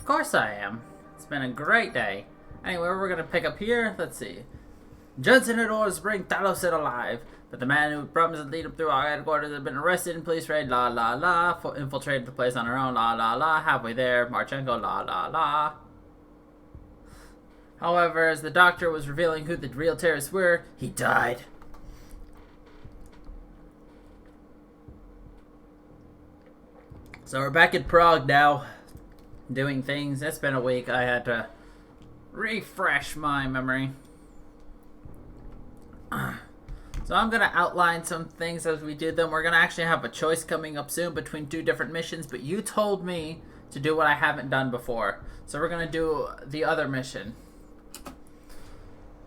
course I am. It's been a great day. Anyway, we're gonna pick up here. Let's see. Judson had orders to bring Talos in alive, but the man who promised to lead him through our headquarters had been arrested in police raid. La la la. Infiltrated the place on her own. La la la. Halfway there, Marchenko. La la la. However, as the doctor was revealing who the real terrorists were, he died. So we're back in Prague now, doing things. It's been a week. I had to refresh my memory. So I'm going to outline some things as we do them. We're going to actually have a choice coming up soon between two different missions, but you told me to do what I haven't done before. So we're going to do the other mission.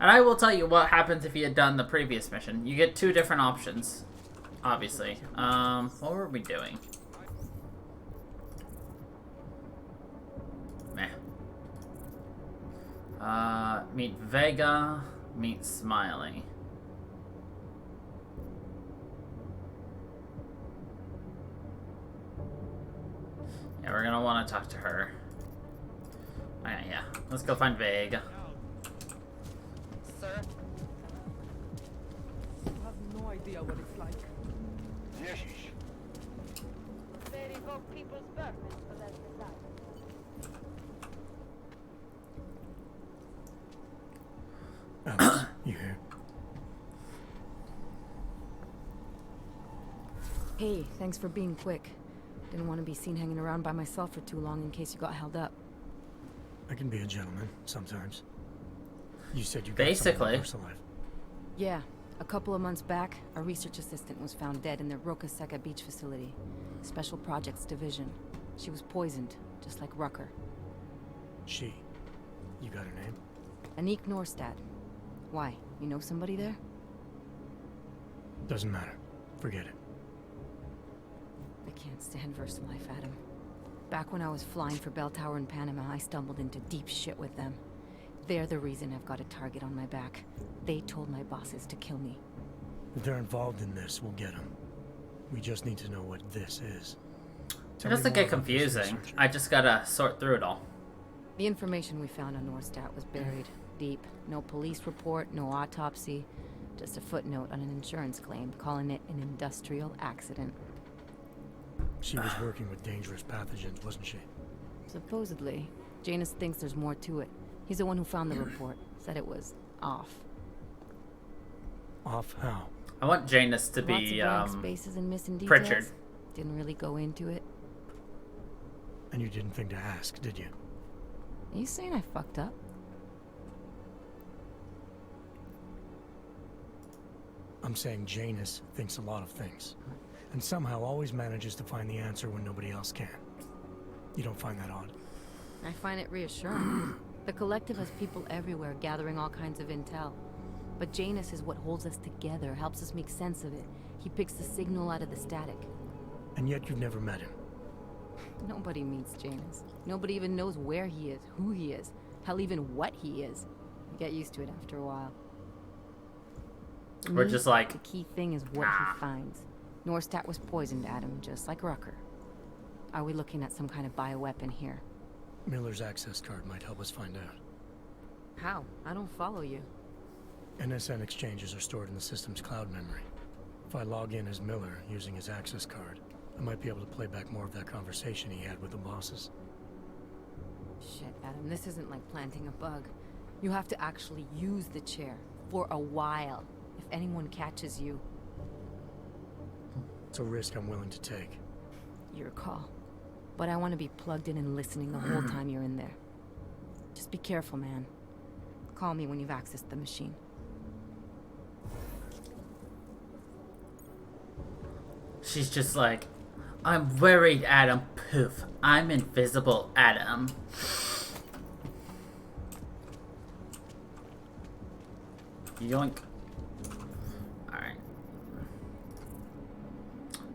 And I will tell you what happens if you had done the previous mission. You get two different options, obviously. What were we doing? Meet Vega, meet Smiley. Yeah, we're gonna want to talk to her. Okay, yeah. Let's go find Vega. Sir? You have no idea what it's like. They revoke people's permits for that design. Alice, you here? Hey, thanks for being quick. Didn't want to be seen hanging around by myself for too long in case you got held up. I can be a gentleman sometimes. You said you got Basically. Personal life. Yeah, a couple of months back, a research assistant was found dead in the Roka Seka beach facility. Special Projects Division. She was poisoned, just like Rucker. She. You got her name? Anik Norstad. Why? You know somebody there? Doesn't matter. Forget it. I can't stand VersaLife, Adam. Back when I was flying for Bell Tower in Panama, I stumbled into deep shit with them. They're the reason I've got a target on my back. They told my bosses to kill me. If they're involved in this, we'll get them. We just need to know what this is. It doesn't get confusing. I just gotta sort through it all. The information we found on Norstad was buried deep. No police report, no autopsy. Just a footnote on an insurance claim calling it an industrial accident. She was working with dangerous pathogens, wasn't she? Supposedly. Janus thinks there's more to it. He's the one who found the report. Said it was off. Off how? I want Janus to Lots be, of blank spaces and missing details. Pritchard. Didn't really go into it. And you didn't think to ask, did you? Are you saying I fucked up? I'm saying Janus thinks a lot of things. And somehow always manages to find the answer when nobody else can. You don't find that odd? I find it reassuring. The Collective has people everywhere gathering all kinds of intel. But Janus is what holds us together, helps us make sense of it. He picks the signal out of the static. And yet you've never met him. Nobody meets Janus. Nobody even knows where he is, who he is, hell, even what he is. You get used to it after a while. For We're me, just like, the key thing is what he finds. Norstad was poisoned, Adam, just like Rucker. Are we looking at some kind of bioweapon here? Miller's access card might help us find out. How? I don't follow you. NSN exchanges are stored in the system's cloud memory. If I log in as Miller using his access card, I might be able to play back more of that conversation he had with the bosses. Shit, Adam, this isn't like planting a bug. You have to actually use the chair for a while. If anyone catches you, It's a risk I'm willing to take. your call. But I want to be plugged in and listening the whole time you're in there. Just be careful, man. Call me when you've accessed the machine. she's just like, I'm worried, Adam. Poof. I'm invisible, Adam. Yoink. Alright.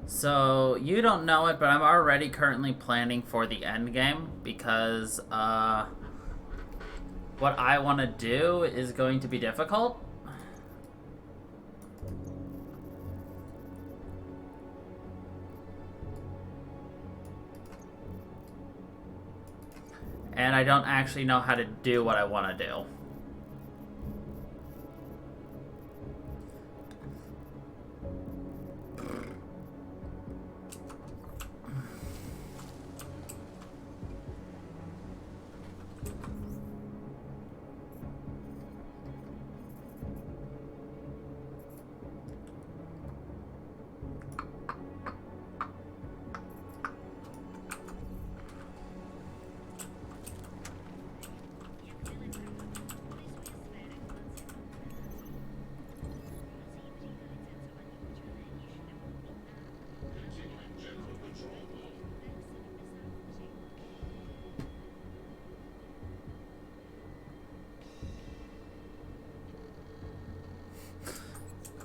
So, you don't know it, but I'm already currently planning for the end game because, what I want to do is going to be difficult. and I don't actually know how to do what I want to do.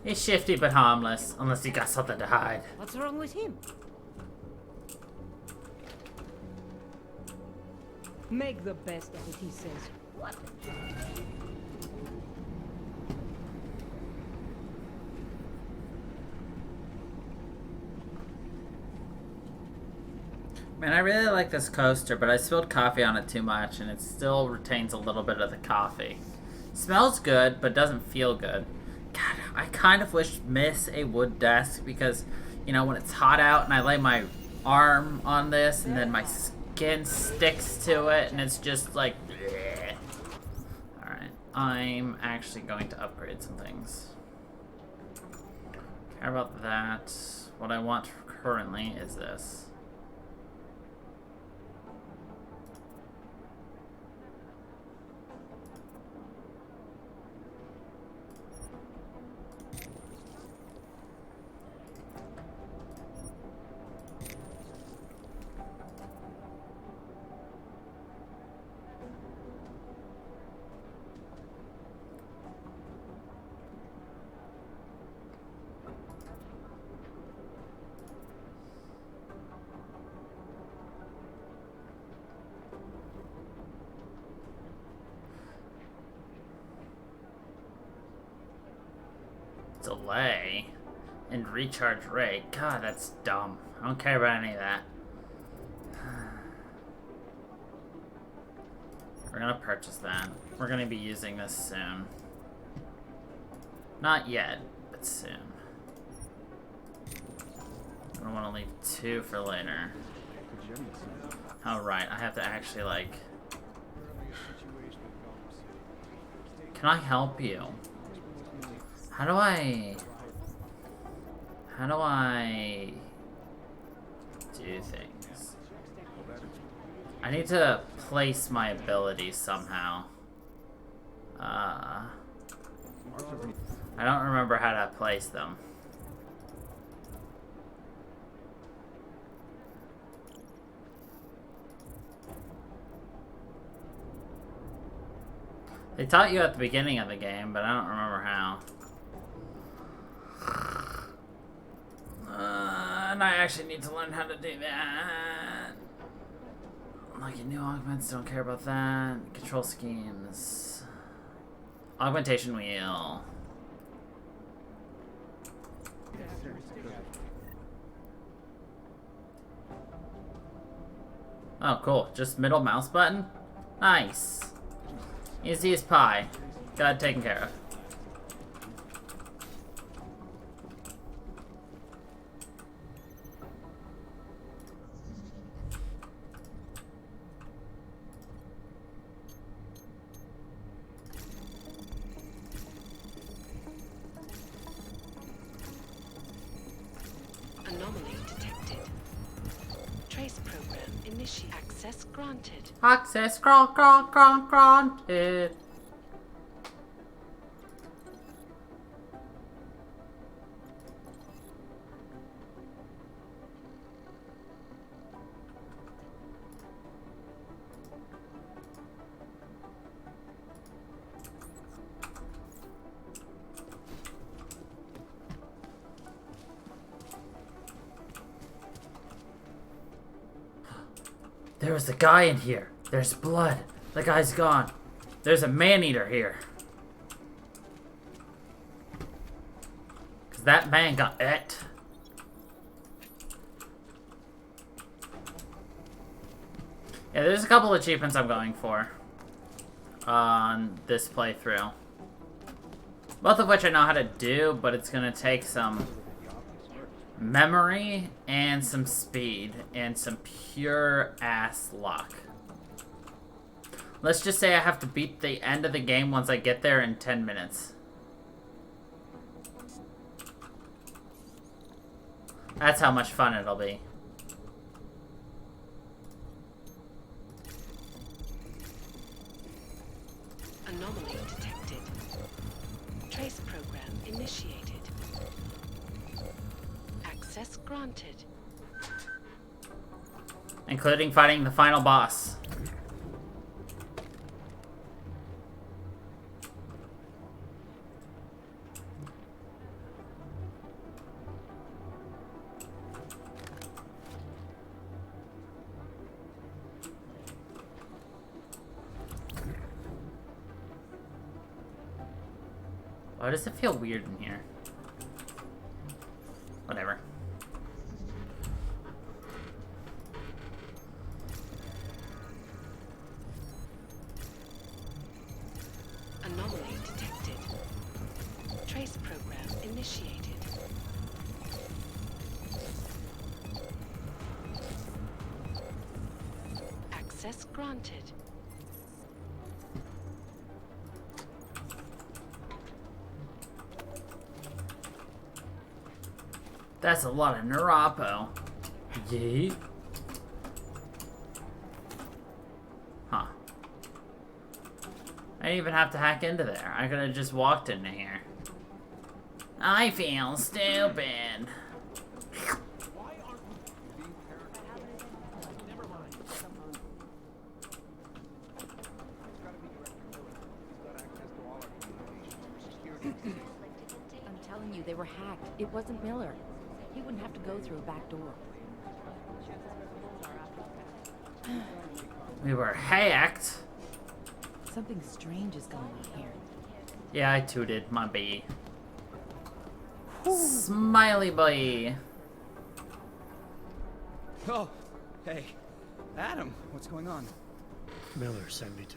He's shifty but harmless, unless he got something to hide. What's wrong with him? Make the best of it, he says. What? Man, I really like this coaster, but I spilled coffee on it too much, and it still retains a little bit of the coffee. Smells good, but doesn't feel good. God, I kind of miss a wood desk because, you know, when it's hot out and I lay my arm on this and then my skin sticks to it and it's just like, bleh. Alright, I'm actually going to upgrade some things. Care about that. What I want currently is this. Delay and recharge rate. God, that's dumb. I don't care about any of that. We're gonna purchase that. We're gonna be using this soon. Not yet, but soon. I don't want to leave 2 for later. Oh, right. I have to actually, like... Can I help you? How do I do things? I need to place my abilities somehow. I don't remember how to place them. They taught you at the beginning of the game, but I don't remember how. And I actually need to learn how to do that. Like, new augments, don't care about that. Control schemes. Augmentation wheel. Oh, cool. Just middle mouse button? Nice. Easy as pie. Got it taken care of. Anomaly detected. Trace program initiate. Access granted. Access granted. There was a guy in here. There's blood. The guy's gone. There's a man-eater here. Cause that man got it. Yeah, Yeah, there's a couple achievements I'm going for on this playthrough. Both of which I know how to do, but it's gonna take some memory and some speed and some pure ass luck. Let's just say I have to beat the end of the game once I get there in 10 minutes. That's how much fun it'll be. Anomaly detected. Trace program initiated. Access granted. Including fighting the final boss. Why does it feel weird in here? Whatever. Anomaly detected. Trace program initiated. Access granted. That's a lot of Narapo. Yeet. Huh. I didn't even have to hack into there. I could have just walked into here. I feel stupid. I'm telling you, they were hacked. It wasn't Miller. He wouldn't have to go through a back door. We were hacked. Something strange is going on here. Yeah, I tooted my bee. Smiley boy. Oh, hey. Adam, what's going on? Miller sent me to...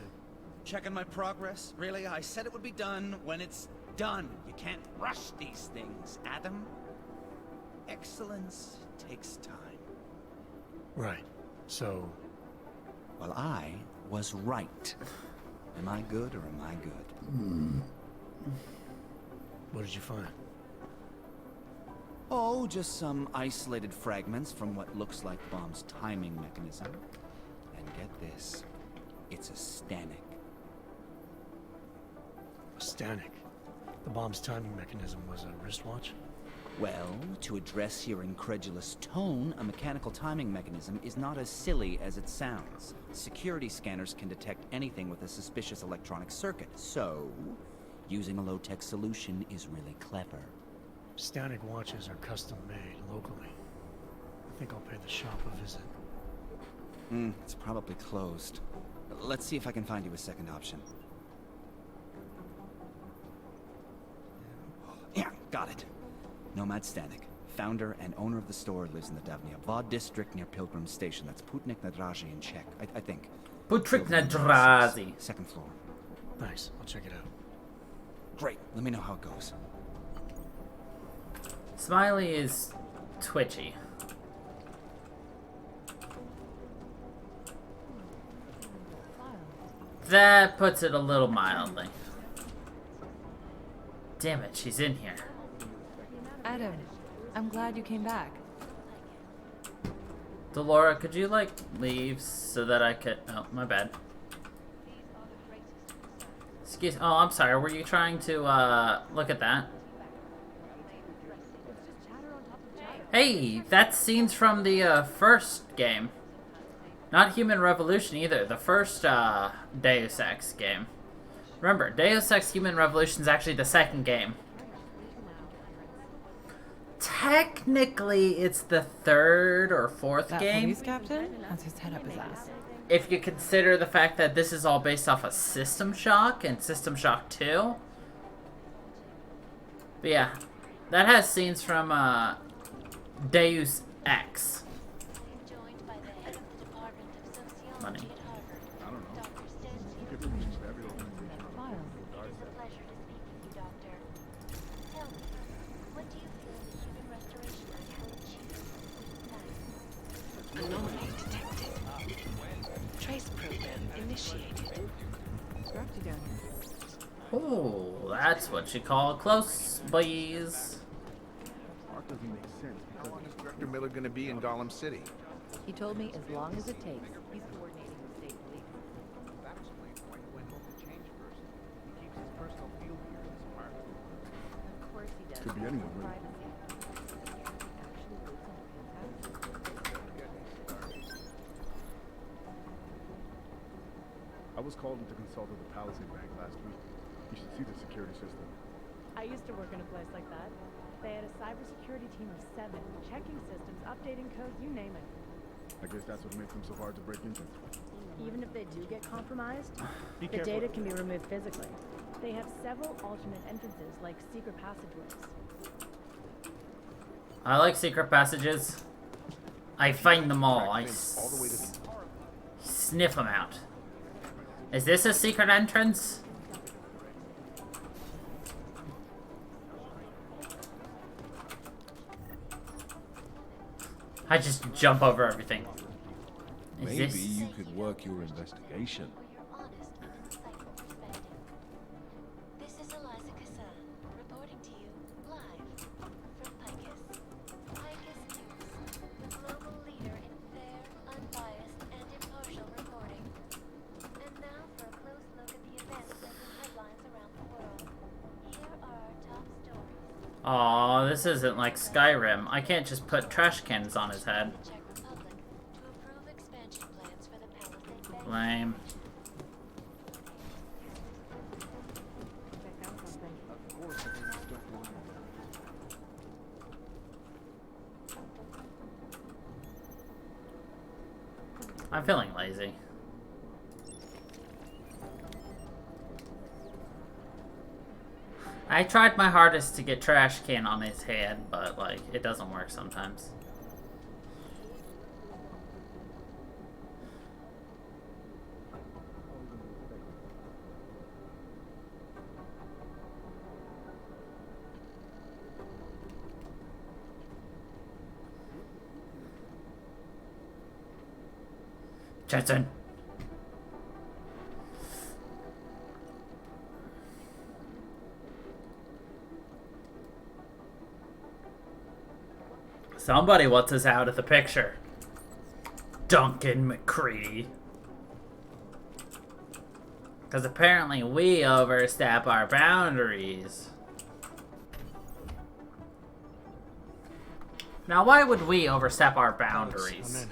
Checking my progress? Really? I said it would be done when it's done. You can't rush these things, Adam. Excellence takes time. Right. So... Well, I was right. Am I good or am I good? What did you find? Oh, just some isolated fragments from what looks like bomb's timing mechanism. And get this, it's a Stanek. A Stanek. The bomb's timing mechanism was a wristwatch? Well, to address your incredulous tone, a mechanical timing mechanism is not as silly as it sounds. Security scanners can detect anything with a suspicious electronic circuit, so using a low-tech solution is really clever. Stanek watches are custom made locally. I think I'll pay the shop a visit. It's probably closed. Let's see if I can find you a second option. Yeah, got it. Nomad Stanek, founder and owner of the store, lives in the Davnia VOD district near Pilgrim Station. That's Putnik Nadrazi in Czech, I think. Putrik Building Nadrazi. 6, second floor. Nice. I'll check it out. Great. Let me know how it goes. Smiley is twitchy. That puts it a little mildly. Damn it, she's in here. Adam, I'm glad you came back. Delora, could you, like, leave so that I could... Oh, my bad. Excuse... Oh, I'm sorry. Were you trying to, look at that? Hey, that's scenes from the, first game. Not Human Revolution either. The first, Deus Ex game. Remember, Deus Ex Human Revolution is actually the second game. Technically, it's the third or fourth That game. police captain? That's his head up his ass. If you consider the fact that this is all based off of System Shock and System Shock 2. But yeah, that has scenes from Deus Ex. Money. Oh, that's what you call close, boys. Art doesn't make sense because when is Director Miller going to be in Gollum City? He told me as long as it takes. He's coordinating with state police. That explains why he went home to change first. He keeps his personal field here in his apartment. Of course he does. Could be anyone, really. I was called in to consult with the Palisade Bank last week. You should see the security system. I used to work in a place like that. They had a cybersecurity team of 7, checking systems, updating code, you name it. I guess that's what makes them so hard to break into. Even if they do get compromised, Be the careful. data can be removed physically. They have several alternate entrances, like secret passageways. I like secret passages. I find them all. I All the way to the sniff them out. Is this a secret entrance? I just jump over everything. Is Maybe this... you could work your investigation. This is Eliza Cassan, reporting to you live from Picus. Picus News, the global leader in fair, unbiased, and impartial reporting. And now for a close look at the events making headlines around the world. Here are our top stories. Aw, this isn't like Skyrim. I can't just put trash cans on his head. Czech Republic to approve expansion plans for the Palisade Bank. Lame. I found something. Of course, I think it's just lying. I'm feeling lazy. I tried my hardest to get trash can on his head, but like it doesn't work sometimes. Jetson. Somebody wants us out of the picture. Duncan McCready. Because apparently we overstep our boundaries. Now, why would we overstep our boundaries? I'm in.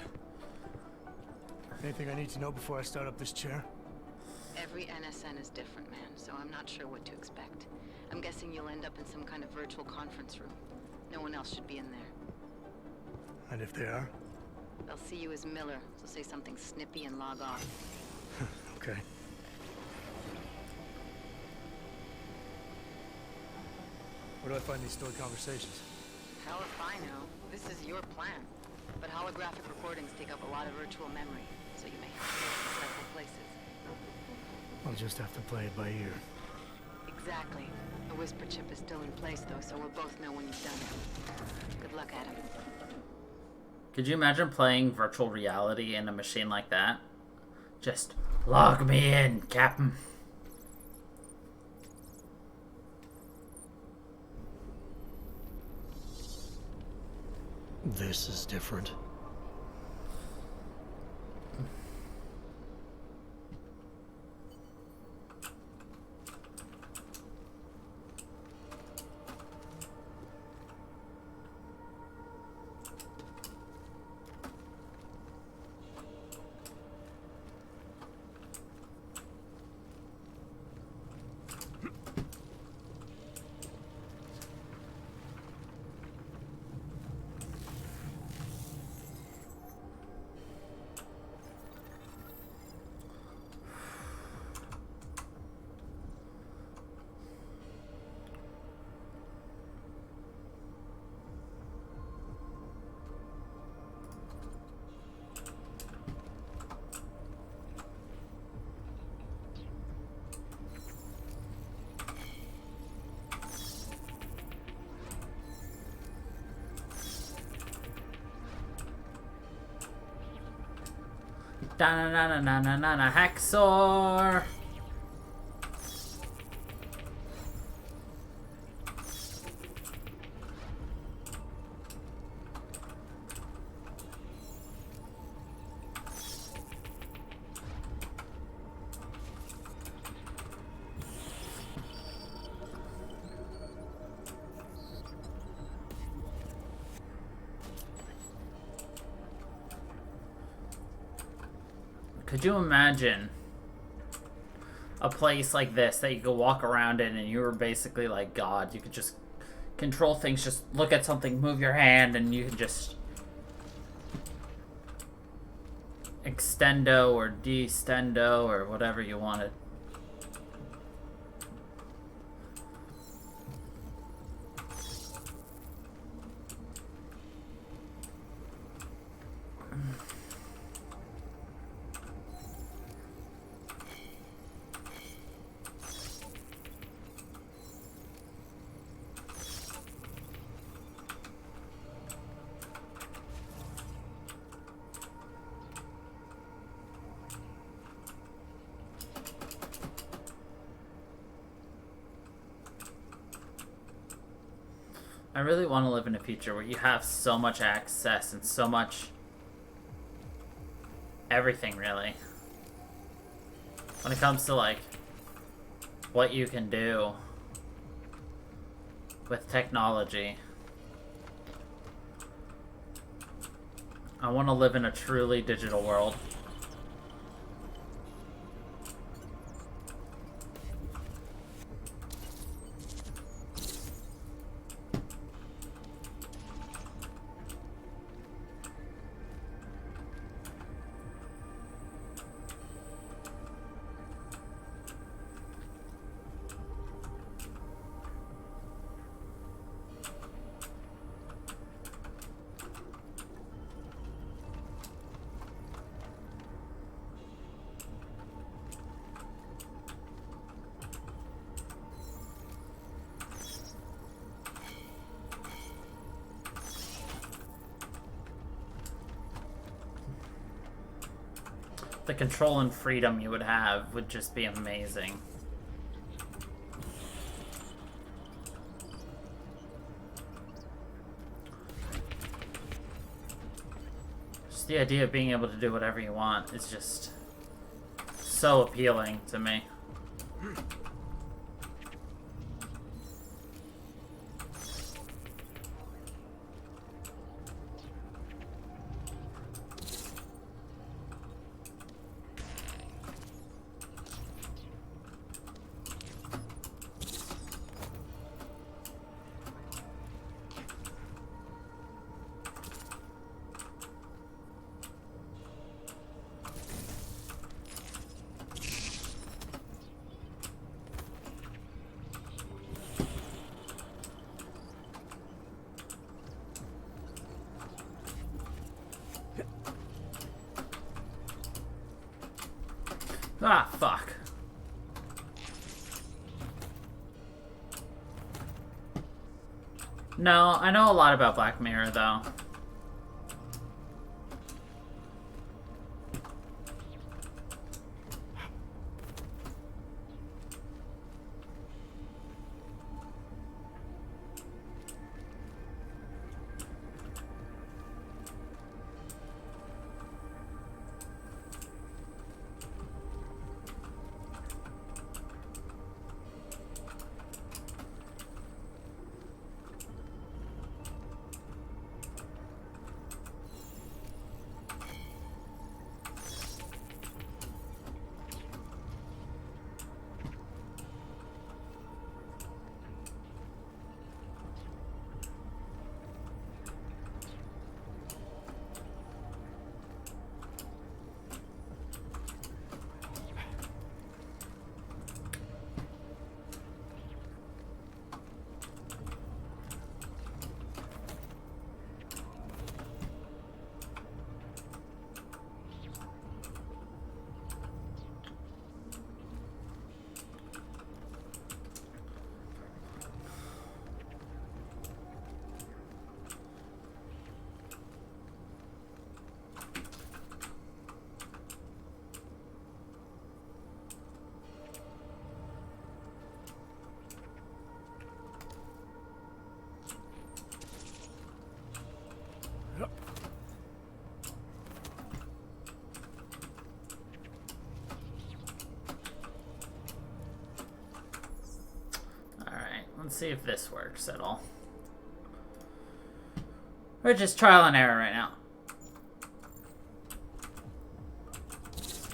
Anything I need to know before I start up this chair? Every NSN is different, man, so I'm not sure what to expect. I'm guessing you'll end up in some kind of virtual conference room. No one else should be in there. And if they are? They'll see you as Miller, so say something snippy and log off. Okay. Where do I find these stored conversations? Hell if I know. This is your plan. But holographic recordings take up a lot of virtual memory, so you may have to go to several places. I'll just have to play it by ear. Exactly. The whisper chip is still in place, though, so we'll both know when you've done it. Good luck, Adam. Could you imagine playing virtual reality in a machine like that? Just log me in, Captain. This is different. Da na na na na na na na hacksaw. Could you imagine a place like this that you could walk around in and you were basically like God? You could just control things, just look at something, move your hand, and you can just extendo or destendo or whatever you wanted. I really want to live in a future where you have so much access and so much everything, really. When it comes to, like, what you can do with technology. I want to live in a truly digital world. The control and freedom you would have would just be amazing. Just the idea of being able to do whatever you want is just so appealing to me. Ah, fuck. No, I know a lot about Black Mirror, though. Let's see if this works at all. We're just trial and error right now.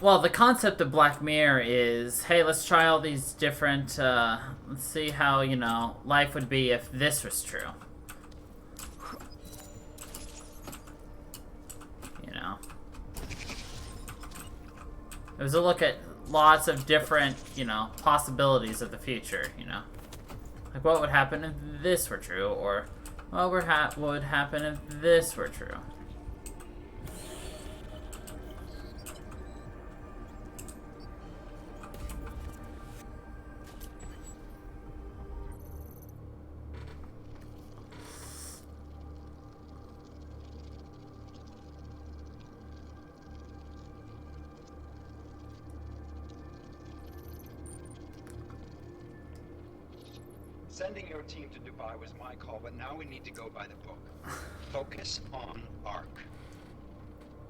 Well, the concept of Black Mirror is, hey, let's try all these different, let's see how, you know, life would be if this was true. You know? It was a look at lots of different, you know, possibilities of the future, you know? Like, what would happen if this were true, or what would happen if this were true? Sending your team to Dubai was my call, but now we need to go by the book. Focus on ARC.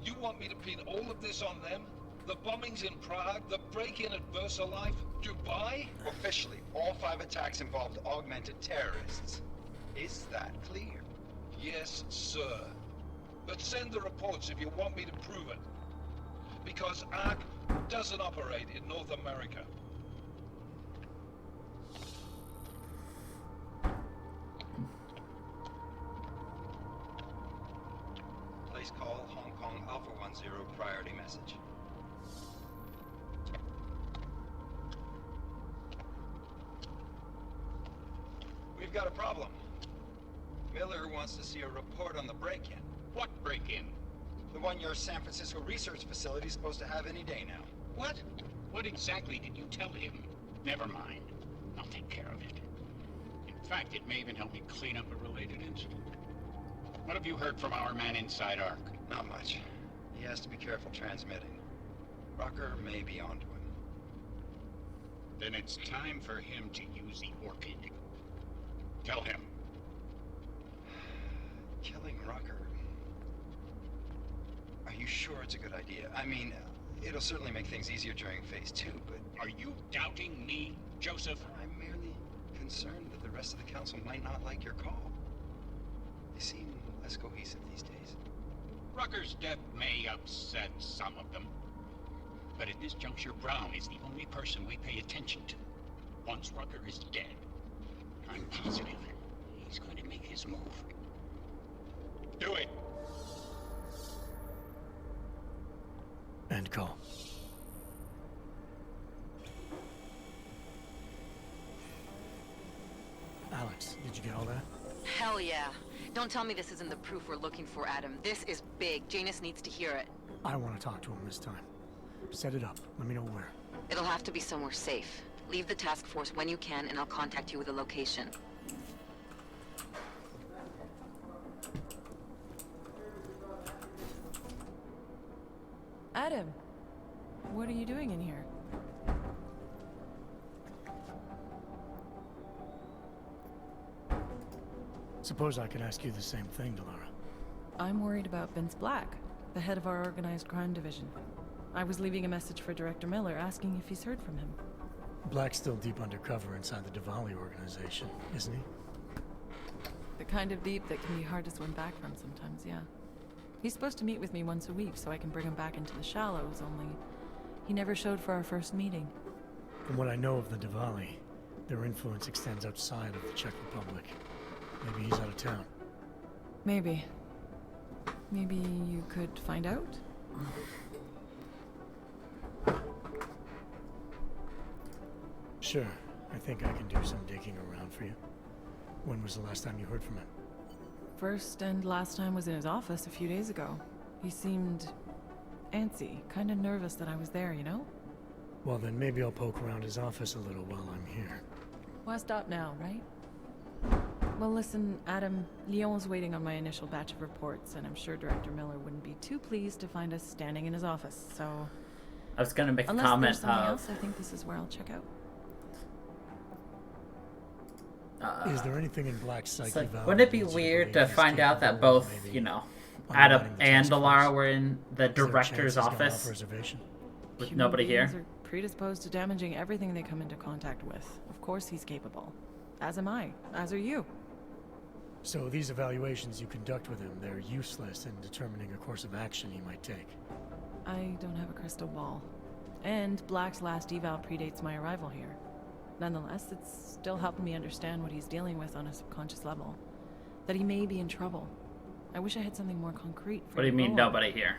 You want me to pin all of this on them? The bombings in Prague, the break-in at VersaLife, Dubai? Officially, all 5 attacks involved augmented terrorists. Is that clear? Yes, sir. But send the reports if you want me to prove it. Because ARC doesn't operate in North America. Place call Hong Kong Alpha 10 priority message. We've got a problem. Miller wants to see a report on the break-in. What break-in? The one your San Francisco research facility is supposed to have any day now. What? What exactly did you tell him? Never mind. I'll take care of it. In fact, it may even help me clean up a related incident. What have you heard from our man inside ARC? Not much. He has to be careful transmitting. Rucker may be onto him. Then it's time for him to use the Orchid. Tell him. Killing Rucker. Are you sure it's a good idea? I mean, it'll certainly make things easier during Phase 2, but... Are you doubting me, Joseph? I'm merely concerned that the rest of the council might not like your call. They seem less cohesive these days. Rucker's death may upset some of them. But at this juncture, Brown is the only person we pay attention to. Once Rucker is dead, I'm positive he's going to make his move. Do it! End call. Alex, did you get all that? Hell yeah. Don't tell me this isn't the proof we're looking for, Adam. This is big. Janus needs to hear it. I want to talk to him this time. Set it up. Let me know where. It'll have to be somewhere safe. Leave the task force when you can, and I'll contact you with a location. Adam, what are you doing in here? Suppose I could ask you the same thing, Delara. I'm worried about Vince Black, the head of our organized crime division. I was leaving a message for Director Miller asking if he's heard from him. Black's still deep undercover inside the Diwali organization, isn't he? The kind of deep that can be hard to swim back from sometimes, yeah. He's supposed to meet with me once a week so I can bring him back into the shallows, only he never showed for our first meeting. From what I know of the Diwali, their influence extends outside of the Czech Republic. Maybe he's out of town. Maybe. Maybe you could find out? Sure. I think I can do some digging around for you. When was the last time you heard from him? First and last time was in his office a few days ago. He seemed antsy, kind of nervous that I was there, you know? Well, then maybe I'll poke around his office a little while I'm here. Why stop now, right? Well, listen, Adam, Lyon's waiting on my initial batch of reports, and I'm sure Director Miller wouldn't be too pleased to find us standing in his office, so... I was gonna make a Unless comment there's something of... else, I think this is where I'll check out. Is there anything in Black's psyche Like, valve wouldn't it be that leads you to weird believe to he's find out that capable of both, maybe you know, undermining Adam the and task Delara force? were in the Is there a chance director's he's gone off office reservation? with Human nobody beings here? are predisposed to damaging everything they come into contact with. Of course he's capable. As am I. As are you. So these evaluations you conduct with him, they're useless in determining a course of action he might take. I don't have a crystal ball. And Black's last eval predates my arrival here. Nonetheless, it's still helping me understand what he's dealing with on a subconscious level. That he may be in trouble. I wish I had something more concrete for What do you to mean go on. nobody here?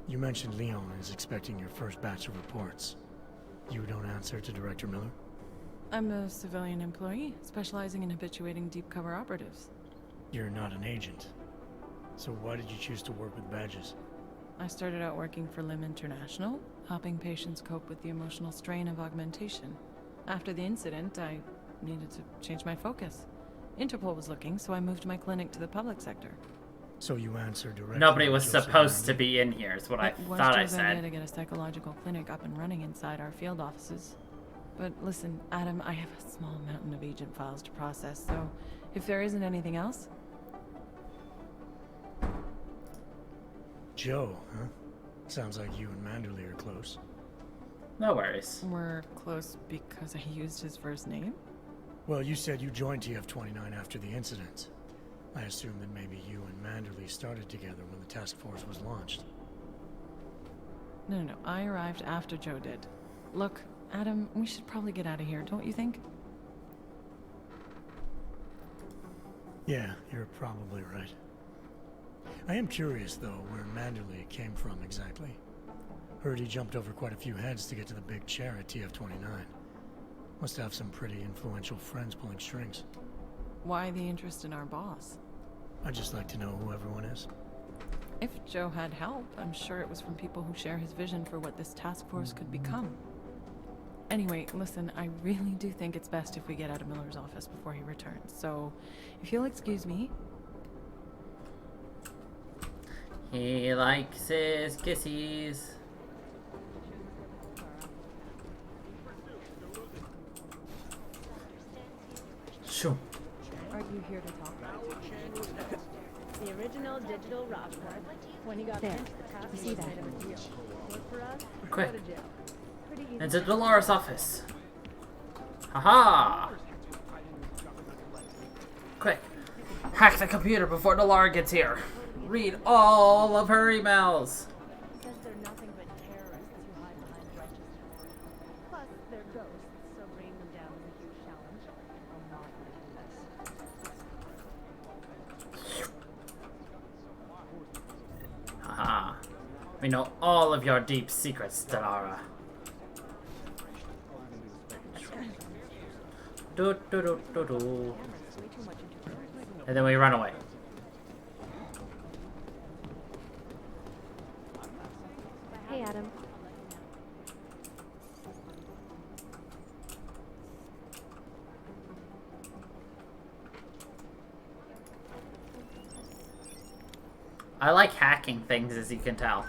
You mentioned Leon is expecting your first batch of reports. You don't answer to Director Miller? I'm a civilian employee, specializing in habituating deep cover operatives. You're not an agent. So why did you choose to work with badges? I started out working for LIM International, helping patients cope with the emotional strain of augmentation. After the incident, I needed to change my focus. Interpol was looking, so I moved my clinic to the public sector. So you answer directly. Nobody to was Joseph supposed to Manley? be in here, is what I It was thought I Joe's idea said. to get a psychological clinic up and running inside our field offices. But listen, Adam, I have a small mountain of agent files to process, so if there isn't anything else... Joe, huh? Sounds like you and Manderley are close. No worries. We're close because I used his first name? Well, you said you joined TF-29 after the incident. I assume that maybe you and Manderley started together when the task force was launched. No, I arrived after Joe did. Look, Adam, we should probably get out of here, don't you think? Yeah, you're probably right. I am curious, though, where Manderley came from exactly. Heard he jumped over quite a few heads to get to the big chair at TF-29. Must have some pretty influential friends pulling strings. Why the interest in our boss? I'd just like to know who everyone is. If Joe had help, I'm sure it was from people who share his vision for what this task force could become. Anyway, listen, I really do think it's best if we get out of Miller's office before he returns, so if you'll excuse me... He likes his kissies. Shoo. Are you here to talk about the original digital Rockford? When he got There. pinched, the cops You see that? made him a deal. Work for us, Quick. go to jail. Pretty easy. Into Dolores' office. Haha! Quick. Hack the computer before Dolores gets here. Read all of her emails. Says they're nothing but terrorists who hide behind register. Plus, they're ghosts, so bringing them down is a huge challenge. I'm not gonna do this. Haha. We know all of your deep secrets, Delara. Do do do do do. And then we run away. Hey, Adam. I like hacking things, as you can tell.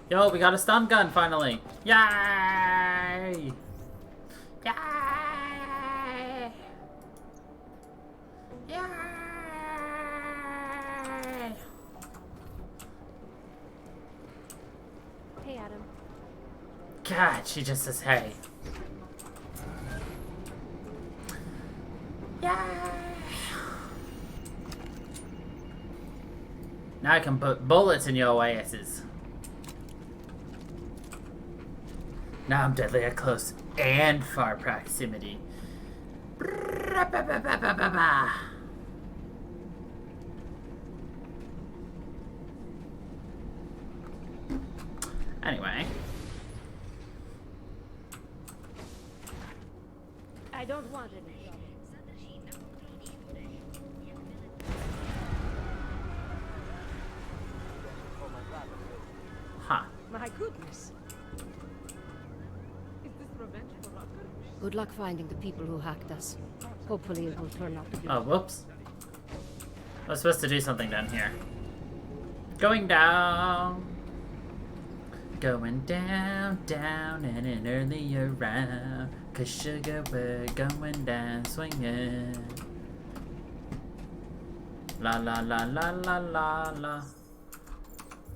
Yo, we got a stun gun finally! Yay! Yay! Yay! Hey, Adam. God, she just says hey. Yay! Now I can put bullets in your asses. Now I'm deadly at close and far proximity. Anyway. I don't want any trouble. Huh. My goodness. Is this revenge for Rucker? Good luck finding the people who hacked us. Hopefully it will turn out to be... Oh, whoops. I was supposed to do something down here. Going down. Going down, down, and an earlier round. 'Cause sugar, we're going down, swinging. La la la la la la la.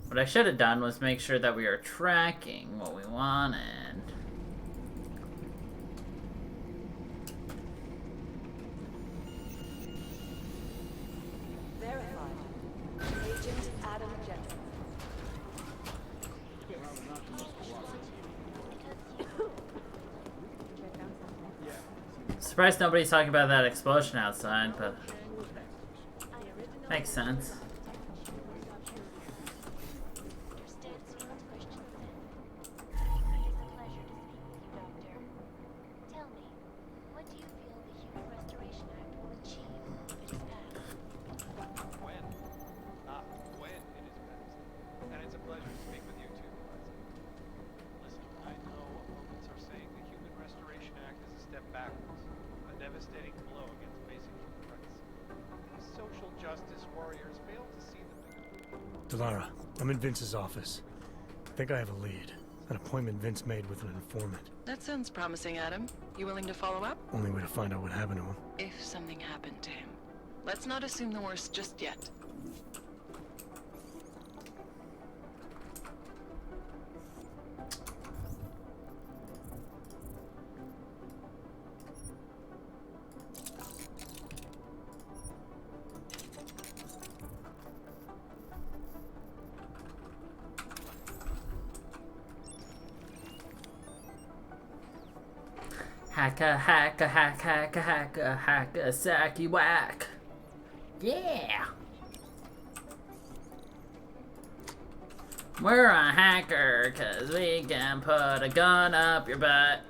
What I should have done was make sure that we are tracking what we wanted. Adam Jensen. Surprised nobody's talking about that explosion outside, but makes sense. Delara, I'm in Vince's office. I think I have a lead. An appointment Vince made with an informant. That sounds promising, Adam. You willing to follow up? Only way to find out what happened to him. If something happened to him. Let's not assume the worst just yet. Hacka, hacka, hacka, hacka, hacka, hacka, sacky whack. Yeah! We're a hacker, 'cause we can put a gun up your butt.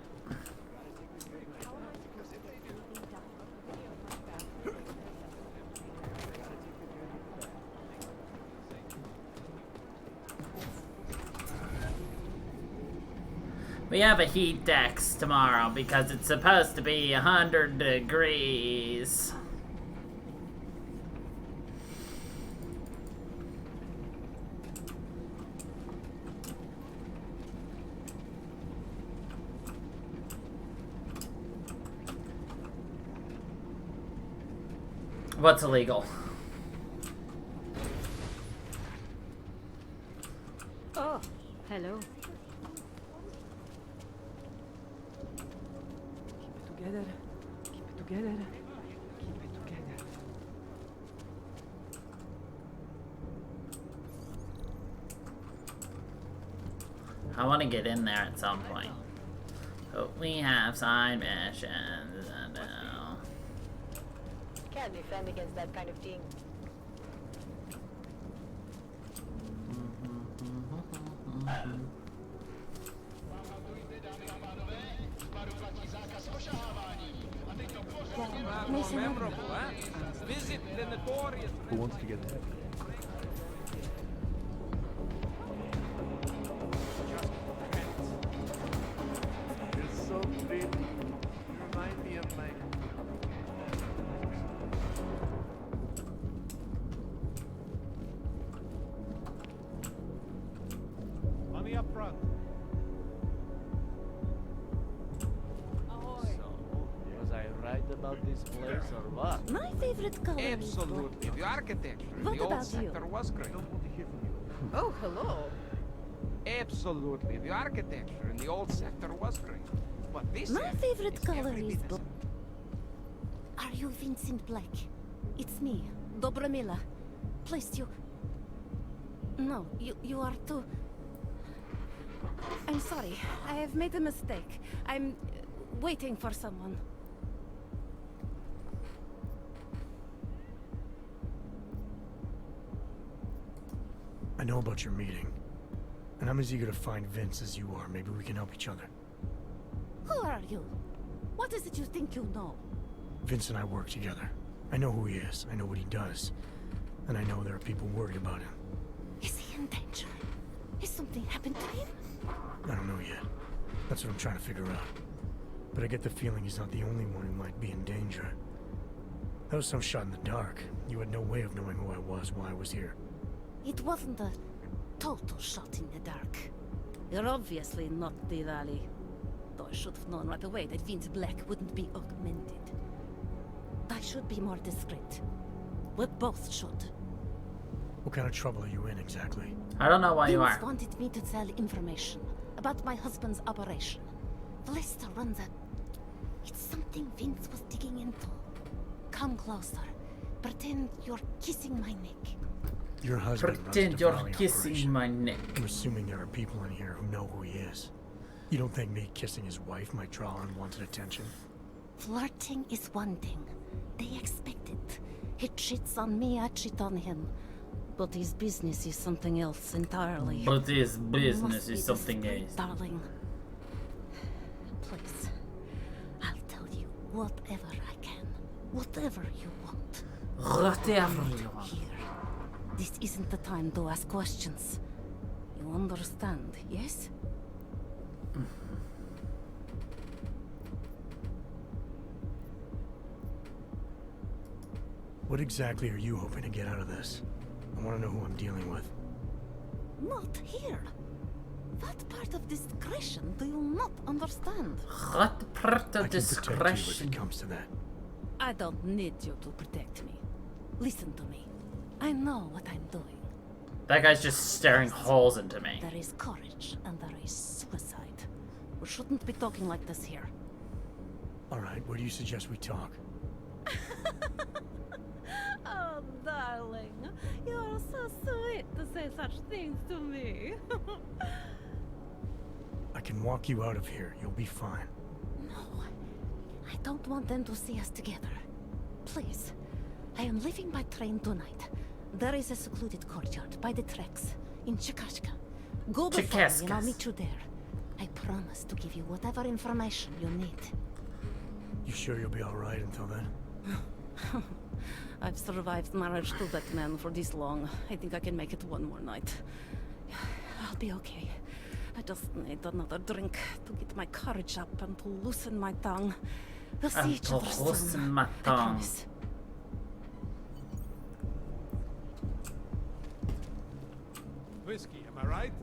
We have a heat dex tomorrow because it's supposed to be 100 degrees. What's illegal? Oh, hello. Together. Keep it together. Keep it together. I want to get in there at some point. But we have side missions. Can't defend against that kind of thing. Memorable, huh? Visit the notorious. Who wants to get ahead? You're so pretty. You remind me of my... Money up front. Was I right about this place or what? My favorite color Absolutely. The architecture in What the old about you? sector was great. Oh, hello. Absolutely. The architecture in the old sector was great. But this My sector favorite is color every is bit blue. Are you Vincent Black? It's me, Dobramila. Placed you... No, you are too... I'm sorry. I have made a mistake. I'm waiting for someone. I know about your meeting. And I'm as eager to find Vince as you are. Maybe we can help each other. Who are you? What is it you think you know? Vince and I work together. I know who he is. I know what he does. And I know there are people worried about him. Is he in danger? Has something happened to him? I don't know yet. That's what I'm trying to figure out. But I get the feeling he's not the only one who might be in danger. That was some shot in the dark. You had no way of knowing who I was while I was here. It wasn't a total shot in the dark. You're obviously not the Valley. Though I should have known right away that Vince Black wouldn't be augmented. I should be more discreet. We both should. What kind of trouble are you in exactly? I don't know why you Vince are. wanted me to tell information about my husband's operation. Vlista runs a... It's something Vince was digging into. Come closer. Pretend you're kissing my neck. Your husband Pretend runs you're the Valley kissing operation. my neck. I'm assuming there are people in here who know who he is. You don't think me kissing his wife might draw unwanted attention? Flirting is one thing. They expect it. He cheats on me, I cheat on him. But his business is something else entirely. But his Must business be is something discreet, else. darling. Please, I'll tell you whatever I can. Whatever you want. Whatever I need you want. Here. This isn't the time to ask questions. You understand, yes? What exactly are you hoping to get out of this? I want to know who I'm dealing with. Not here. What part of discretion do you not understand? What part I of can protect you if discretion? it comes to that. I don't need you to protect me. Listen to me. I know what I'm doing. That guy's just staring holes into me. There is courage and there is suicide. We shouldn't be talking like this here. All right, where do you suggest we talk? Oh, darling. You are so sweet to say such things to me. I can walk you out of here. You'll be fine. No. I don't want them to see us together. Please. I am leaving by train tonight. There is a secluded courtyard by the tracks in Chikashka. Go before me and I'll meet you there. I promise to give you whatever information you need. You sure you'll be all right until then? I've survived marriage to that man for this long. I think I can make it one more night. I'll be okay. I just need another drink to get my courage up and to loosen my tongue. We'll see each other soon. I promise. Whiskey, am I right?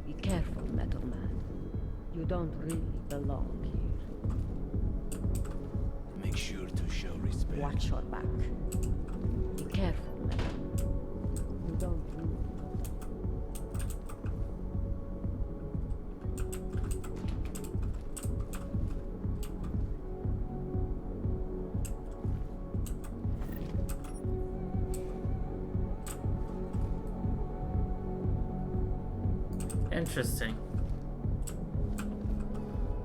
Be careful, Metal Man. You don't really belong here. Make sure to show respect. Watch your back. Be careful, Metal Man. You don't really. Interesting.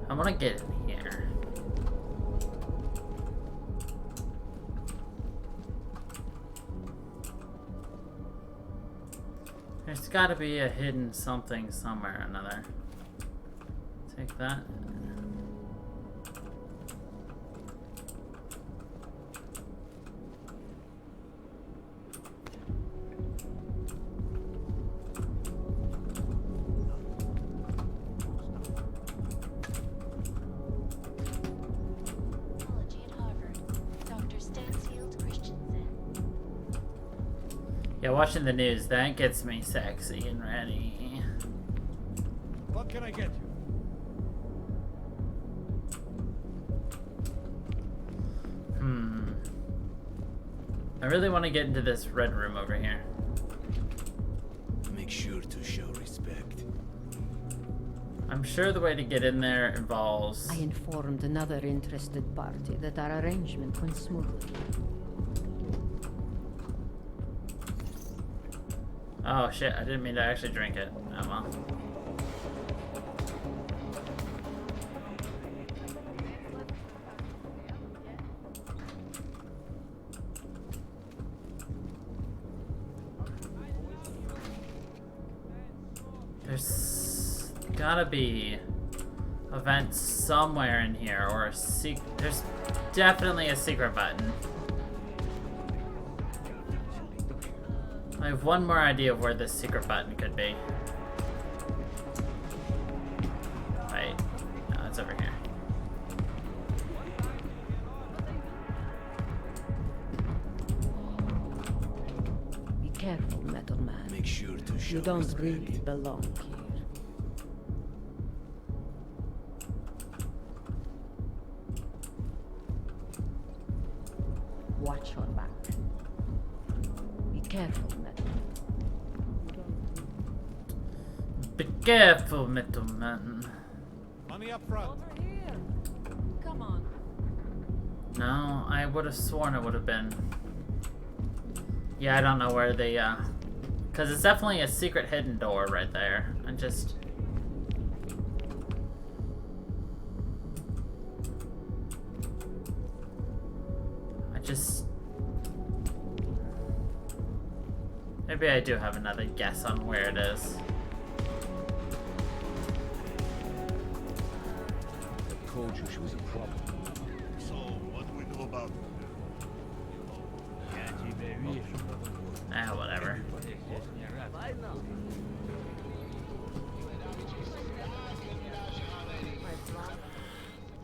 I want to get in here. There's got to be a hidden something somewhere or another. Take that. Yeah, watching the news, that gets me sexy and ready. What can I get you? I really want to get into this red room over here. Make sure to show respect. I'm sure the way to get in there involves... I informed another interested party that our arrangement went smoothly. Oh shit, I didn't mean to actually drink it. Oh well. There's gotta be a vent somewhere in here, or a there's definitely a secret button. I have one more idea of where this secret button could be. Wait, no, it's over here. Be careful, Metal Man. Make sure to show You don't respect. really belong here. Watch your back. Be careful, Metal Man. Be careful, Metal Man. Money up front. Over here. Come on. No, I would have sworn it would have been. Yeah, I don't know where they, because it's definitely a secret hidden door right there. Maybe I do have another guess on where it is. I told you she was a problem. So, what do we do about Whatever.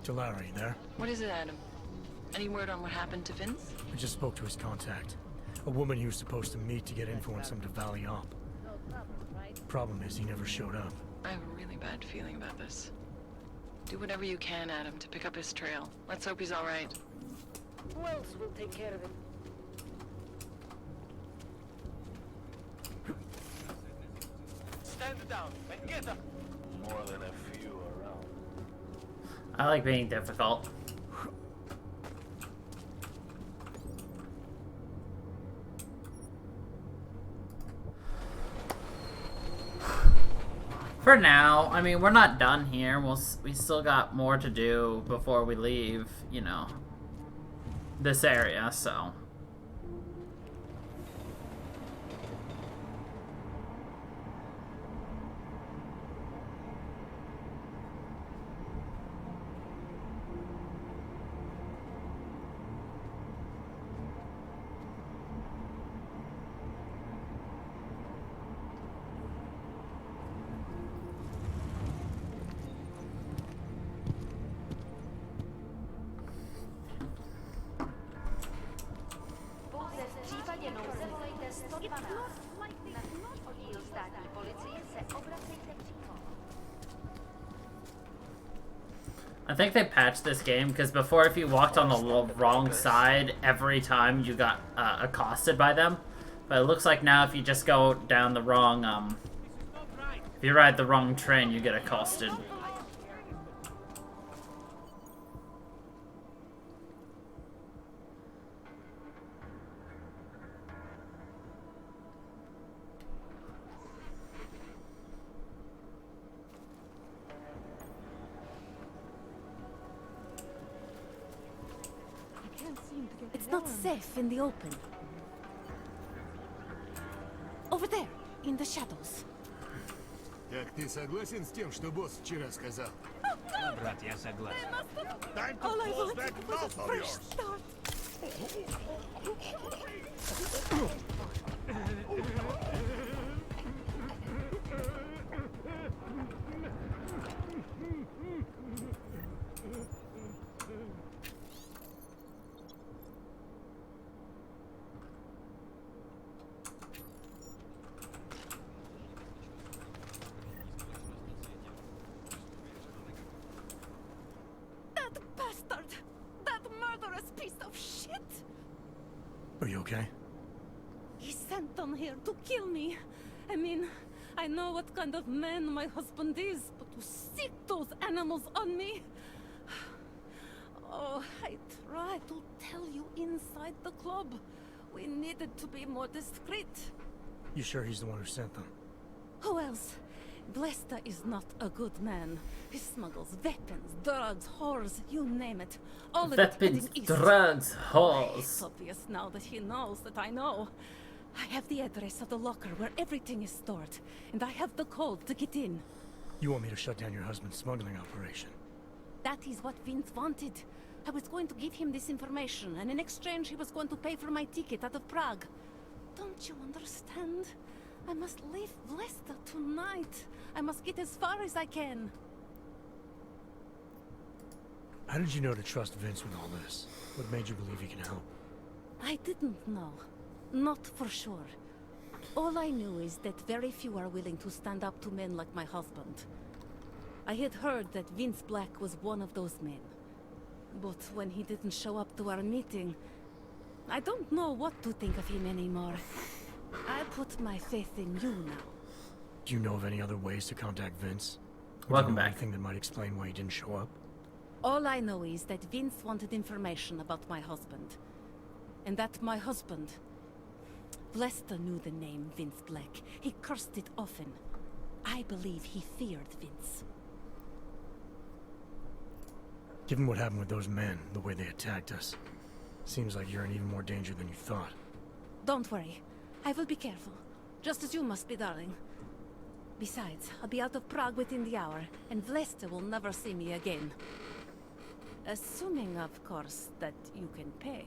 Larry, there? What is it, Adam? Any word on what happened to Vince? I just spoke to his contact. A woman he was supposed to meet to get info on some Valley op. Problem is, he never showed up. I have a really bad feeling about this. Do whatever you can, Adam, to pick up his trail. Let's hope he's all right. Who else will take care of it? Stand down and get up. More than a few around. I like being difficult. For now, I mean, we're not done here. We still got more to do before we leave, you know, this area, so. I think they patched this game because before, if you walked on the wrong side, every time you got accosted by them. But it looks like now if you just go down the wrong, if you ride the wrong train, you get accosted. It's not safe in the open. Over there, in the shadows. Так ты согласен с тем, что босс вчера сказал? Да, брат, я согласен. Time to close that mouth of yours. Are you okay? He sent them here to kill me. I mean, I know what kind of man my husband is, but to sick those animals on me... Oh, I tried to tell you inside the club. We needed to be more discreet. You sure he's the one who sent them? Who else? Blesta is not a good man. He smuggles weapons, drugs, whores, you name it. All of it heading east. Drugs, whores. It's obvious now that he knows that I know. I have the address of the locker where everything is stored, and I have the code to get in. You want me to shut down your husband's smuggling operation? That is what Vince wanted. I was going to give him this information, and in exchange he was going to pay for my ticket out of Prague. Don't you understand? I must leave Blesta tonight. I must get as far as I can. How did you know to trust Vince with all this? What made you believe he can help? I didn't know. Not for sure. All I knew is that very few are willing to stand up to men like my husband. I had heard that Vince Black was one of those men. But when he didn't show up to our meeting, I don't know what to think of him anymore. I put my faith in you now. Do you know of any other ways to contact Vince? Welcome back. Anything that might explain why he didn't show up? All I know is that Vince wanted information about my husband. And that my husband... Lester knew the name Vince Black. He cursed it often. I believe he feared Vince. Given what happened with those men, the way they attacked us, seems like you're in even more danger than you thought. Don't worry. I will be careful. Just as you must be, darling. Besides, I'll be out of Prague within the hour, and Vlesta will never see me again. Assuming, of course, that you can pay.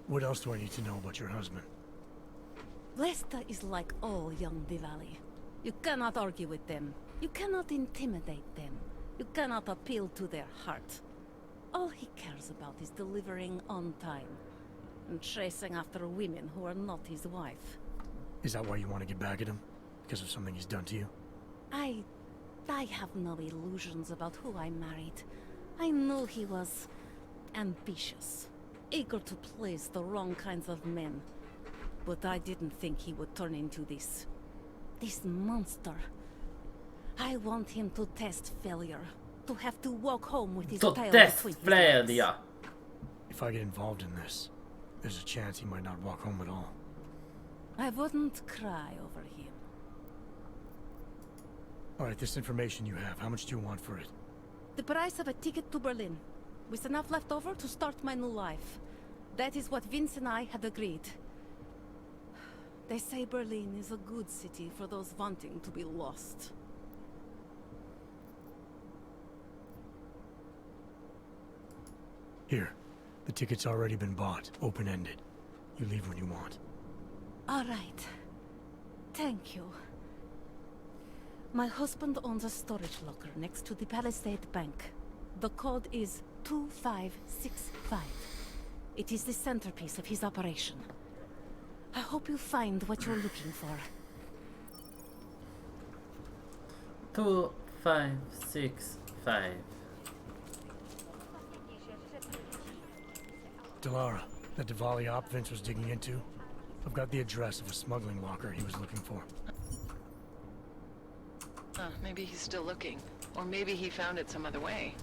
What else do I need to know about your husband? Vlesta is like all young Diwali. You cannot argue with them. You cannot intimidate them. You cannot appeal to their heart. All he cares about is delivering on time. And chasing after women who are not his wife. Is that why you want to get back at him? Because of something he's done to you? I have no illusions about who I married. I knew he was ambitious, eager to please the wrong kinds of men. But I didn't think he would turn into this monster. I want him to test failure, to have to walk home with his tail between his legs. If I get involved in this, there's a chance he might not walk home at all. I wouldn't cry over him. Alright, this information you have, how much do you want for it? The price of a ticket to Berlin, with enough left over to start my new life. That is what Vince and I had agreed. They say Berlin is a good city for those wanting to be lost. Here, the ticket's already been bought, open-ended. You leave when you want. All right. Thank you. My husband owns a storage locker next to the Palisade Bank. The code is 2565. It is the centerpiece of his operation. I hope you find what you're looking for. 2565. Delara, that Diwali op Vince was digging into? I've got the address of a smuggling locker he was looking for. Maybe he's still looking. Or maybe he found it some other way.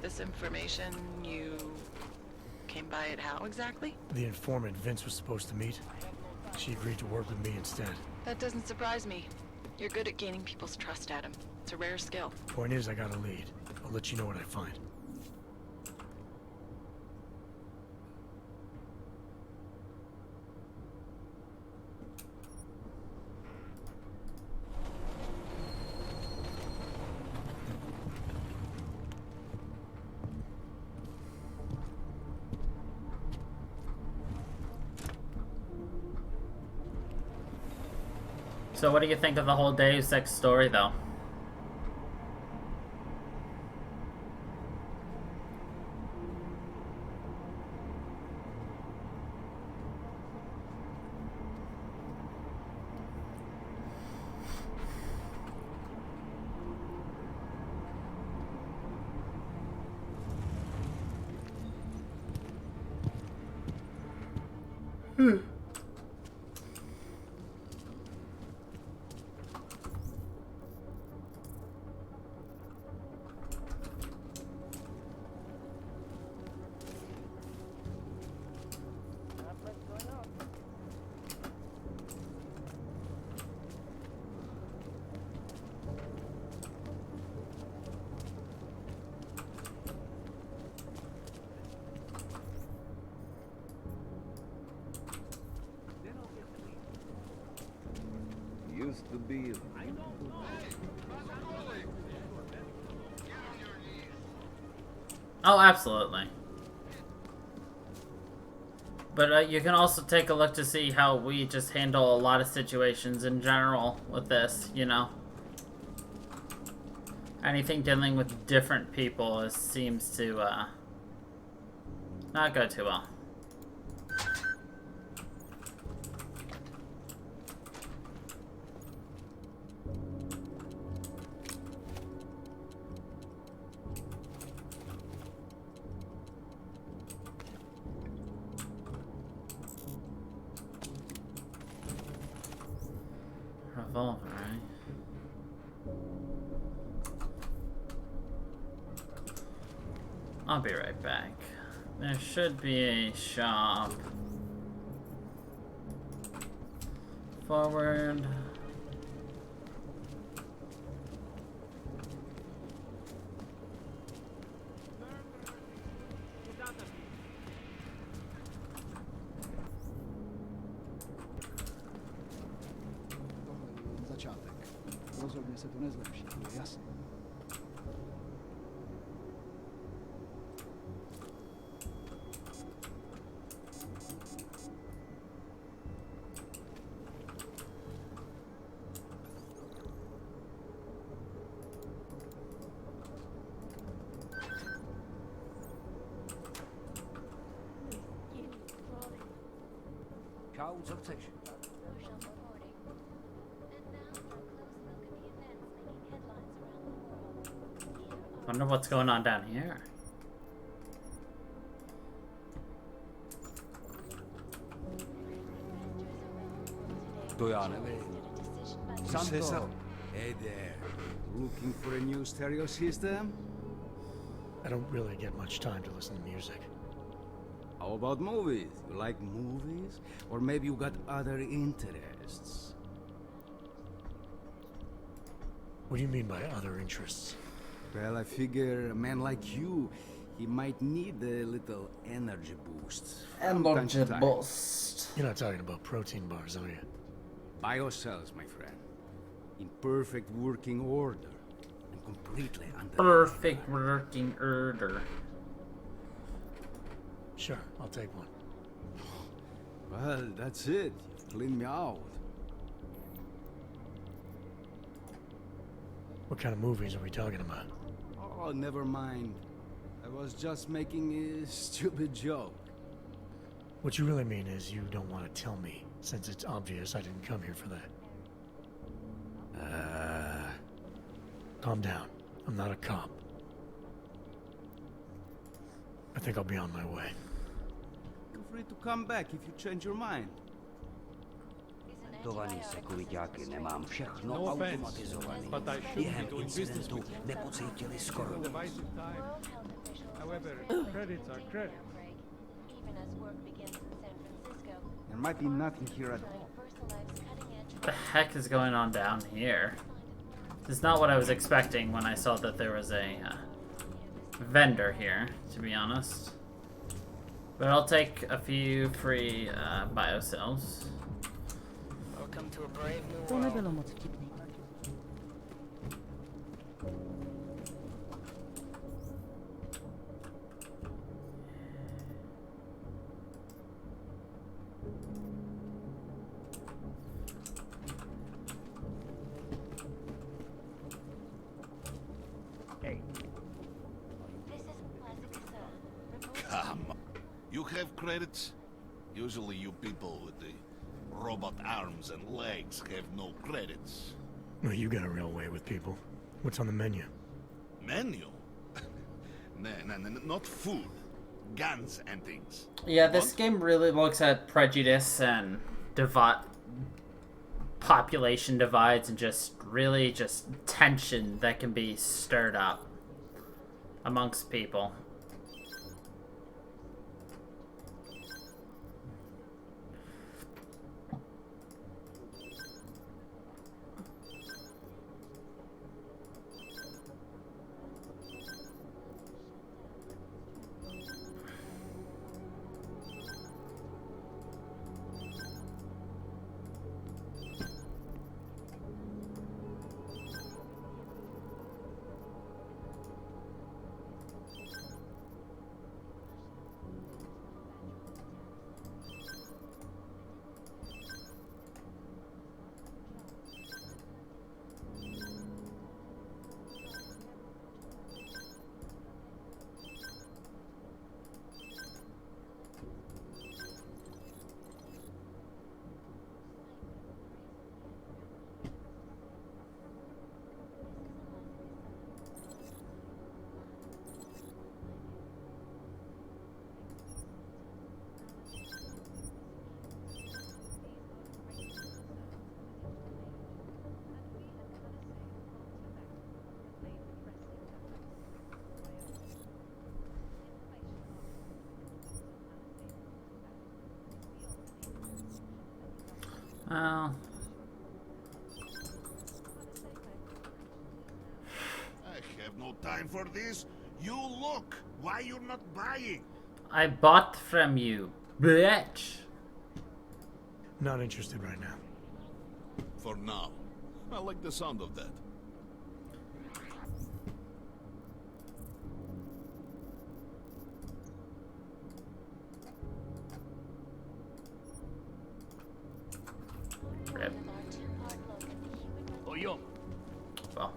This information, you came by it how exactly? The informant Vince was supposed to meet, she agreed to work with me instead. That doesn't surprise me. You're good at gaining people's trust, Adam. It's a rare skill. Point is, I got a lead. I'll let you know what I find. So what do you think of the whole Deus Ex story, though? Used to be. Oh, absolutely. But you can also take a look to see how we just handle a lot of situations in general with this, you know? Anything dealing with different people seems to, not go too well. Revolver, right? I'll be right back. There should be a shop. Forward. Začátek. Rozhodně se to nezlepší, to je jasné. Čau, co chceš? Wonder what's going on down here. To já nevím. Santo. Hey there. Looking for a new stereo system? I don't really get much time to listen to music. How about movies? You like movies? Or maybe you got other interests? What do you mean by other interests? Well, I figure a man like you, he might need a little energy boost. from time to time. You're not talking about protein bars, are you? Biocells, my friend. In perfect working order. And completely under... Perfect working order. Sure, I'll take one. Well, that's it. You've cleaned me out. What kind of movies are we talking about? Oh, never mind. I was just making a stupid joke. What you really mean is you don't want to tell me, since it's obvious I didn't come here for that. Calm down. I'm not a cop. I think I'll be on my way. Feel free to come back if you change your mind. Tovaný sekuriťáky nemám všechno automatizovaný. Během incidentu nepocítili skoro nic. However, credits are credits. There might be nothing here at all. What the heck is going on down here? This is not what I was expecting when I saw that there was a vendor here, to be honest. But I'll take a few free biocells. Welcome to a brave new To world. nebylo moc vtipný. Come on. You have credits? Usually you people with the robot arms and legs have no credits. Well, you got a real way with people. What's on the menu? Menu? No, not food. Guns and things. Yeah, this game really looks at prejudice and population divides and just really just tension that can be stirred up amongst people. Well, I have no time for this. You look. Why you're not buying? I bought from you, bitch. Not interested right now. For now. I like the sound of that. Rip. Oh, yo. Well.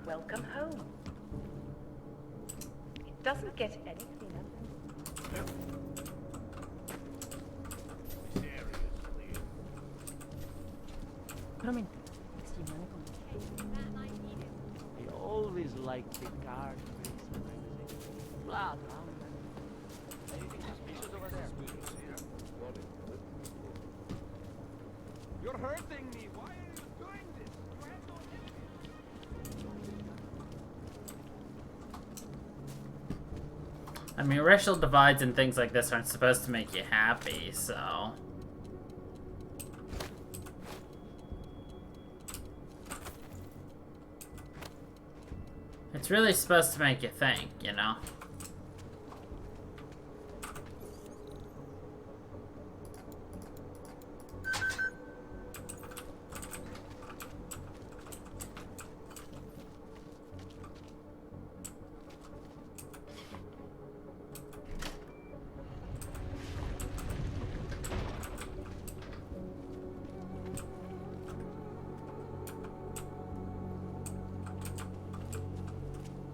Welcome home. It doesn't get any cleaner. Promiň. I always liked the card tricks. Blah, blah. Anything suspicious over there? You're hurting me. Why are you doing this? You have no I mean, racial divides and things like this aren't supposed to make you happy, so... It's really supposed to make you think, you know?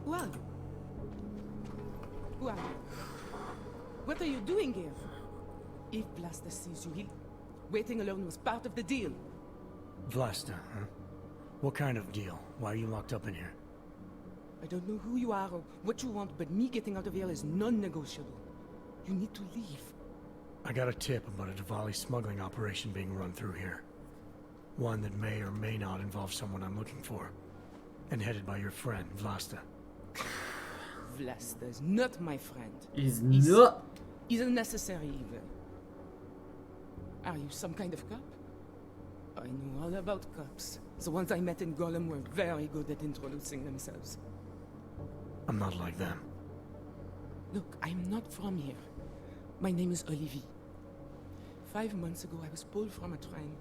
Who are you? Who are you? What are you doing here? If Blaster sees you, waiting alone was part of the deal. Vlasta, huh? What kind of deal? Why are you locked up in here? I don't know who you are or what you want, but me getting out of here is non-negotiable. You need to leave. I got a tip about a Diwali smuggling operation being run through here. One that may or may not involve someone I'm looking for. And headed by your friend, Vlasta. Vlasta is not my friend. He's not. He's a necessary evil. Are you some kind of cop? I know all about cops. The ones I met in Golem were very good at introducing themselves. I'm not like them. Look, I'm not from here. My name is Olivier. 5 months ago, I was pulled from a train.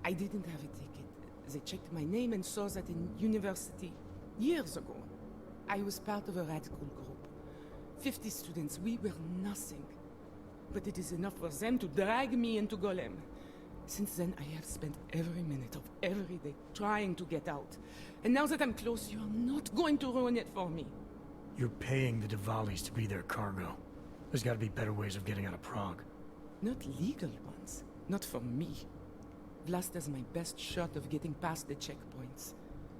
I didn't have a ticket. They checked my name and saw that in university years ago. I was part of a radical group. 50 students, we were nothing. But it is enough for them to drag me into Golem. Since then, I have spent every minute of every day trying to get out. And now that I'm close, you are not going to ruin it for me. You're paying the Diwalis to be their cargo. There's gotta be better ways of getting out of Prague. Not legal ones. Not for me. Vlasta's my best shot of getting past the checkpoints.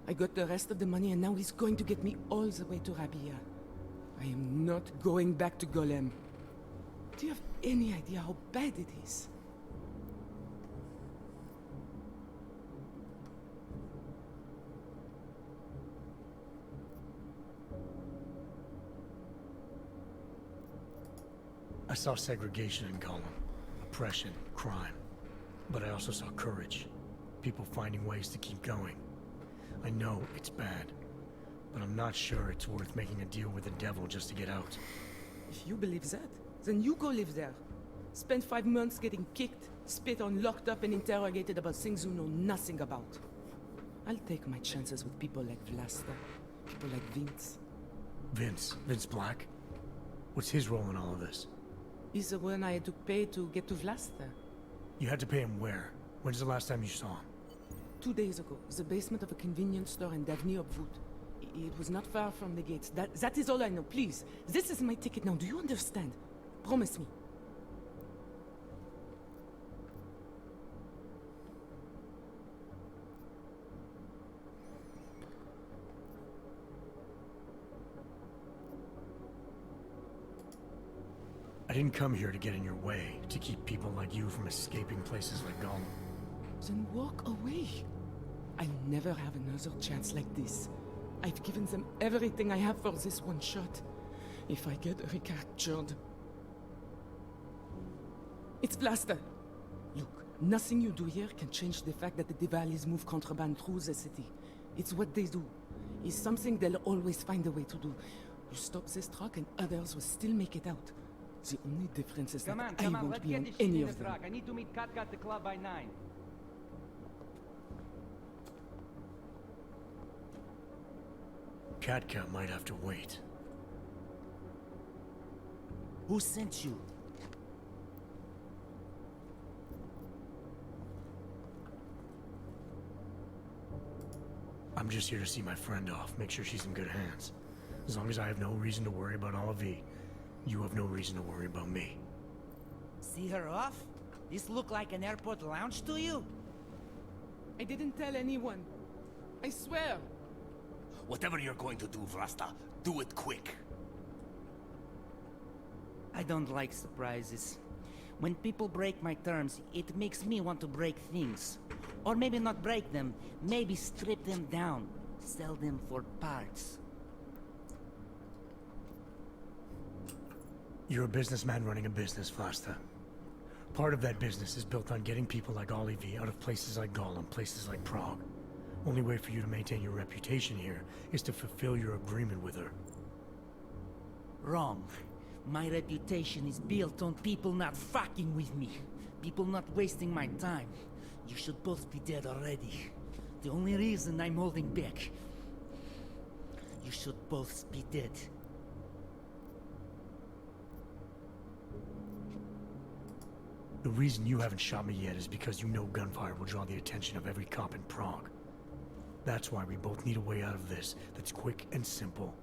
I got the rest of the money and now he's going to get me all the way to Rabia. I am not going back to Golem. Do you have any idea how bad it is? I saw segregation in Gollum. Oppression, crime. But I also saw courage. People finding ways to keep going. I know it's bad. But I'm not sure it's worth making a deal with the devil just to get out. If you believe that, then you go live there. Spend 5 months getting kicked, spit on, locked up and interrogated about things you know nothing about. I'll take my chances with people like Vlasta. People like Vince. Vince Black? What's his role in all of this? He's the one I had to pay to get to Vlasta. You had to pay him where? When's the last time you saw him? 2 days ago, the basement of a convenience store in Davni Obvut. It was not far from the gates. That is all I know. Please, this is my ticket now. Do you understand? Promise me. I didn't come here to get in your way, to keep people like you from escaping places like Gollum. Then walk away. I'll never have another chance like this. I've given them everything I have for this one shot. if I get recaptured. It's Vlasta. Look, nothing you do here can change the fact that the Diwalis move contraband through the city. It's what they do. It's something they'll always find a way to do. You stop this truck and others will still make it out. The only difference is that I won't be on any of them. I need to meet Katka at the club by 9. Katka might have to wait. Who sent you? I'm just here to see my friend off, make sure she's in good hands. As long as I have no reason to worry about Olivier, you have no reason to worry about me. See her off? This look like an airport lounge to you? I didn't tell anyone. I swear. Whatever you're going to do, Vlasta, do it quick. I don't like surprises. When people break my terms, it makes me want to break things. Or maybe not break them, maybe strip them down. Sell them for parts. You're a businessman running a business, Vlasta. Part of that business is built on getting people like Olivier out of places like Gollum, places like Prague. Only way for you to maintain your reputation here is to fulfill your agreement with her. Wrong. My reputation is built on people not fucking with me. People not wasting my time. You should both be dead already. The only reason I'm holding back. You should both be dead. The reason you haven't shot me yet is because you know gunfire will draw the attention of every cop in Prague. That's why we both need a way out of this that's quick and simple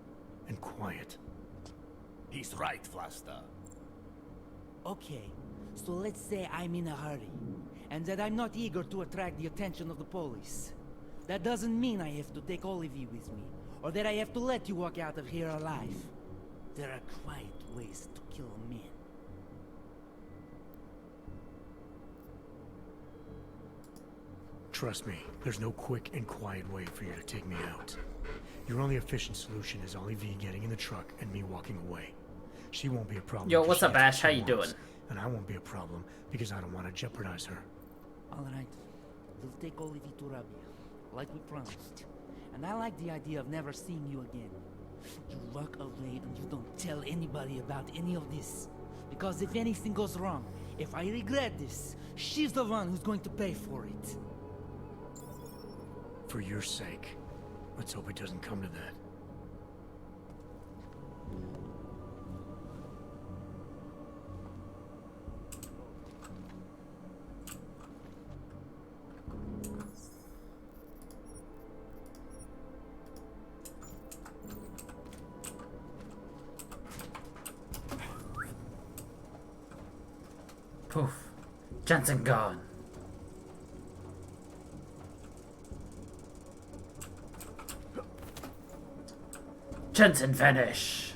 and quiet. He's right, Vlasta. Okay, so let's say I'm in a hurry, and that I'm not eager to attract the attention of the police. That doesn't mean I have to take Olivier with me, or that I have to let you walk out of here alive. There are quiet ways to kill a man. Trust me, there's no quick and quiet way for you to take me out. Your only efficient solution is Olivier getting in the truck and me walking away. She won't be a problem. Yo, what's up, Ash? How you doing? And I won't be a problem because I don't want to jeopardize her. Alright, we'll take Olivier to Rabia, like we promised. And I like the idea of never seeing you again. You walk away and you don't tell anybody about any of this. Because if anything goes wrong, if I regret this, she's the one who's going to pay for it. For your sake, let's hope it doesn't come to that. Poof. Jensen gone. Jensen finish.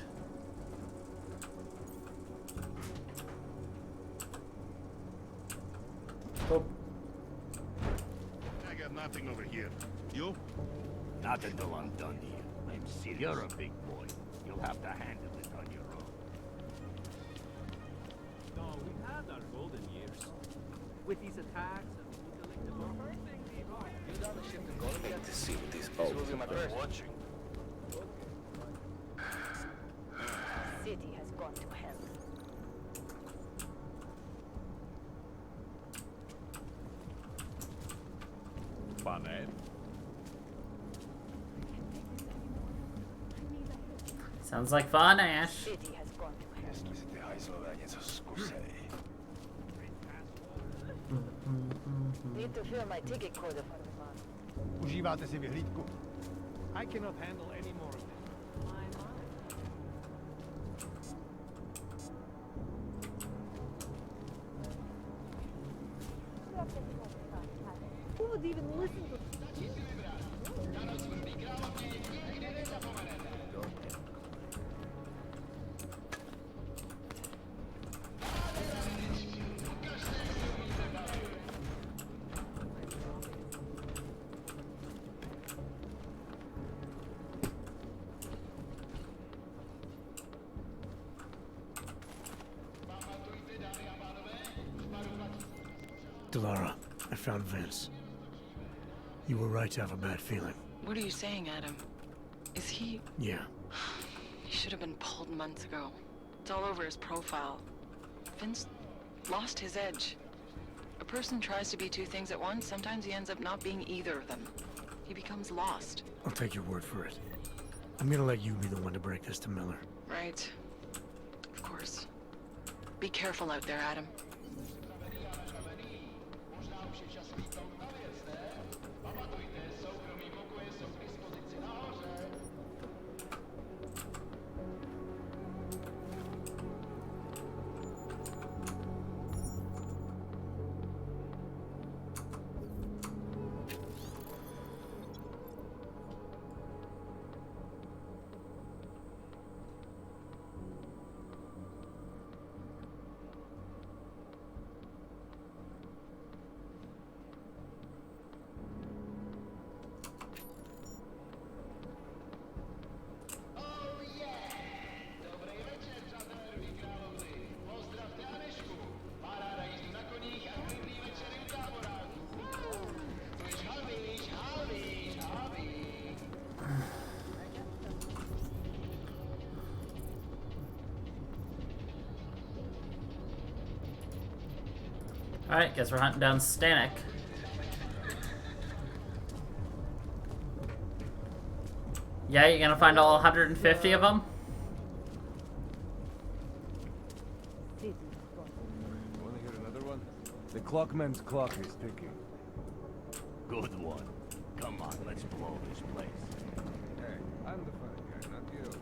Oh. I got nothing over here. You? Not until I'm done here. I'm serious. You're a big boy. You'll have to handle it on your own. No, we've had our golden years. With these attacks and I need to see what these bulbs are watching. City has gone to hell. Pane. Sounds like fun, Ash. City has gone to hell. Need to fill my ticket quota for the month. Užívate si vyhlídku. I cannot handle any more of this. Who would even listen to Delara, I found Vince. You were right to have a bad feeling. What are you saying, Adam? Is he... Yeah. He should have been pulled months ago. It's all over his profile. Vince lost his edge. A person tries to be two things at once, sometimes he ends up not being either of them. He becomes lost. I'll take your word for it. I'm gonna let you be the one to break this to Miller. Right. Of course. Be careful out there, Adam. Alright, guess we're hunting down Stanek. Yeah, you're gonna find all 150 of them? Wanna hear another one? The clockman's clock is ticking. Good one. Come on, let's blow this place. Hey, I'm the funny guy, not you.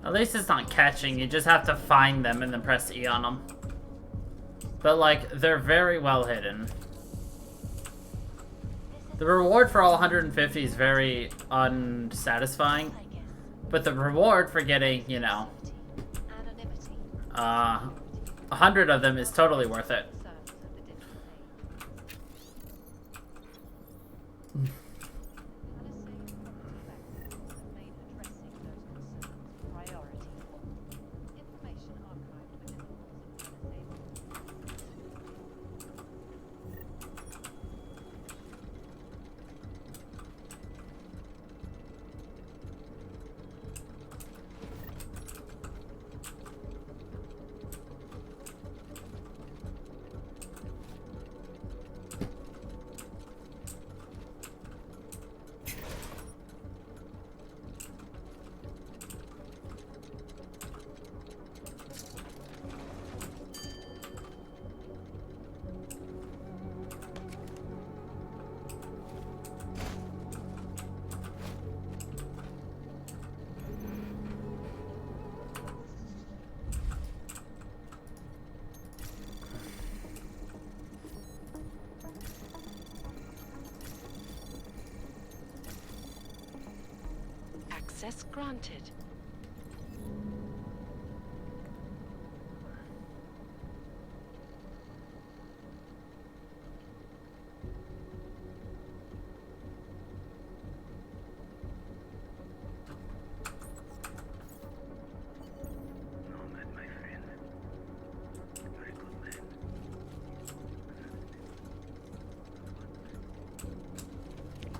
At least it's not catching, you just have to find them and then press E on them. But like, they're very well hidden. The reward for all 150 is very unsatisfying. But the reward for getting, you know, 100 of them is totally worth it. Access granted.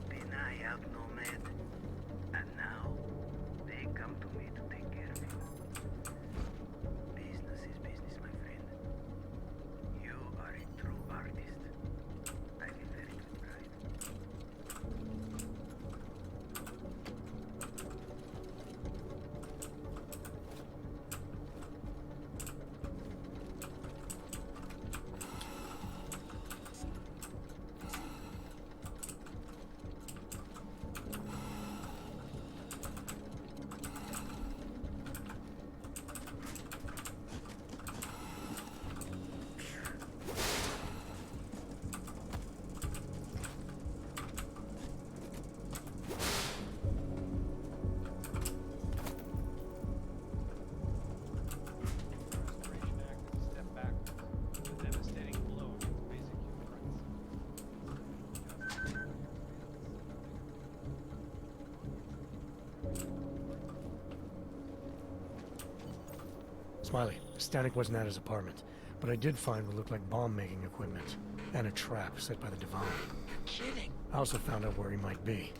Then I help Nomad, and now they come Smiley, Stanek wasn't at his apartment, but I did find what looked like bomb-making equipment and a trap set by the Divine. Kidding. I also found out where he might be.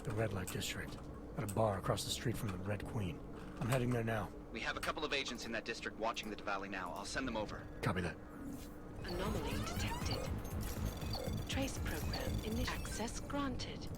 The Red Light District. At a bar across the street from the Red Queen. I'm heading there now. We have a couple of agents in that district watching the Diwali now. I'll send them over. Copy that. Anomaly detected. Trace program initial. Access granted.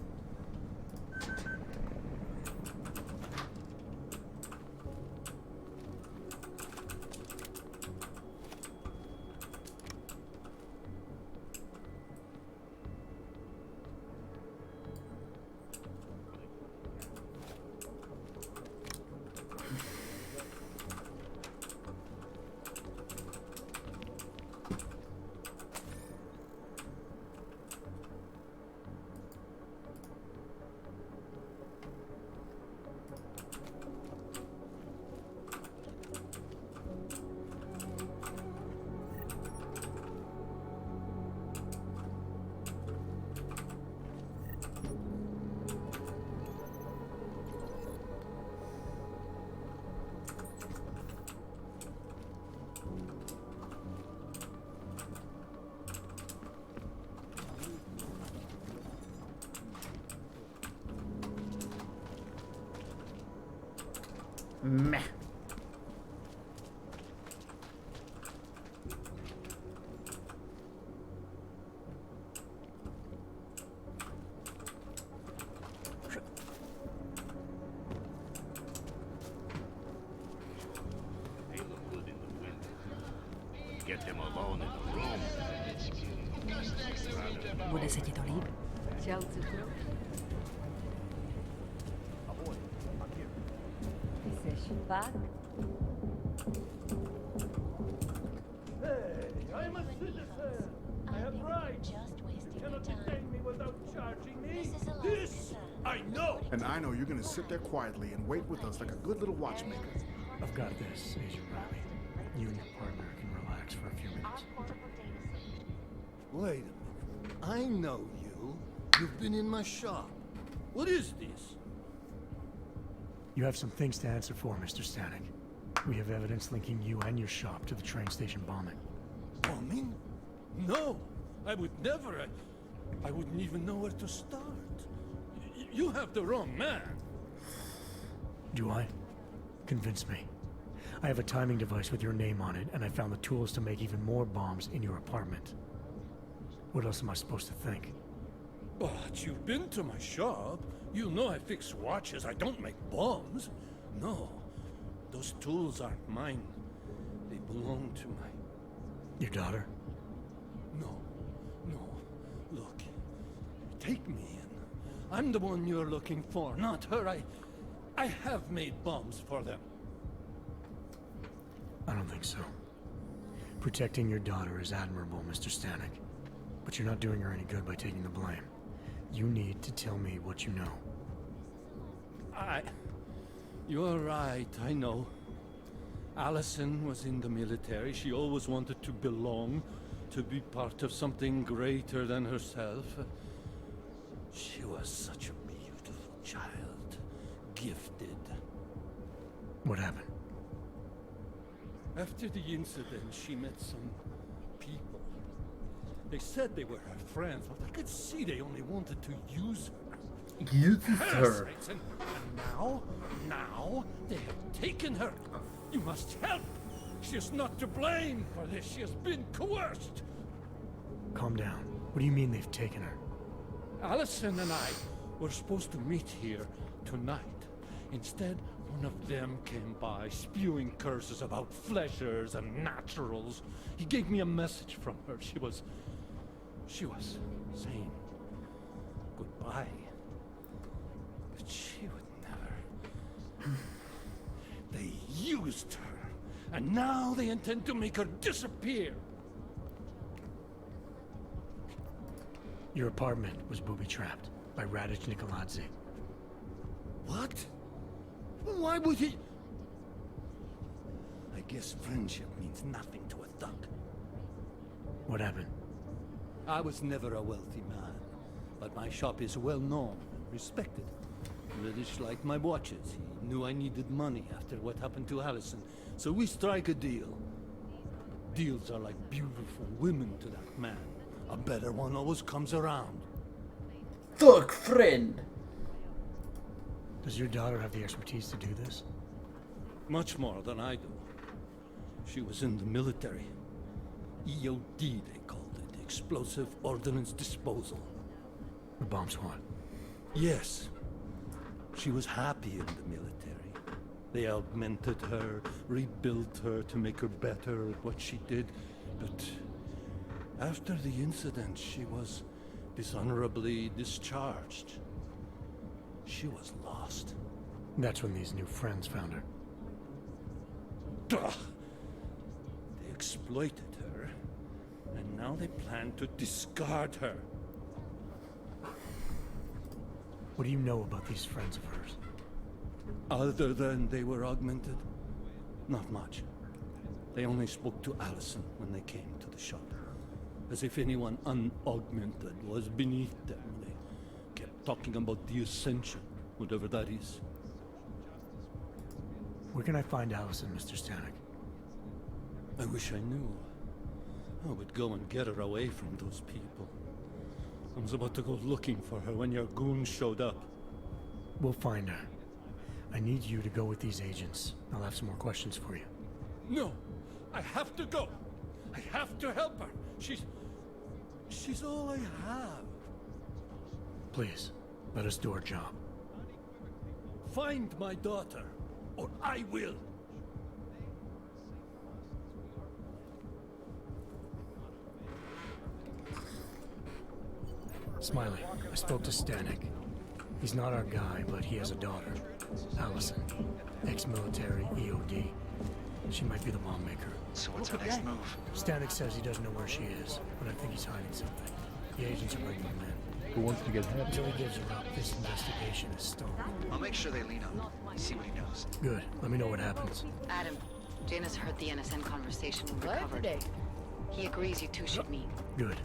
Meh. Get them alone in the room. What is it, Idolib? Back? Hey, I'm a citizen. I have rights. You cannot detain me without charging me. This I know. And I know you're gonna sit there quietly and wait with us like a good little watchmaker. I've got this, Agent Riley. You and your partner can relax for a few minutes. Wait a minute. I know you. You've been in my shop. What is this? You have some things to answer for, Mr. Stanek. We have evidence linking you and your shop to the train station bombing. Bombing? No, I would never. I wouldn't even know where to start. You have the wrong man. Do I? Convince me. I have a timing device with your name on it, and I found the tools to make even more bombs in your apartment. What else am I supposed to think? But you've been to my shop. You know I fix watches. I don't make bombs. No, those tools aren't mine. They belong to my... Your daughter? No. Look, take me in. I'm the one you're looking for, not her. I have made bombs for them. I don't think so. Protecting your daughter is admirable, Mr. Stanek. But you're not doing her any good by taking the blame. You need to tell me what you know. You're right, I know. Allison was in the military. She always wanted to belong, to be part of something greater than herself. She was such a beautiful child. Gifted. What happened? After the incident, she met some people. They said they were her friends, but I could see they only wanted to use her. Use her? And now, they have taken her. You must help. She is not to blame for this. She has been coerced. Calm down. What do you mean they've taken her? Allison and I were supposed to meet here tonight. Instead, one of them came by, spewing curses about fleshers and naturals. He gave me a message from her. She was saying goodbye. But she would never. They used her, and now they intend to make her disappear. Your apartment was booby-trapped by Radic Nikoladze. What? Why would he? I guess friendship means nothing to a thug. What happened? I was never a wealthy man, but my shop is well known and respected. Reddish liked my watches. He knew I needed money after what happened to Allison, so we strike a deal. Deals are like beautiful women to that man. A better one always comes around. Fuck, friend! Does your daughter have the expertise to do this? Much more than I do. She was in the military. EOD, they called it. Explosive Ordnance Disposal. The bomb squad? Yes. She was happy in the military. They augmented her, rebuilt her to make her better at what she did. But after the incident, she was dishonorably discharged. She was lost. That's when these new friends found her. Ugh. They exploited her, and now they plan to discard her. What do you know about these friends of hers? Other than they were augmented? Not much. They only spoke to Allison when they came to the shop. As if anyone unaugmented was beneath them. They kept talking about the Ascension, whatever that is. Where can I find Allison, Mr. Stanek? I wish I knew. I would go and get her away from those people. I was about to go looking for her when your goons showed up. We'll find her. I need you to go with these agents. I'll have some more questions for you. No! I have to go! I have to help her! She's all I have. Please, let us do our job. Find my daughter, or I will! Smiley, I spoke to Stanek. He's not our guy, but he has a daughter, Allison. Ex-military, EOD. She might be the bomb maker. So what's our next move? Stanek says he doesn't know where she is, but I think he's hiding something. The agents are bringing him in. Who wants to get ahead? Until he gives her up, this investigation is stalled. I'll make sure they lean on him. See what he knows. Good. Let me know what happens. Adam, Janus heard the NSN conversation we recovered. He agrees you two should meet. Good.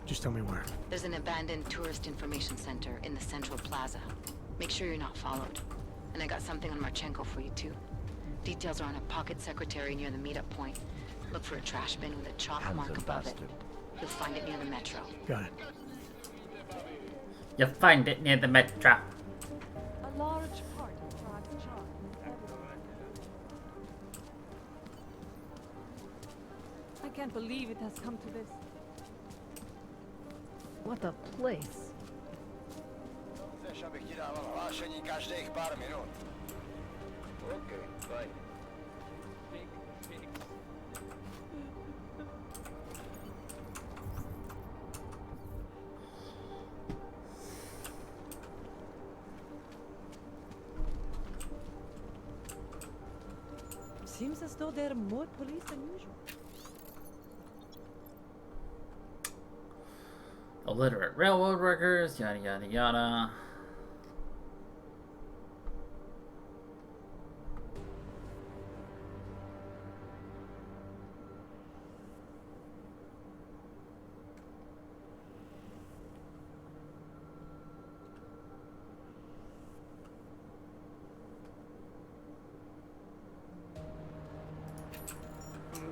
Just tell me where. There's an abandoned tourist information center in the central plaza. Make sure you're not followed. And I got something on Marchenko for you too. Details are on a pocket secretary near the meetup point. Look for a trash bin with a chalk mark above it. You'll find it near the metro. Got it. You'll find it near the metro. A large part of Prague's charm is evident. I can't believe it has come to this. What a place. Okay, fine. Seems as though there are more police than usual. Illiterate railroad workers, yada yada yada.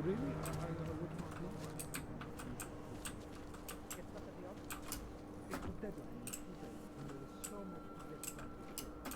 Really? I would not know. It's a deadline in 2 days, and there is so much to get done before.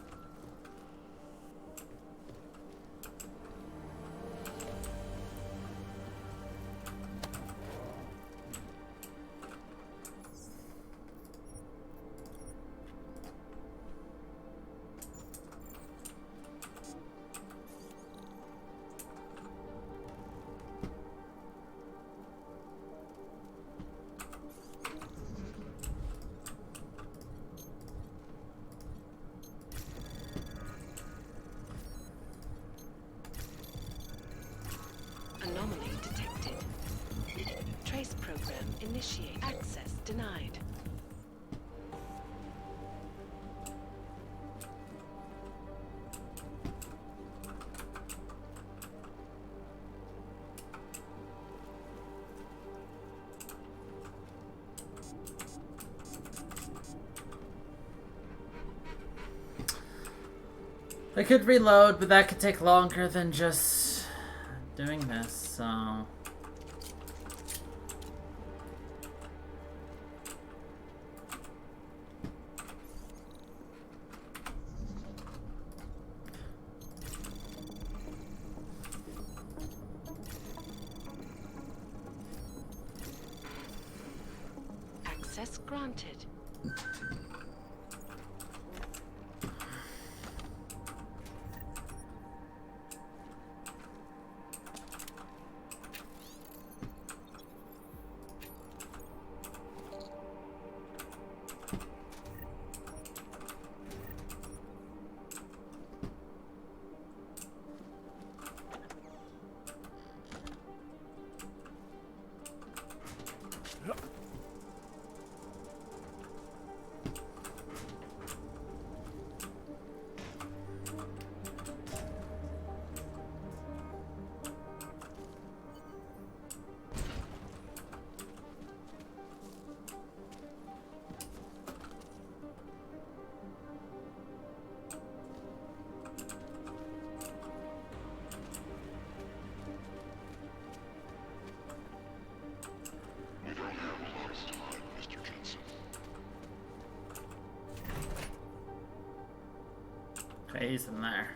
Anomaly detected. Trace program initiate. Access denied. I could reload, but that could take longer than just doing this, so... Access granted. Okay, he's in there.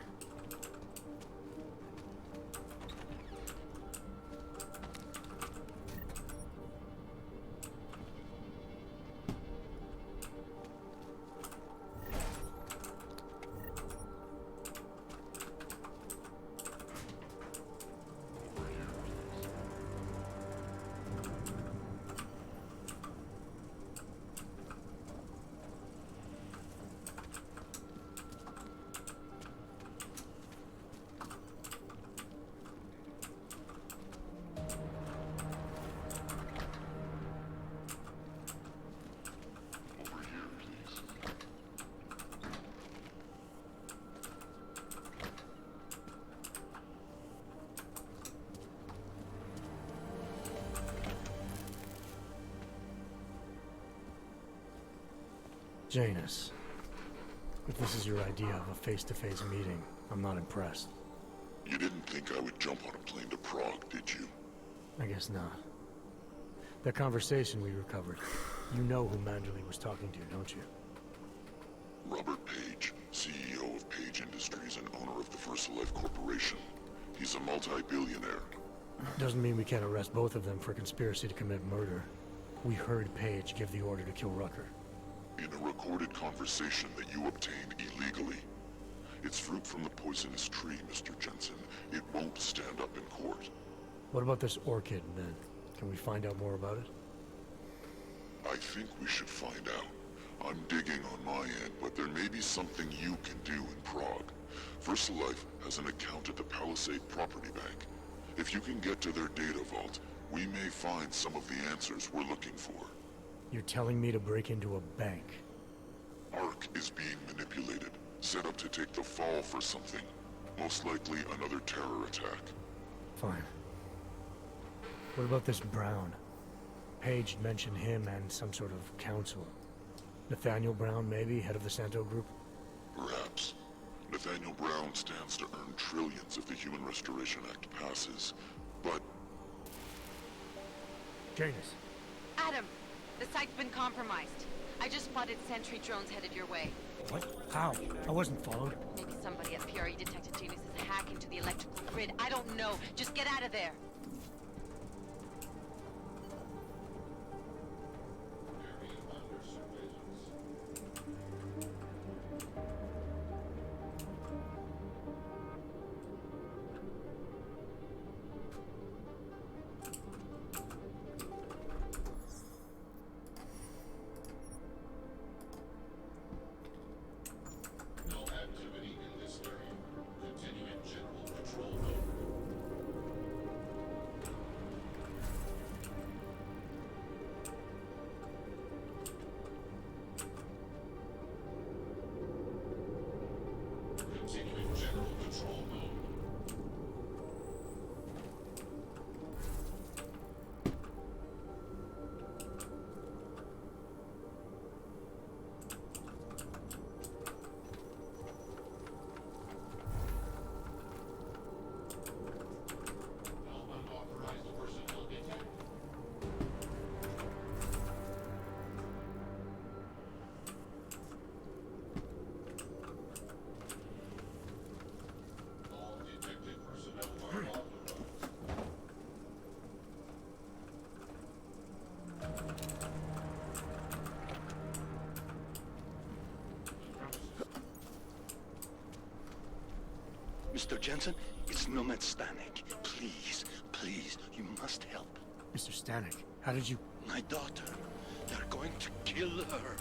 Janus, if this is your idea of a face-to-face meeting, I'm not impressed. You didn't think I would jump on a plane to Prague, did you? I guess not. That conversation we recovered, you know who Manderley was talking to, don't you? Robert Page, CEO of Page Industries and owner of the VersaLife Corporation. He's a multi-billionaire. Doesn't mean we can't arrest both of them for conspiracy to commit murder. We heard Page give the order to kill Rucker. In a recorded conversation that you obtained illegally. It's fruit from the poisonous tree, Mr. Jensen. It won't stand up in court. What about this orchid, then? Can we find out more about it? I think we should find out. I'm digging on my end, but there may be something you can do in Prague. VersaLife has an account at the Palisade Property Bank. If you can get to their data vault, we may find some of the answers we're looking for. You're telling me to break into a bank? Ark is being manipulated, set up to take the fall for something. Most likely another terror attack. Fine. What about this Brown? Page mentioned him and some sort of council. Nathaniel Brown, maybe, head of the Santo Group? Perhaps. Nathaniel Brown stands to earn trillions if the Human Restoration Act passes, but... Janus. Adam! The site's been compromised. I just spotted sentry drones headed your way. What? How? I wasn't followed. Maybe somebody at PRE detected Janus's hack into the electrical grid. I don't know. Just get out of there. Mr. Jensen, it's Nomad Stanek. Please, please, you must help. Mr. Stanek, how did you... My daughter. They're going to kill her.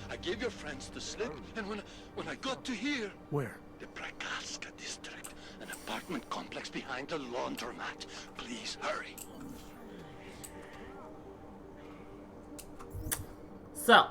I gave your friends the slip, and when I got to here... Where? The Prakalska district. An apartment complex behind a laundromat. Please, hurry. So.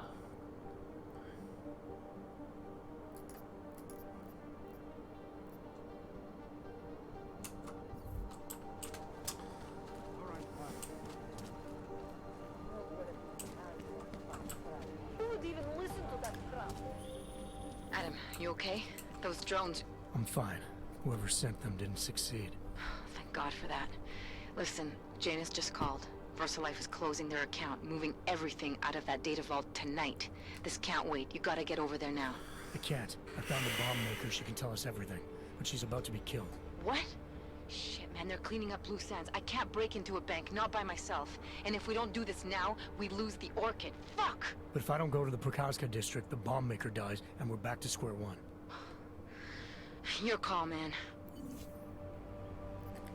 Adam, you okay? Those drones... I'm fine. Whoever sent them didn't succeed. Thank God for that. Listen, Janus just called. VersaLife is closing their account, moving everything out of that data vault tonight. This can't wait. You gotta get over there now. I can't. I found the bomb maker. She can tell us everything. But she's about to be killed. What? Shit, man, they're cleaning up loose ends. I can't break into a bank, not by myself. And if we don't do this now, we lose the Orchid. Fuck! But if I don't go to the Prakalska district, the bomb maker dies, and we're back to square one. Your call, man.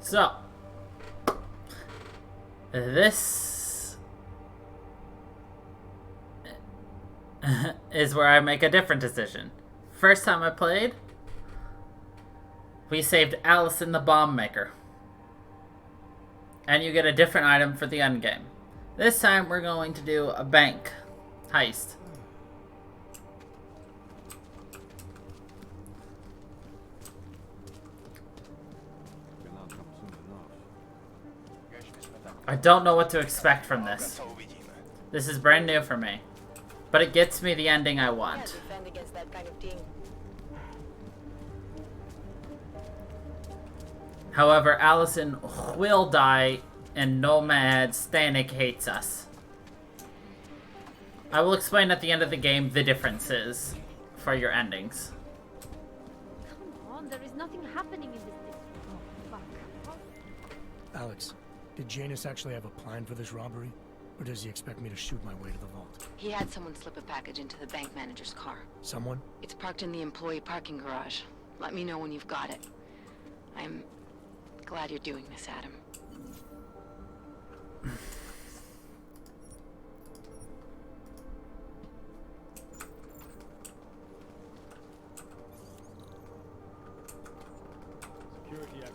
So. This is where I make a different decision. First time I played, we saved Allison the bomb maker. And you get a different item for the endgame. This time we're going to do a bank heist. I don't know what to expect from this. This is brand new for me. But it gets me the ending I want. Defend against that kind of thing. However, Allison will die and Nomad Stanek hates us. I will explain at the end of the game the differences for your endings. Come on, there is nothing happening in this district. Oh, fuck. Alex, did Janus actually have a plan for this robbery? Or does he expect me to shoot my way to the vault? He had someone slip a package into the bank manager's car. Someone? It's parked in the employee parking garage. Let me know when you've got it. I'm glad you're doing this, Adam. Security act.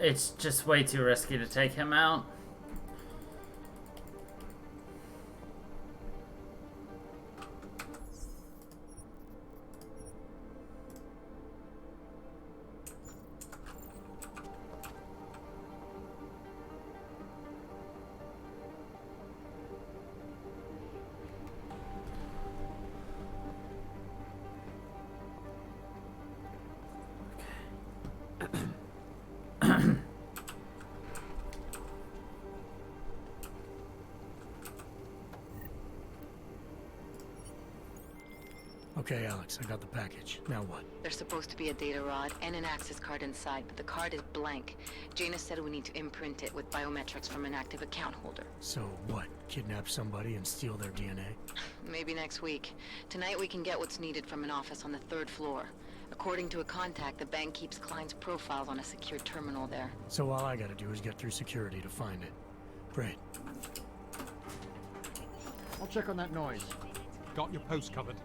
It's just way too risky to take him out. Okay, Alex, I got the package. Now what? There's supposed to be a data rod and an access card inside, but the card is blank. Janus said we need to imprint it with biometrics from an active account holder. So what? Kidnap somebody and steal their DNA? Maybe next week. Tonight we can get what's needed from an office on the 3rd floor. According to a contact, the bank keeps clients' profiles on a secure terminal there. So all I gotta do is get through security to find it. Great. I'll check on that noise. Got your post covered.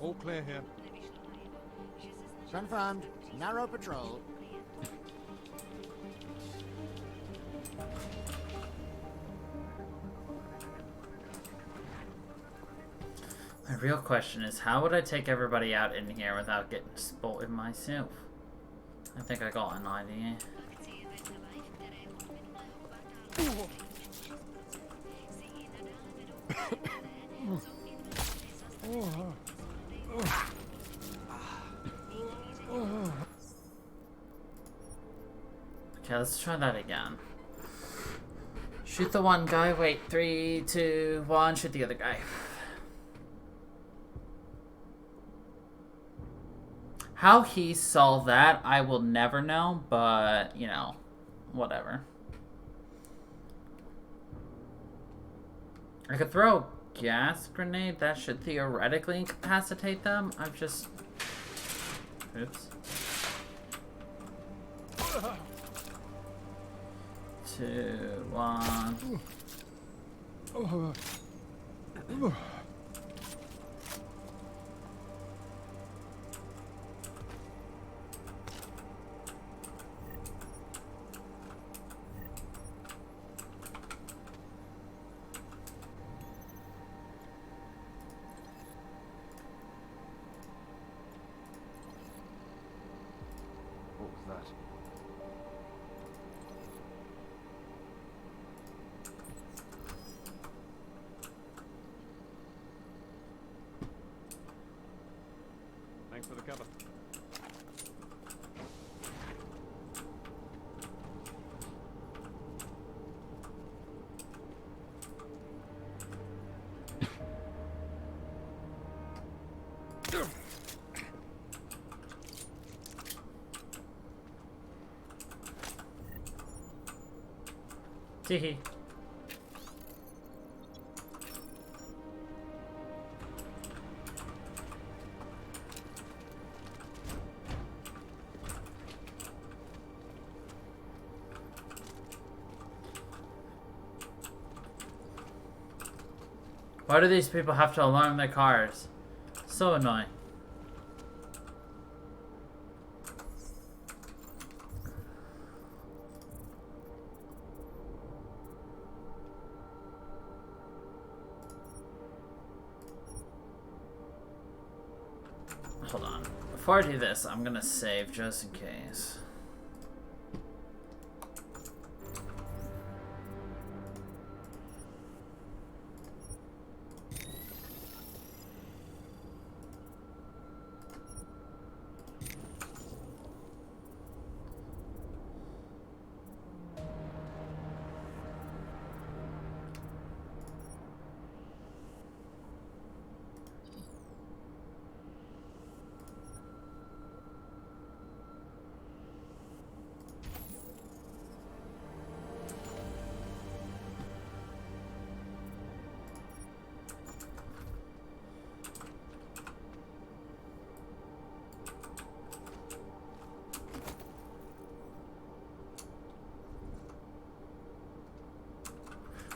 All clear here. Confirmed. Narrow patrol. My real question is, how would I take everybody out in here without getting spotted myself? I think I got an idea. Okay, let's try that again. Shoot the one guy, wait, 3, 2, 1, shoot the other guy. How he saw that, I will never know, but, you know, whatever. I could throw a gas grenade, that should theoretically incapacitate them. I've just... Oops. 2, 1. What was that? Thanks for the cover. Teehee. Why do these people have to alarm their cars? So annoying. Hold on. Before I do this, I'm gonna save just in case.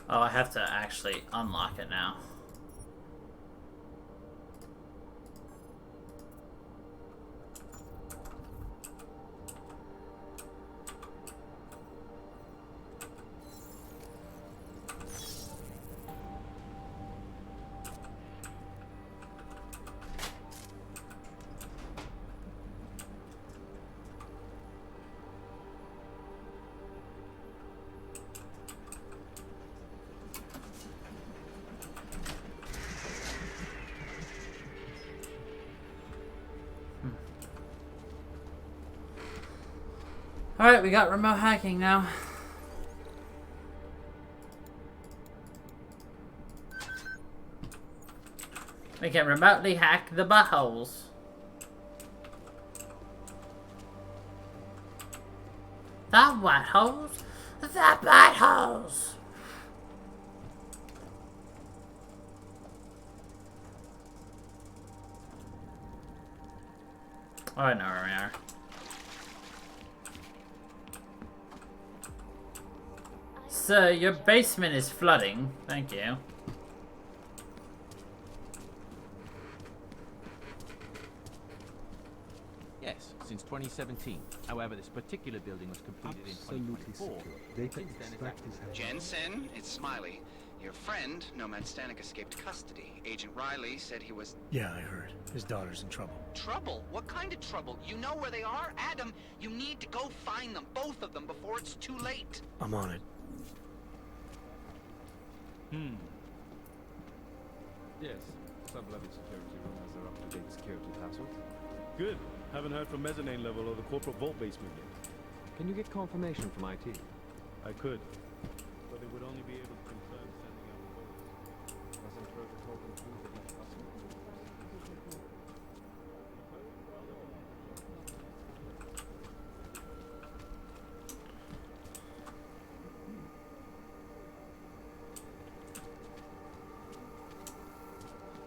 Oh, I have to actually unlock it now. Alright, we got remote hacking now. We can remotely hack the buttholes. The buttholes? The buttholes! Oh, I know where we are. So, your basement is flooding. Thank you. Yes, since 2017. However, this particular building was completed in 2024. Data Jensen, it's Smiley. Your friend, Nomad Stanek, escaped custody. Agent Riley said he was... Yeah, I heard. His daughter's in trouble. Trouble? What kind of trouble? You know where they are? Adam, you need to go find them, both of them, before it's too late. I'm on it. Yes, sub-level security room has their up-to-date security passwords. Good. Haven't heard from mezzanine level or the corporate vault basement yet. Can you get confirmation from IT? I could, but they would only be able to confirm sending out codes. Doesn't protocol include the best possible?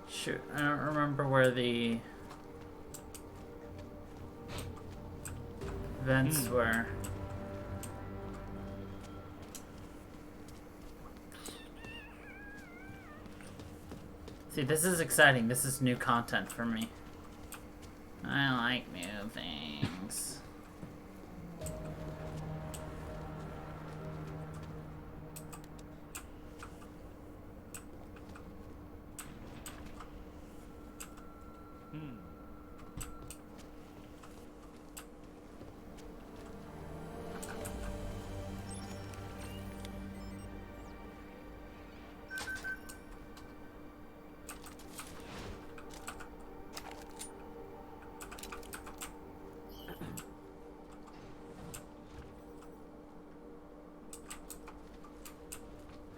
Shoot, I don't remember where the vents were. See, this is exciting. This is new content for me. I like new things.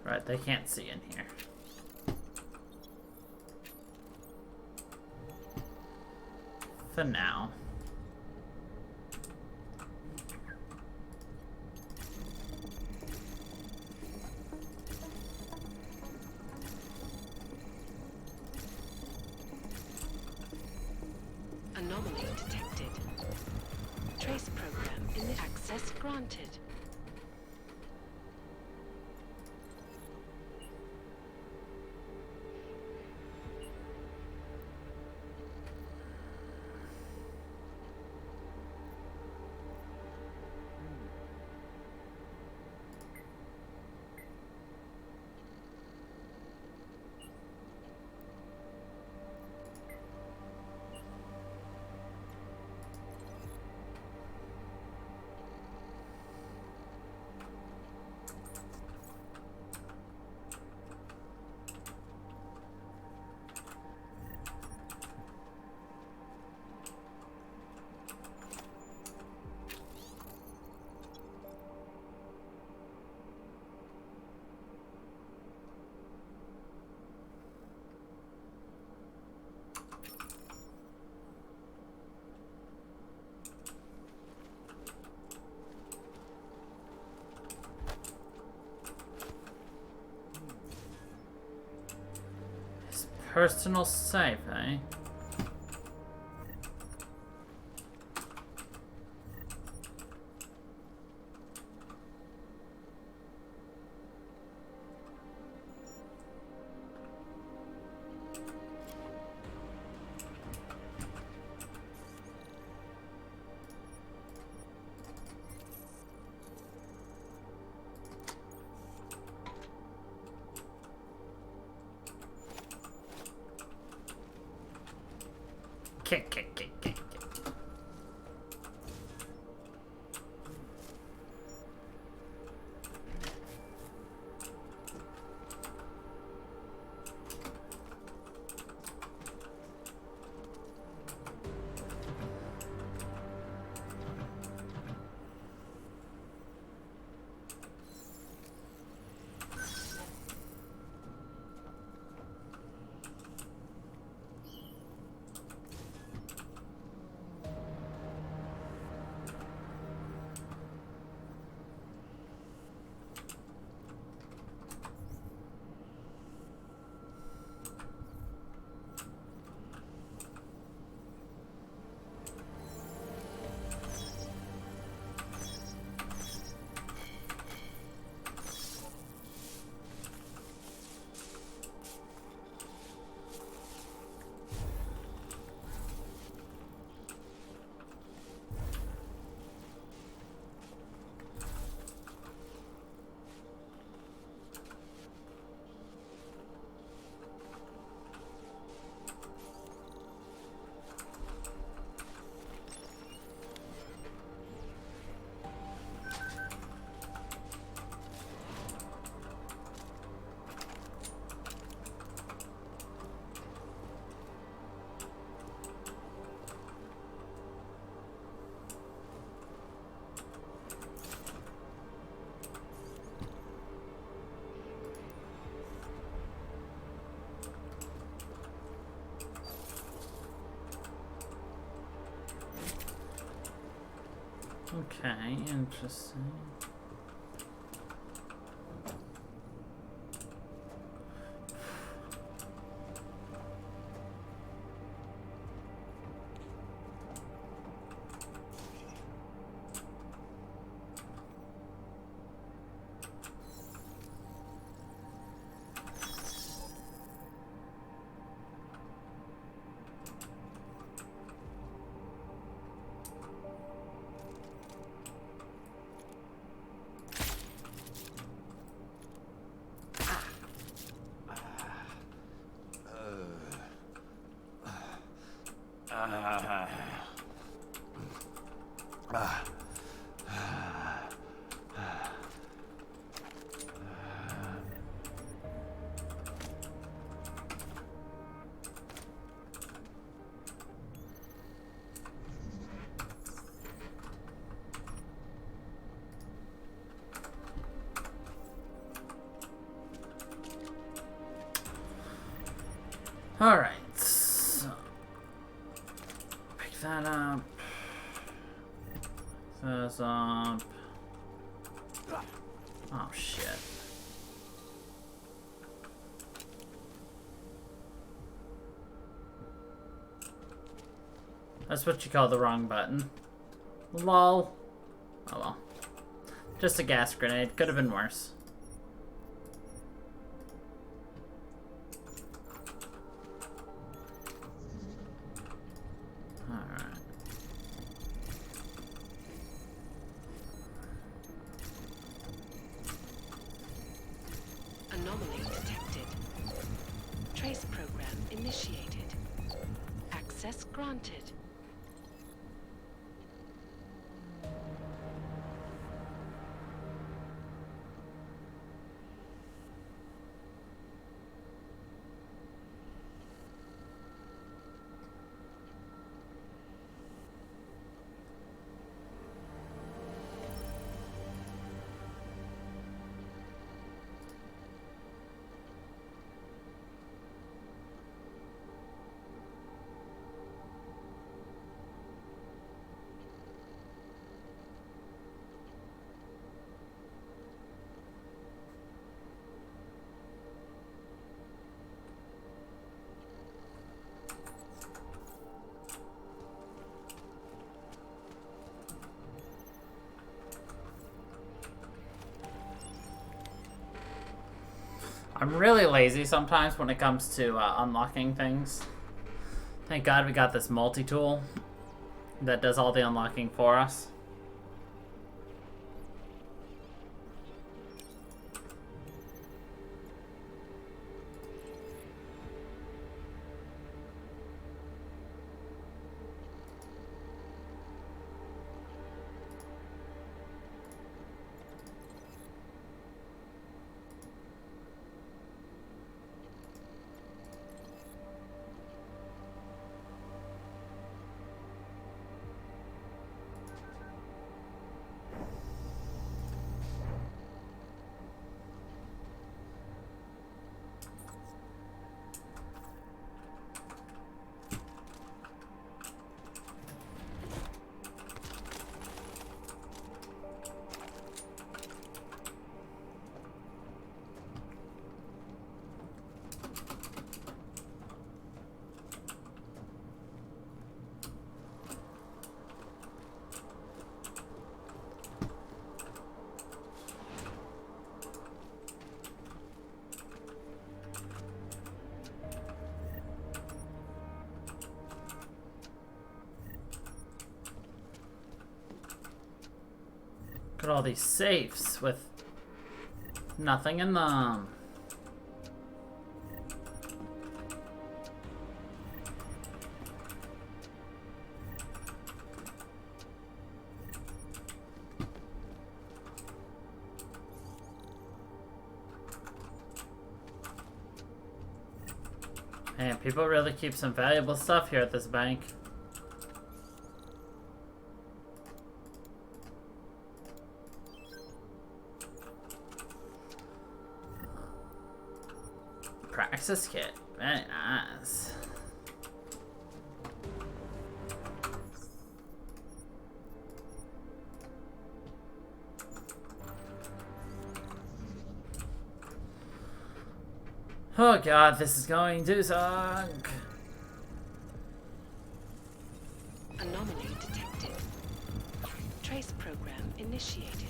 Right, they can't see in here. For now. Anomaly detected. Trace program in access granted. Personal safe, eh? Kick. Okay, interesting. Alright, so pick that up. Pick this up. Oh shit. That's what you call the wrong button. Lol. Oh well. Just a gas grenade. Could have been worse. Anomaly detected. Trace program initiated. Access granted. I'm really lazy sometimes when it comes to unlocking things. Thank God we got this multi-tool that does all the unlocking for us. Look at all these safes with nothing in them. Man, people really keep some valuable stuff here at this bank. Praxis kit. Very nice. Oh god, this is going to suck. Anomaly detected. Trace program initiated.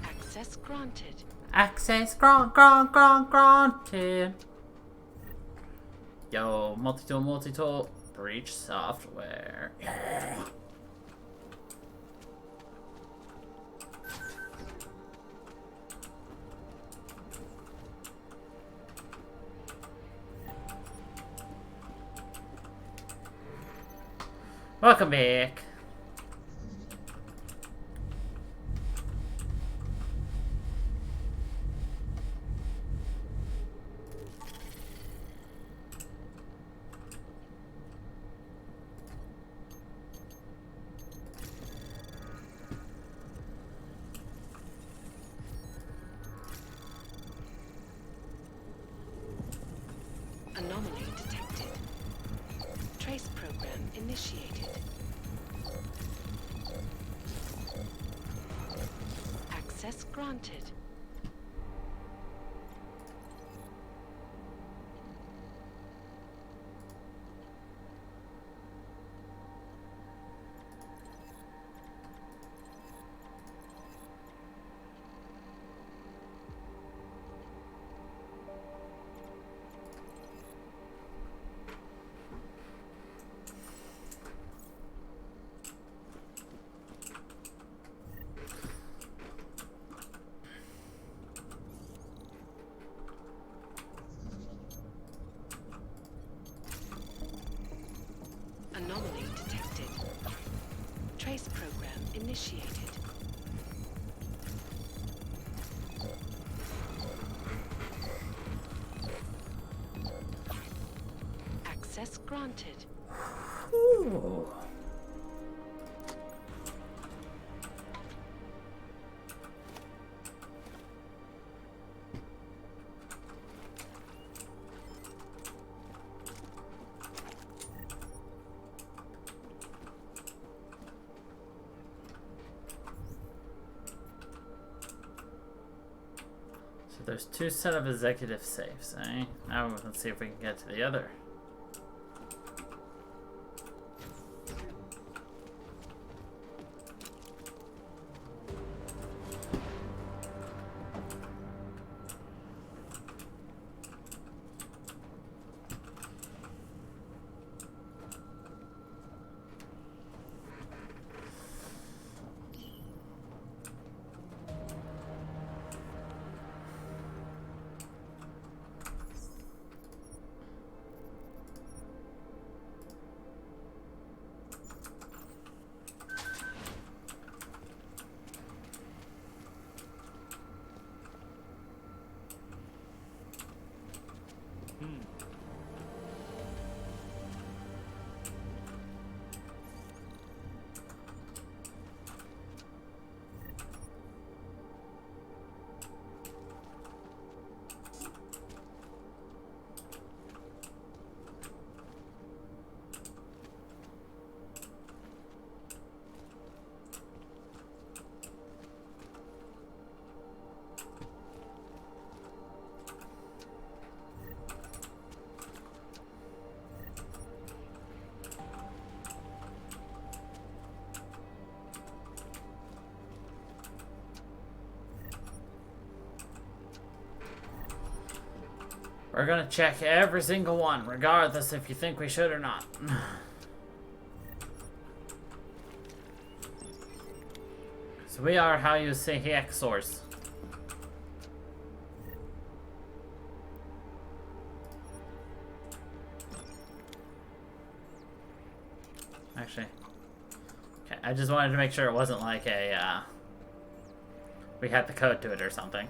Access granted. Access granted. Yo, multi-tool, breach software. Yeah. Welcome back. Anomaly detected. Trace program initiated. Access granted. Anomaly detected. Trace program initiated. Access granted. Ooh. So there's two set of executive safes, eh? Now let's see if we can get to the other. We're gonna check every single one, regardless if you think we should or not. So we are how you say hex source. Actually, okay, I just wanted to make sure it wasn't like a, we had the code to it or something.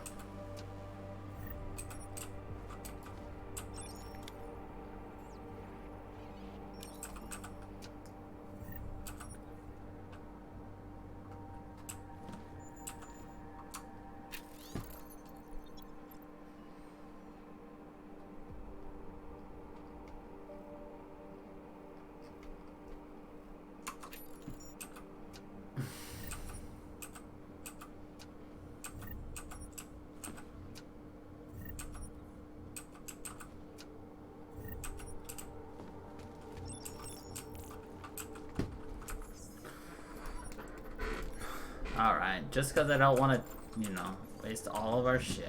Alright, just because I don't want to, you know, waste all of our shit.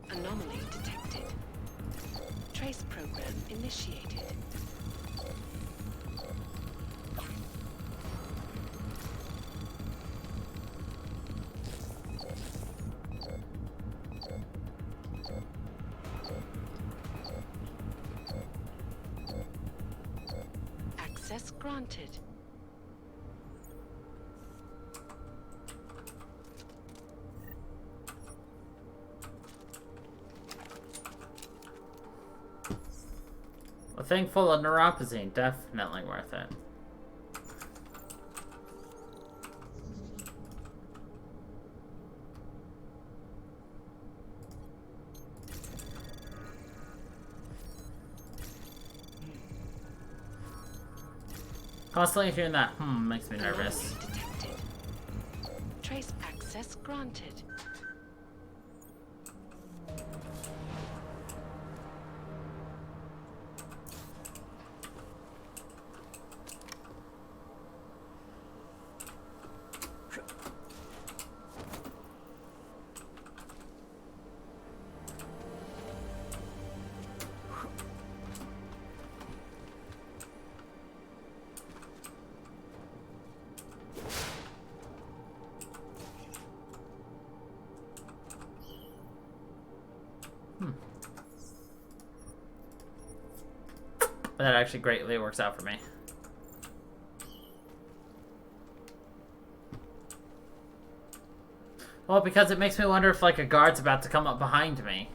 Anomaly detected. Trace program initiated. Access granted. A thing full of neuropazine, definitely worth it. Constantly hearing that makes me nervous. Detected. Trace access granted. But that actually greatly works out for me. Well, because it makes me wonder if like a guard's about to come up behind me.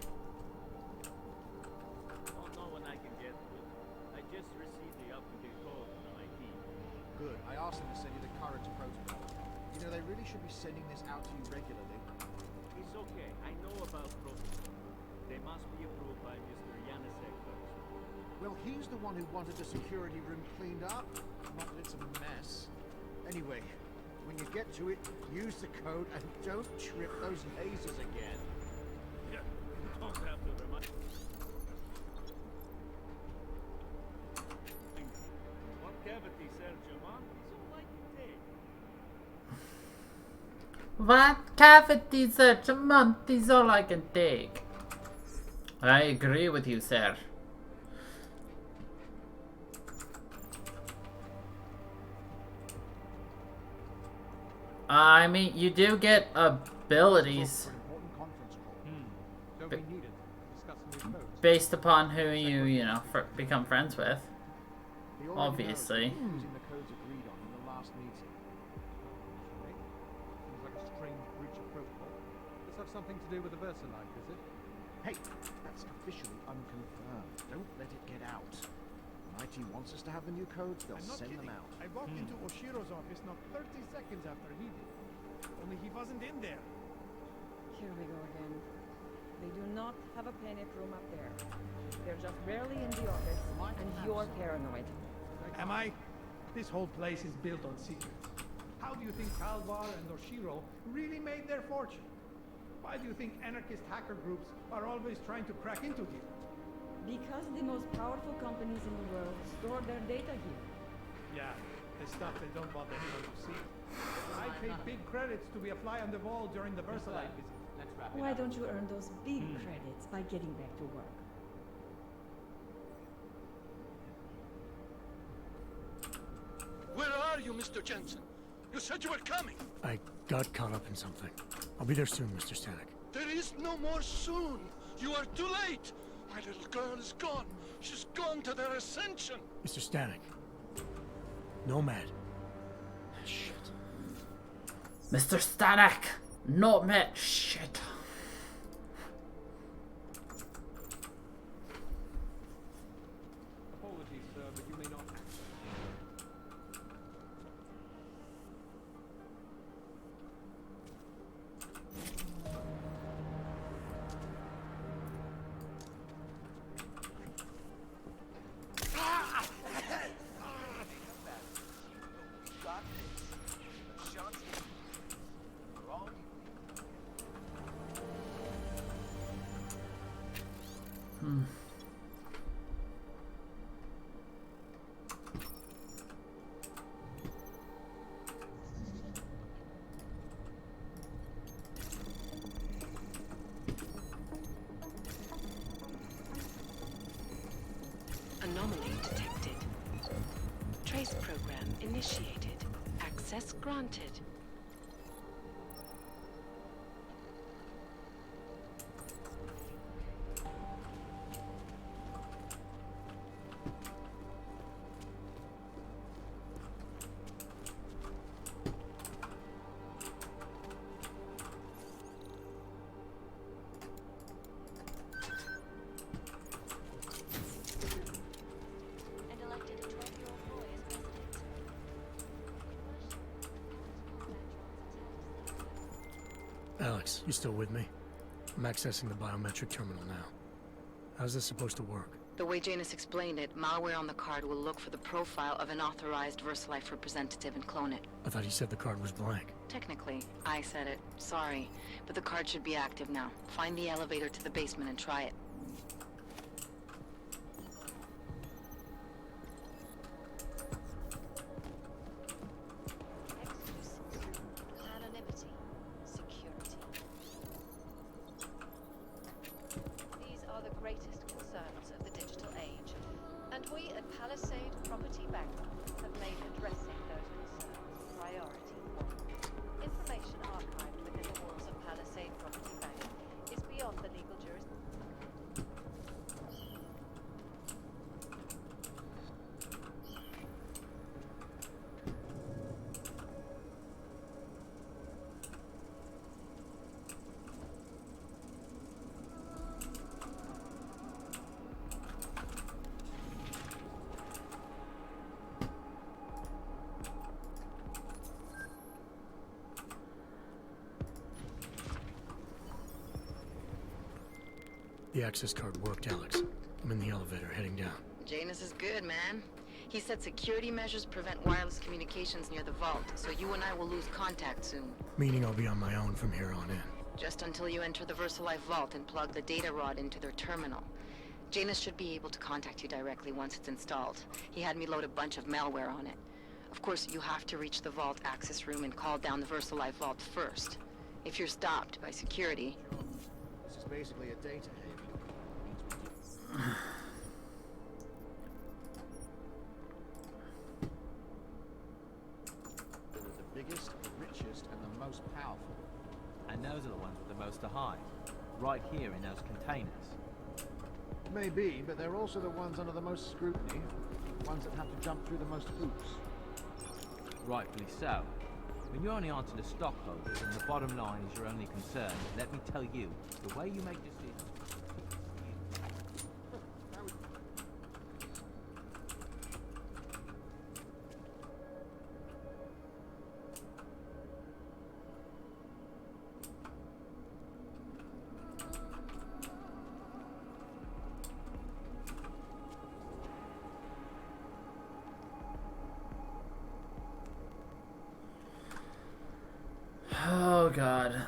Don't know when I can get to it. I just received the up-to-date code from IT. Good. I asked them to send you the current protocol. You know, they really should be sending this out to you regularly. It's okay. I know about protocol. They must be approved by Mr. Yanisek first. Well, he's the one who wanted the security room cleaned up. Not that it's a mess. Anyway, when you get to it, use the code and don't trip those lasers again. Yeah, you don't have to remind. What cavity, Sergeant? Is all I can take. What cavity search a month is all I can take. I agree with you, sir. I mean, you do get abilities based upon who you know, become friends with. Obviously. Using the codes agreed on in the last meeting. Seems like a strange breach of protocol. Does have something to do with the VersaLife, is it? Hey, that's officially unconfirmed. Don't let it get out. When IT wants us to have the new codes, they'll send them out. I walked into Oshiro's office not 30 seconds after he did. Only he wasn't in there. Here we go again. They do not have a panic room up there. They're just barely in the office, and you're paranoid. Am I? This whole place is built on secrets. How do you think Kalvar and Oshiro really made their fortune? Why do you think anarchist hacker groups are always trying to crack into here? Because the most powerful companies in the world store their data here. Yeah, the stuff they don't want anyone to see. I paid big credits to be a fly on the wall during the VersaLife visit. Why don't you earn those big credits by getting back to work? Where are you, Mr. Jensen? You said you were coming. I got caught up in something. I'll be there soon, Mr. Stanek. There is no more soon. You are too late. My little girl is gone. She's gone to their ascension. Mr. Stanek. Nomad. Shit. Mr. Stanek! Not met. Shit. Apologies, sir, but you may not. Anomaly detected. Trace program initiated. Access granted. Alex, you still with me? I'm accessing the biometric terminal now. How's this supposed to work? The way Janus explained it, malware on the card will look for the profile of an authorized VersaLife representative and clone it. I thought you said the card was blank. Technically, I said it. Sorry. But the card should be active now. Find the elevator to the basement and try it. Anonymity. Security. These are the greatest concerns of the digital age. And we at Palisade Property Bank have made addressing those concerns priority one. Information archived within the walls of Palisade Property Bank is beyond the legal jurisdiction. The access card worked, Alex. I'm in the elevator, heading down. Janus is good, man. He said security measures prevent wireless communications near the vault, so you and I will lose contact soon. Meaning I'll be on my own from here on in. Just until you enter the VersaLife vault and plug the data rod into their terminal. Janus should be able to contact you directly once it's installed. He had me load a bunch of malware on it. Of course, you have to reach the vault access room and call down the VersaLife vault first. If you're stopped by security... This is basically a data haven. They're the biggest, the richest, and the most powerful. And those are the ones with the most to hide. Right here in those containers. Maybe, but they're also the ones under the most scrutiny. Ones that have to jump through the most hoops. Rightfully so. When you only answer the stockholders and the bottom line is your only concern, let me tell you, the way you make decisions... Oh god.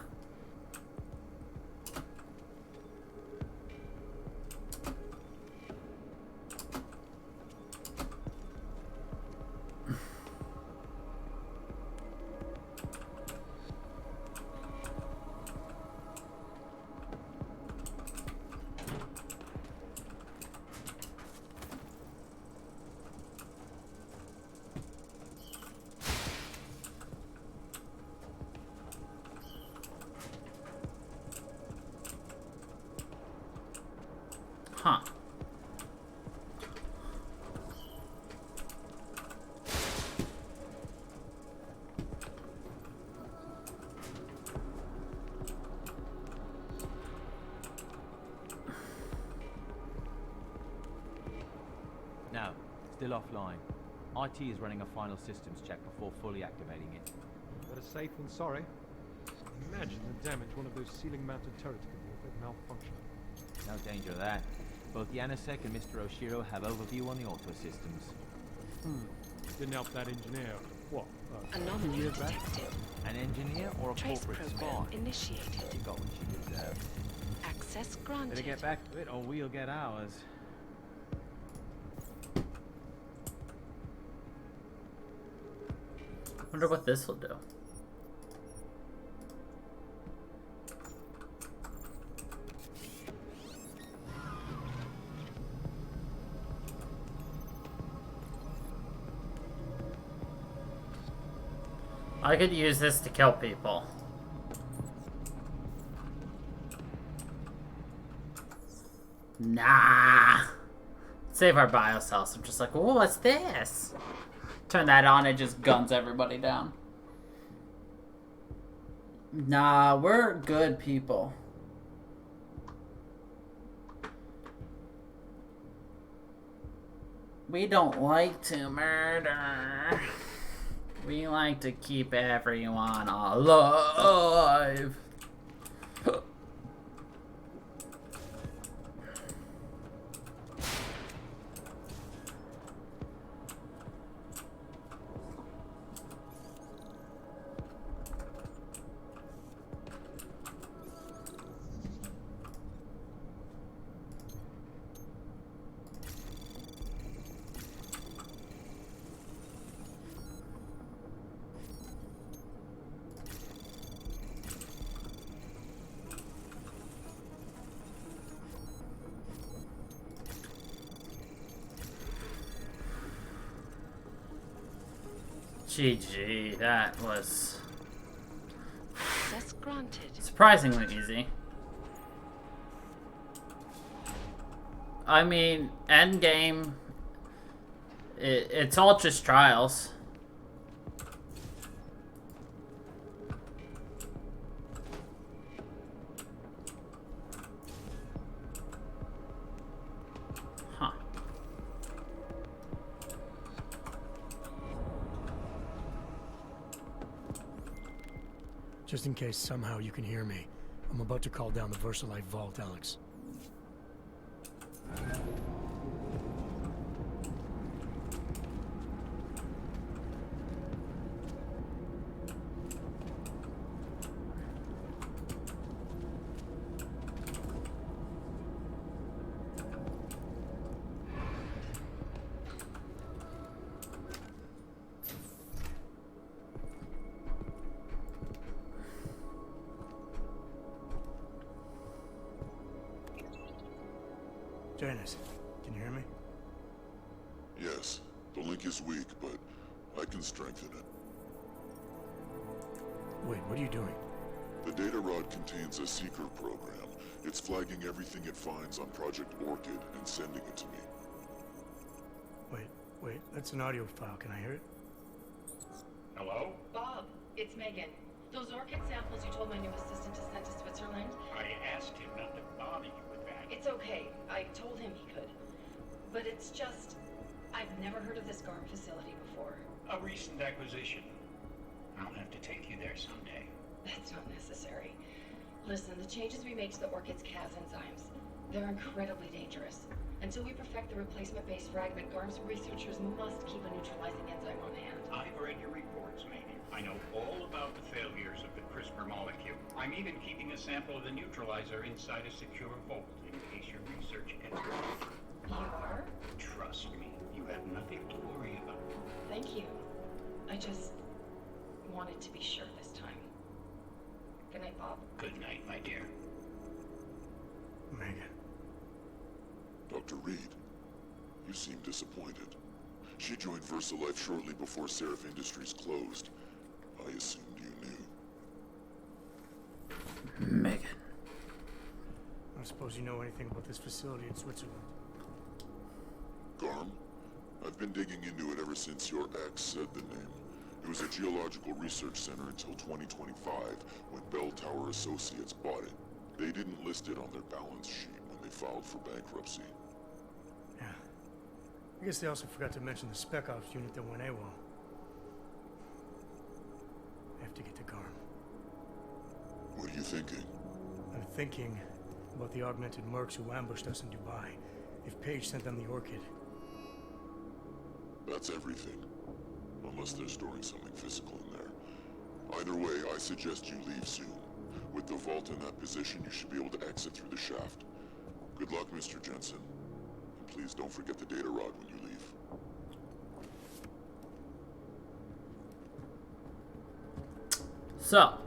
Huh. No, still offline. IT is running a final systems check before fully activating it. Better safe than sorry. Imagine the damage one of those ceiling-mounted turrets could do if it malfunctioned. No danger of that. Both Yannisek and Mr. Oshiro have overview on the auto systems. Didn't help that engineer. What? Anomaly years back? detected. An engineer or a Trace corporate program spy? initiated. She got what she deserved. Access granted. Better get back to it or we'll get ours. Wonder what this will do. I could use this to kill people. Nah. Save our biocells. I'm just like, oh, what's this? Turn that on, it just guns everybody down. Nah, we're good people. We don't like to murder. We like to keep everyone alive. GG, that was Access granted. surprisingly easy. I mean, endgame, it's all just trials. Huh. Just in case somehow you can hear me, I'm about to call down the Versalite vault, Alex. Janice, can you hear me? Yes, the link is weak, but I can strengthen it. Wait, what are you doing? The data rod contains a seeker program. It's flagging everything it finds on Project Orchid and sending it to me. Wait, that's an audio file. Can I hear it? Hello? Bob, it's Megan. Those orchid samples you told my new assistant to send to Switzerland? I asked him not to bother you with that. It's okay. I told him he could. But it's just... I've never heard of this GARM facility before. A recent acquisition. I'll have to take you there someday. That's not necessary. Listen, the changes we made to the orchid's Cas enzymes, they're incredibly dangerous. Until we perfect the replacement-based fragment, GARM's researchers must keep a neutralizing enzyme on hand. I've read your reports, Megan. I know all about the failures of the CRISPR molecule. I'm even keeping a sample of the neutralizer inside a secure vault in case your research gets wrong. You are? Trust me, you have nothing to worry about. Thank you. I just wanted to be sure this time. Good night, Bob. Good night, my dear. Megan. Dr. Reed, you seem disappointed. She joined VersaLife shortly before Seraph Industries closed. I assumed you knew. Megan. I don't suppose you know anything about this facility in Switzerland. GARM? I've been digging into it ever since your ex said the name. It was a geological research center until 2025, when Bell Tower Associates bought it. They didn't list it on their balance sheet when they filed for bankruptcy. Yeah. I guess they also forgot to mention the Spec Ops unit that went AWOL. I have to get to GARM. What are you thinking? I'm thinking about the augmented mercs who ambushed us in Dubai. If Paige sent them the Orchid. That's everything. Unless they're storing something physical in there. Either way, I suggest you leave soon. With the vault in that position, you should be able to exit through the shaft. Good luck, Mr. Jensen. And please don't forget the data rod when you leave. So.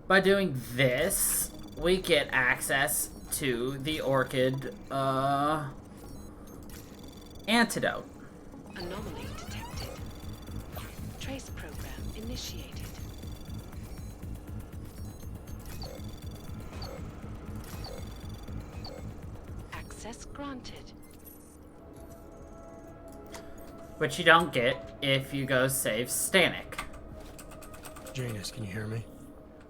By doing this, we get access to the orchid antidote. Anomaly detected. Trace program initiated. Access granted. Which you don't get if you go save Stanek. Janus, can you hear me?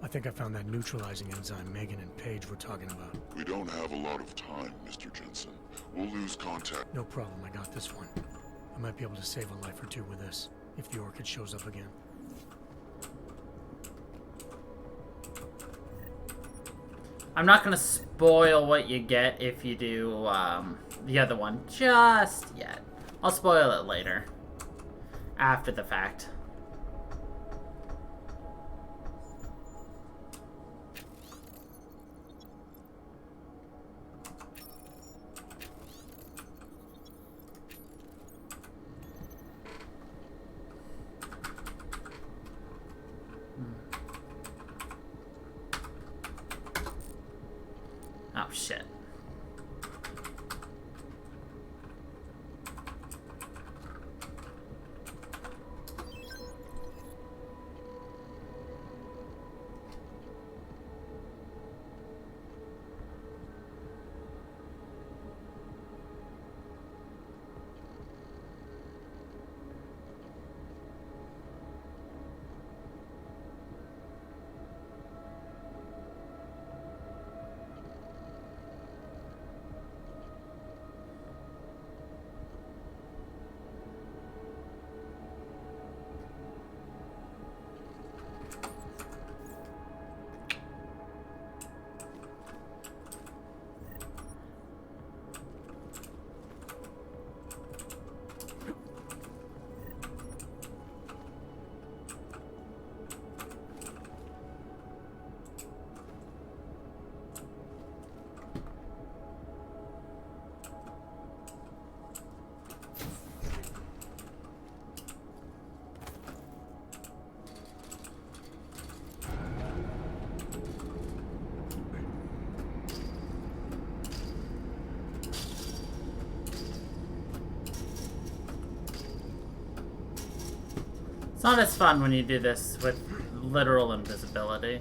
I think I found that neutralizing enzyme Megan and Paige were talking about. We don't have a lot of time, Mr. Jensen. We'll lose contact. No problem, I got this one. I might be able to save a life or two with this, if the orchid shows up again. I'm not gonna spoil what you get if you do the other one just yet. I'll spoil it later. After the fact. Oh, shit. It's not as fun when you do this with literal invisibility.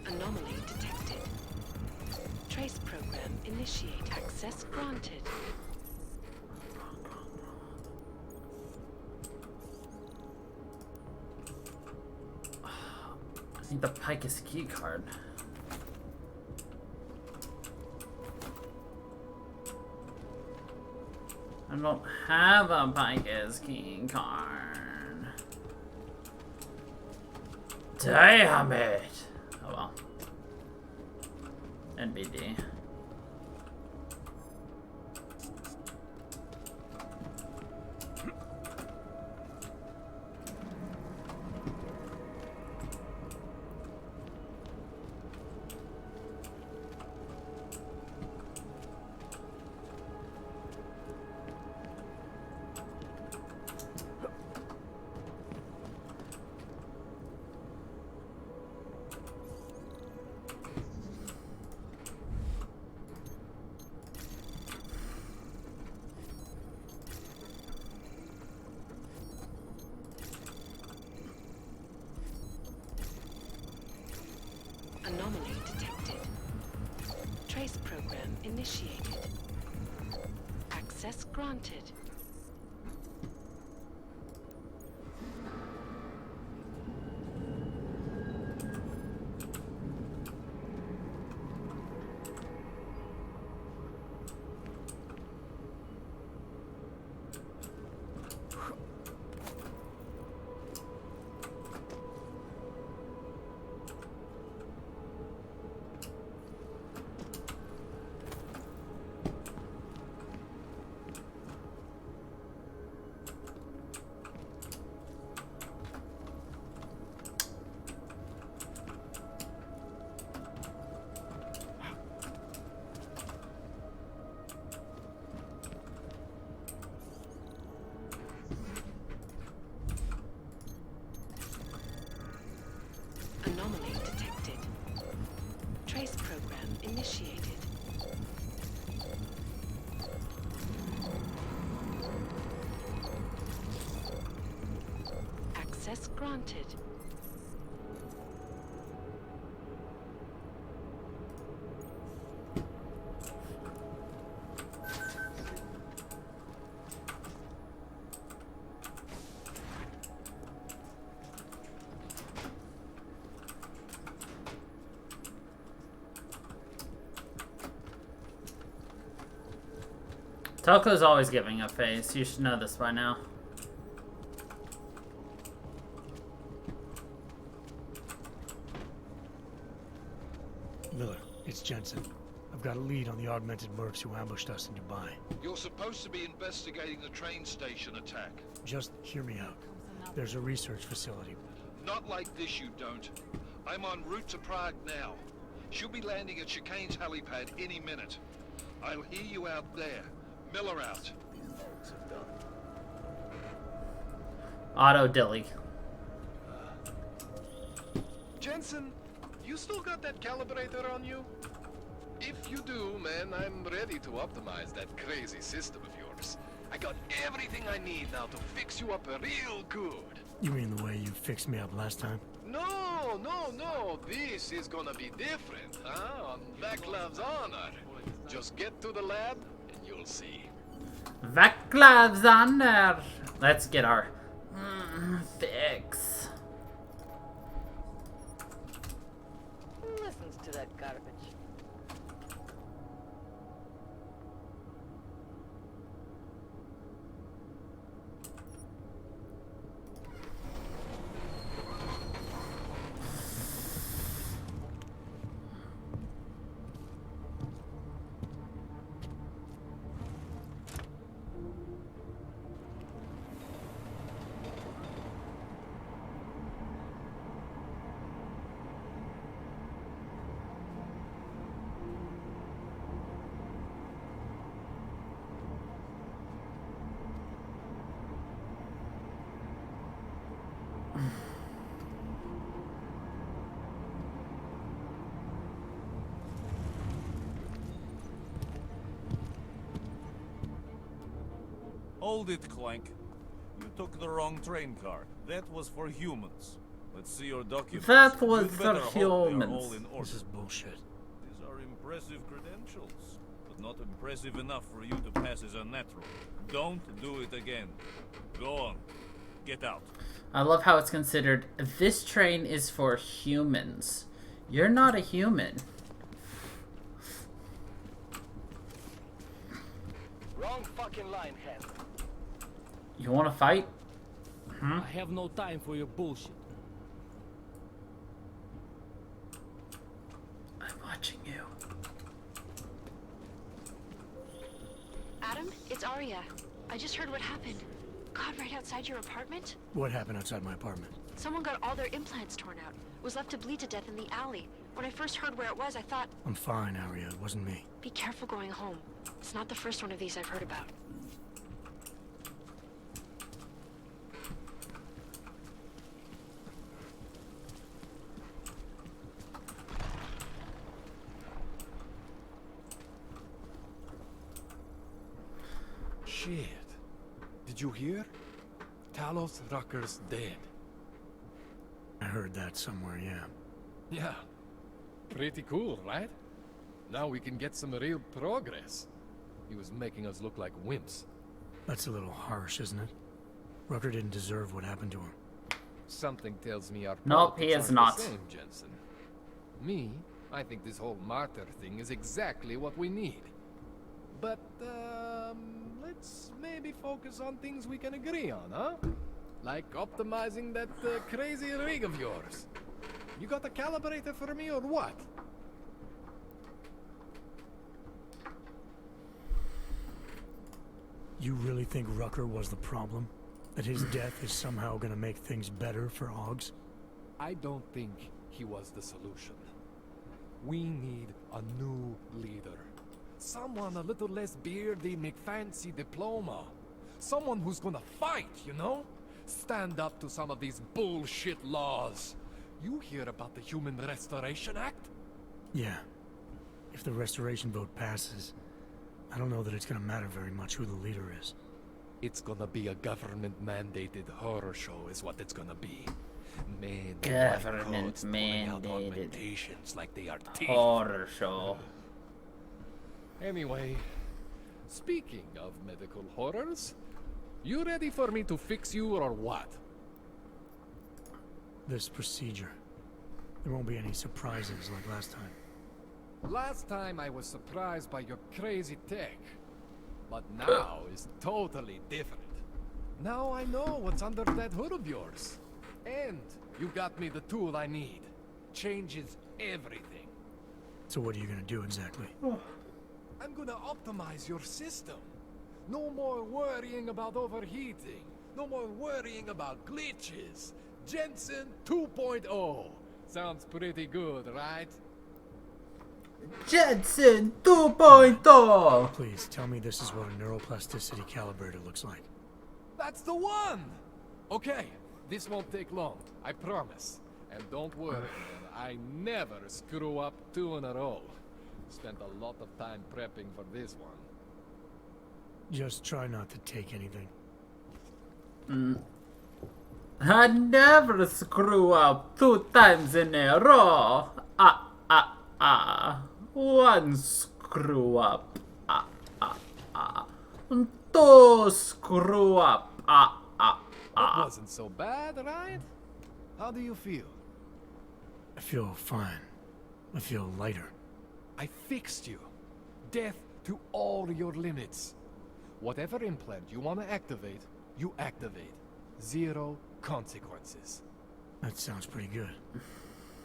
Anomaly detected. Trace program initiate. Access granted. I think the Picus key card. I don't have a Picus key card. Damn it! Oh well. NBD. initiated. Access granted. Anomaly detected. Trace program initiated. Access granted. Toko's always giving a face. You should know this by now. Miller, it's Jensen. I've got a lead on the augmented mercs who ambushed us in Dubai. You're supposed to be investigating the train station attack. Just hear me out. There's a research facility. Not like this, you don't. I'm en route to Prague now. She'll be landing at Chicane's helipad any minute. I'll hear you out there. Miller out. Auto Dilly. Jensen, you still got that calibrator on you? If you do, man, I'm ready to optimize that crazy system of yours. I got everything I need now to fix you up real good. You mean the way you fixed me up last time? No, no, no. This is gonna be different, huh? On Vaclav's honor. Just get to the lab and you'll see. Vaclav's honor. Let's get our fix. Who listens to that garbage? Hold it, Clank. You took the wrong train car. That was for humans. Let's see your documents. That was You'd for better hope they are all humans. in order. This is bullshit. These are impressive credentials, but not impressive enough for you to pass as a natural. Don't do it again. Go on. Get out. I love how it's considered, this train is for humans. You're not a human. Wrong fucking line, Hen. You want to fight? I have no time for your bullshit. I'm watching you. Adam, it's Arya. I just heard what happened. God, right outside your apartment? What happened outside my apartment? Someone got all their implants torn out. Was left to bleed to death in the alley. When I first heard where it was, I thought... I'm fine, Arya. It wasn't me. Be careful going home. It's not the first one of these I've heard about. Shit. Did you hear? Talos Rucker's dead. I heard that somewhere, yeah. Yeah. Pretty cool, right? Now we can get some real progress. He was making us look like wimps. That's a little harsh, isn't it? Rucker didn't deserve what happened to him. Something tells me our Nope, he politics is aren't not. the same, Jensen. Me, I think this whole martyr thing is exactly what we need. But, let's maybe focus on things we can agree on, huh? Like optimizing that crazy rig of yours. You got a calibrator for me or what? You really think Rucker was the problem? That his death is somehow gonna make things better for Augs? I don't think he was the solution. We need a new leader. Someone a little less beardy, McFancy diploma. Someone who's gonna fight, you know? Stand up to some of these bullshit laws. You hear about the Human Restoration Act? Yeah. If the restoration vote passes, I don't know that it's gonna matter very much who the leader is. It's gonna be a government-mandated horror show is what it's gonna be. Man, Government-mandated augmentations like they are teeth. horror show. Anyway, speaking of medical horrors, you ready for me to fix you or what? This procedure. There won't be any surprises like last time. Last time I was surprised by your crazy tech. But now is totally different. Now I know what's under that hood of yours. And you got me the tool I need. Changes everything. So what are you gonna do exactly? I'm gonna optimize your system. No more worrying about overheating. No more worrying about glitches. Jensen 2.0. Sounds pretty good, right? Jensen 2.0! Please, tell me this is what a neuroplasticity calibrator looks like. That's the one! Okay, this won't take long, I promise. And don't worry, man, I never screw up 2 in a row. Spent a lot of time prepping for this one. Just try not to take anything. I never screw up 2 times in a row. One screw up. 2 screw up. That wasn't so bad, right? How do you feel? I feel fine. I feel lighter. I fixed you. Death to all your limits. Whatever implant you want to activate, you activate. 0 consequences. That sounds pretty good.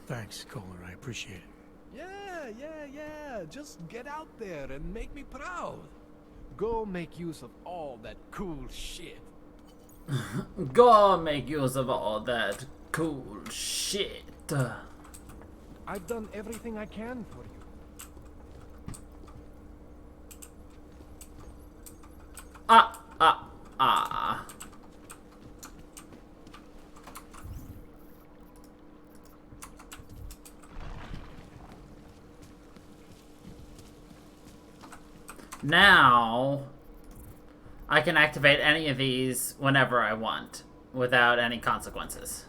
Thanks, Kohler. I appreciate it. Yeah. Just get out there and make me proud. Go make use of all that cool shit. Go make use of all that cool shit. I've done everything I can for you. Now, I can activate any of these whenever I want, without any consequences.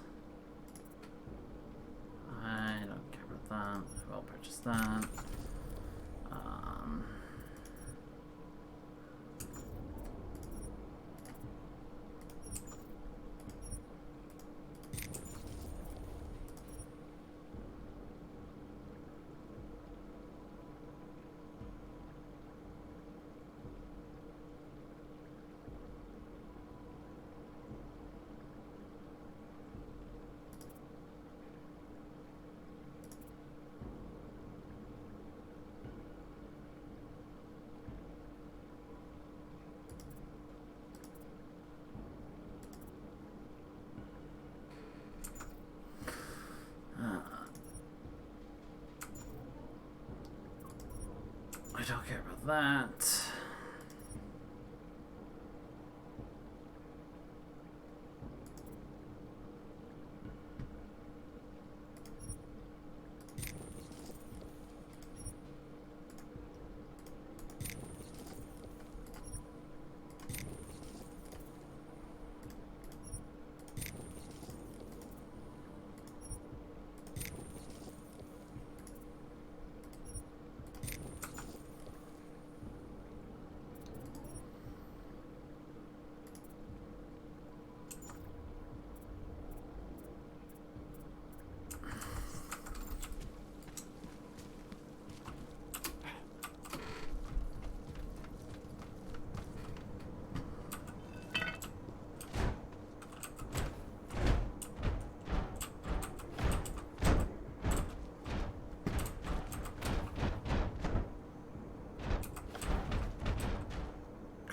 I don't care about that. I will purchase that. I don't care about that.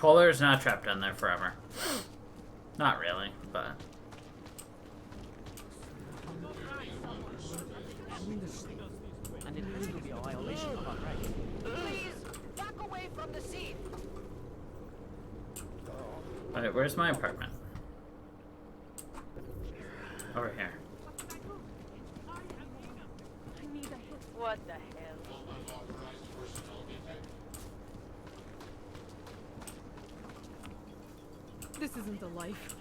Kohler's not trapped down there forever. Not really, but... And it has to be a violation of our rights. Please, back away from the scene. Alright, where's my apartment? Over here. What the hell? This isn't a life.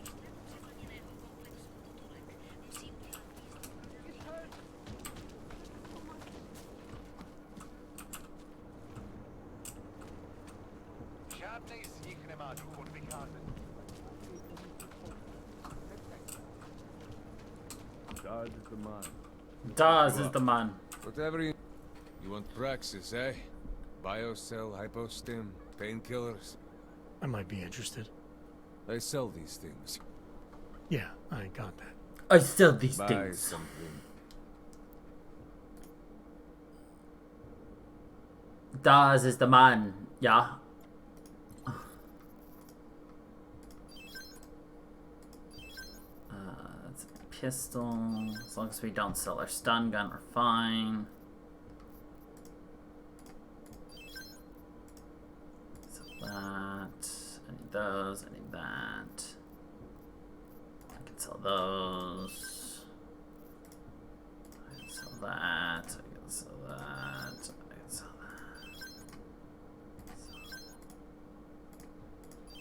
Dawes is the man. Dawes is the man. Whatever you want praxis, eh? Biocell, hypostim, painkillers. I might be interested. I sell these things. Yeah, I got that. I sell these Buy things. something. Dawes is the man. Yeah. That's a pistol. As long as we don't sell our stun gun, we're fine. Sell that. I need those. I need that. I can sell those. I can sell that. I can sell that. I can sell that.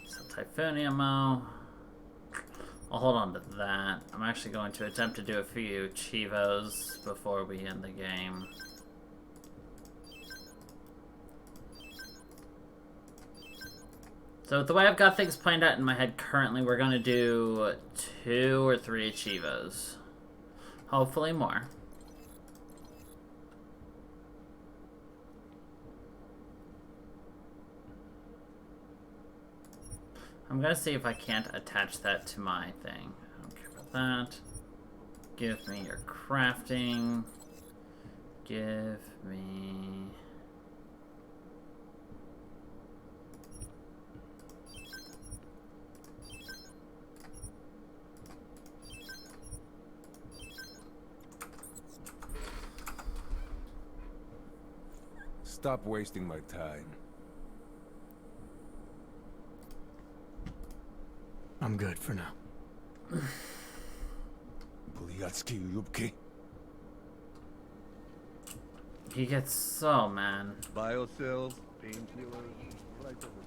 Sell Typhoon ammo. I'll hold on to that. I'm actually going to attempt to do a few Chivos before we end the game. So the way I've got things planned out in my head currently, we're going to do 2 or 3 Chivos. Hopefully more. I'm going to see if I can't attach that to my thing. I don't care about that. Give me your crafting. Give me... Stop wasting my time. I'm good for now. He gets so mad. Biocells, painkillers, right over.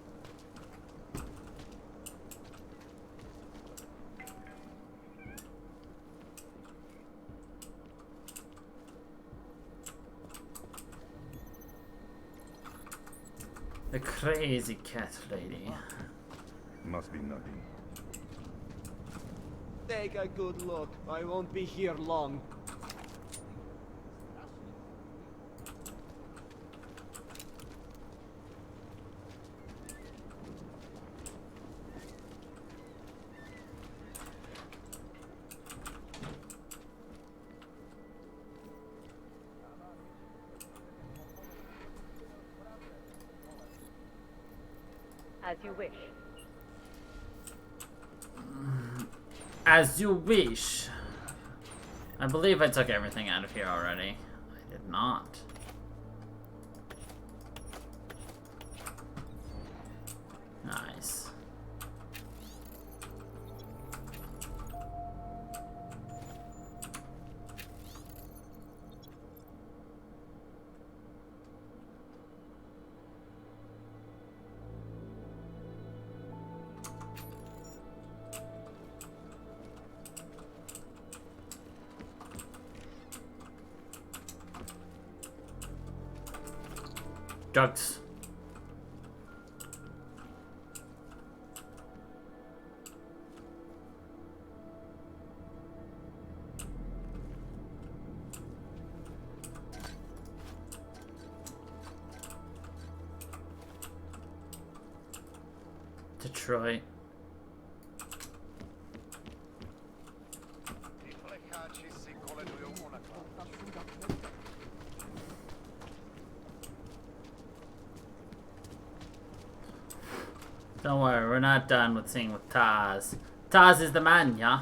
The crazy cat lady. Must be nothing. Take a good look. I won't be here long. As you wish. As you wish. I believe I took everything out of here already. I did not. Nice. Drugs. Detroit. Don't worry, we're not done with seeing with Taz. Taz is the man, yeah?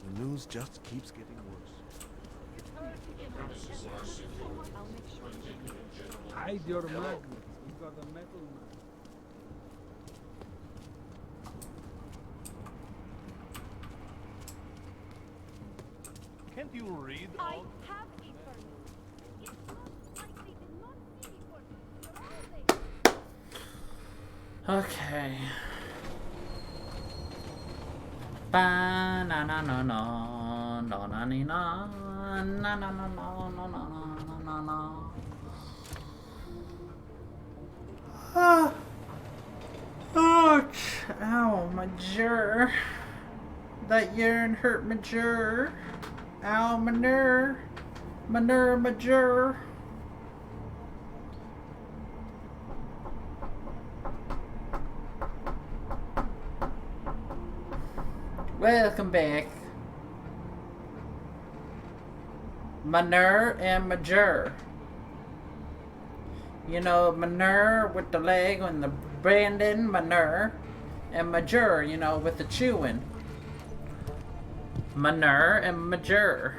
The news just keeps getting worse. Hide your magnets. We got a metal man. Can't you read I all? have a permit. It's not like they did not see me for all day. Okay. Ba na na na na na na ni na na na na na na na na na na. Ah. Ouch. Ow, my jaw. That yarn hurt my jaw. Ow, my nerve. My nerve, my jaw. Welcome back. Manure and Major. You know, Manure with the leg and the Brandon Manure. And Major, you know, with the chewing. Manure and Major.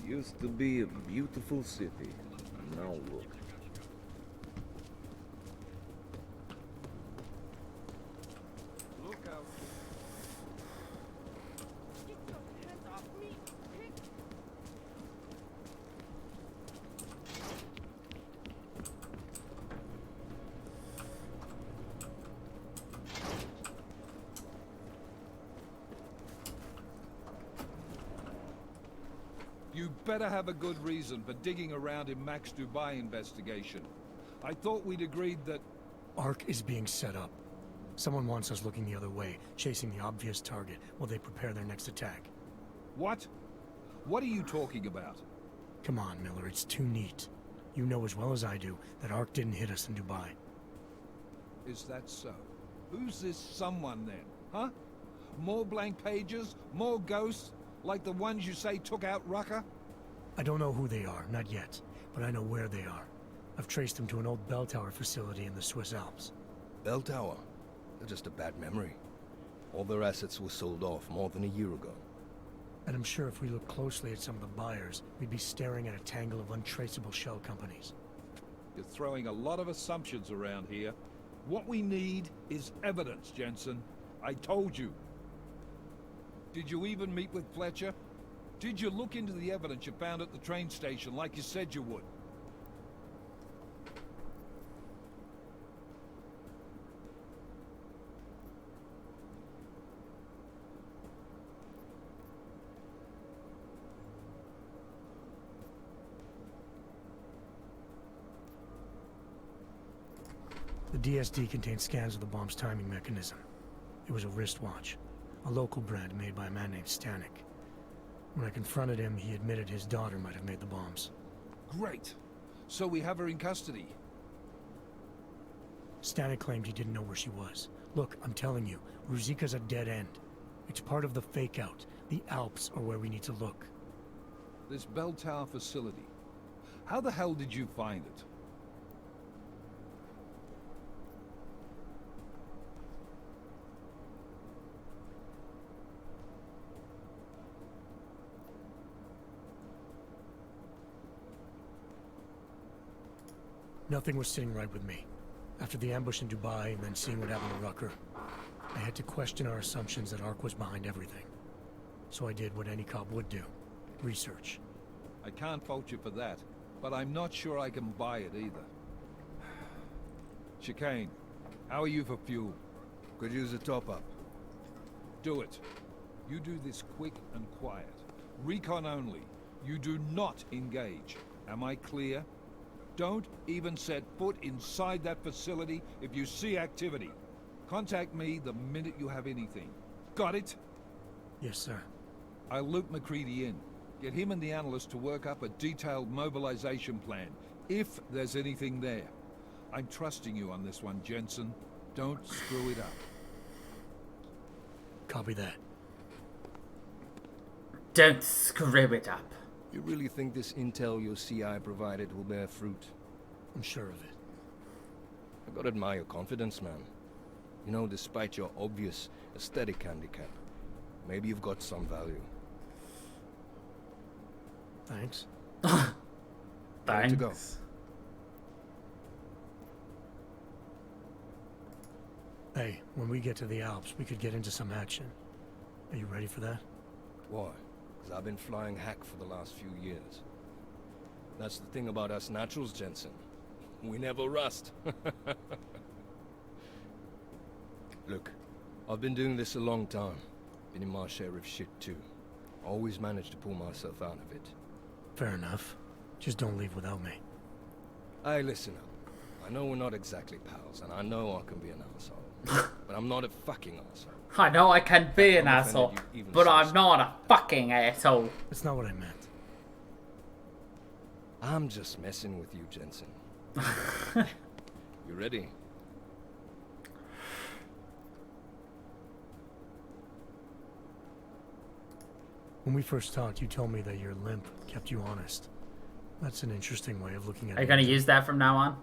Used to be a beautiful city. Now look. Look out. Get your hands off me, pig! You better have a good reason for digging around in Mac's Dubai investigation. I thought we'd agreed that... Ark is being set up. Someone wants us looking the other way, chasing the obvious target while they prepare their next attack. What? What are you talking about? Come on, Miller, it's too neat. You know as well as I do that Ark didn't hit us in Dubai. Is that so? Who's this someone then, huh? More blank pages? More ghosts? Like the ones you say took out Rucker? I don't know who they are, not yet, but I know where they are. I've traced them to an old bell tower facility in the Swiss Alps. Bell tower? They're just a bad memory. All their assets were sold off more than a year ago. And I'm sure if we look closely at some of the buyers, we'd be staring at a tangle of untraceable shell companies. You're throwing a lot of assumptions around here. What we need is evidence, Jensen. I told you. Did you even meet with Fletcher? Did you look into the evidence you found at the train station like you said you would? The DSD contained scans of the bomb's timing mechanism. It was a wristwatch, a local brand made by a man named Stanek. When I confronted him, he admitted his daughter might have made the bombs. Great. So we have her in custody. Stanek claimed he didn't know where she was. Look, I'm telling you, Ruzika's a dead end. It's part of the fake-out. The Alps are where we need to look. This bell tower facility. How the hell did you find it? Nothing was sitting right with me. After the ambush in Dubai and then seeing what happened to Rucker, I had to question our assumptions that Ark was behind everything. So I did what any cop would do. Research. I can't fault you for that, but I'm not sure I can buy it either. Chicane, how are you for fuel? Could use a top-up. Do it. You do this quick and quiet. Recon only. You do not engage. Am I clear? Don't even set foot inside that facility if you see activity. Contact me the minute you have anything. Got it? Yes, sir. I'll loop McCready in. Get him and the analyst to work up a detailed mobilization plan, if there's anything there. I'm trusting you on this one, Jensen. Don't screw it up. Copy that. Don't screw it up. You really think this intel your CI provided will bear fruit? I'm sure of it. I gotta admire your confidence, man. You know, despite your obvious aesthetic handicap, maybe you've got some value. Thanks. Time to go. Hey, when we get to the Alps, we could get into some action. Are you ready for that? Why? Because I've been flying hack for the last few years. That's the thing about us naturals, Jensen. We never rust. Look, I've been doing this a long time. Been in my share of shit too. Always managed to pull myself out of it. Fair enough. Just don't leave without me. Hey, listen up. I know we're not exactly pals, and I know I can be an asshole. But I'm not a fucking asshole. I know I can be an asshole, but I'm not a fucking asshole. That's not what I meant. I'm just messing with you, Jensen. You ready? When we first talked, you told me that your limp kept you honest. That's an interesting way of looking at it. Are you gonna use that from now on?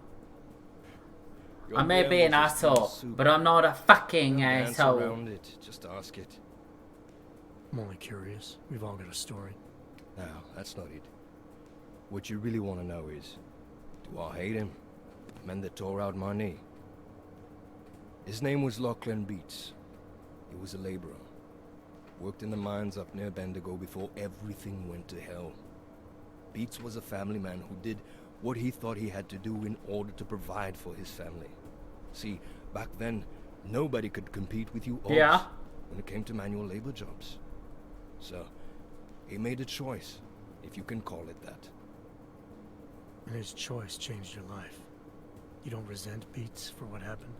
I may be an asshole, but I'm not a fucking asshole. Around it. Just ask it. I'm only curious. We've all got a story. No, that's not it. What you really want to know is, do I hate him? The man that tore out my knee. His name was Lachlan Beats. He was a laborer. Worked in the mines up near Bendigo before everything went to hell. Beats was a family man who did what he thought he had to do in order to provide for his family. See, back then, nobody could compete with you all when it came to manual labor jobs. So, he made a choice, if you can call it that. And his choice changed your life. You don't resent Beats for what happened?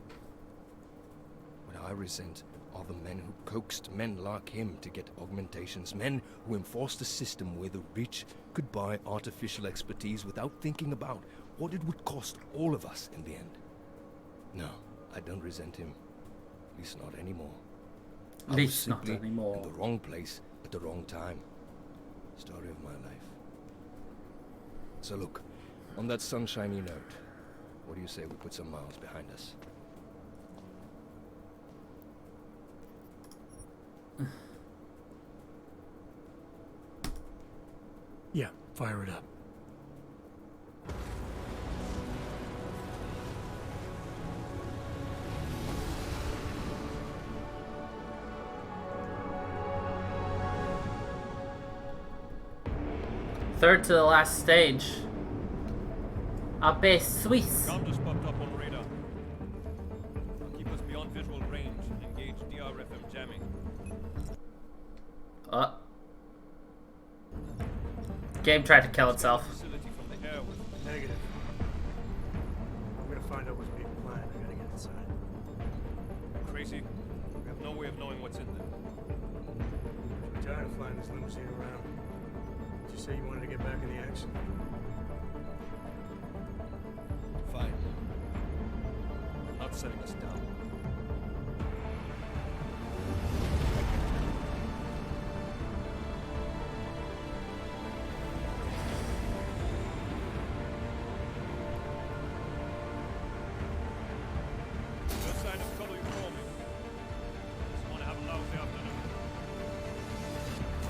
What I resent are the men who coaxed men like him to get augmentations, men who enforced a system where the rich could buy artificial expertise without thinking about what it would cost all of us in the end. No, I don't resent him. At least not anymore. At least not anymore. In the wrong place at the wrong time. Story of my life. So look, on that sunshiny note, what do you say we put some miles behind us? Yeah, fire it up. Third to the last stage. Abe Suisse. Com just popped up on radar. Keep us beyond visual range. Engage DRFM jamming. Game tried to kill itself. Negative. I'm gonna find out what's being planned. I gotta get inside. Crazy. We have no way of knowing what's in there. I'm tired of flying this limousine around. Did you say you wanted to get back in the action? Fine. I'm not setting us down.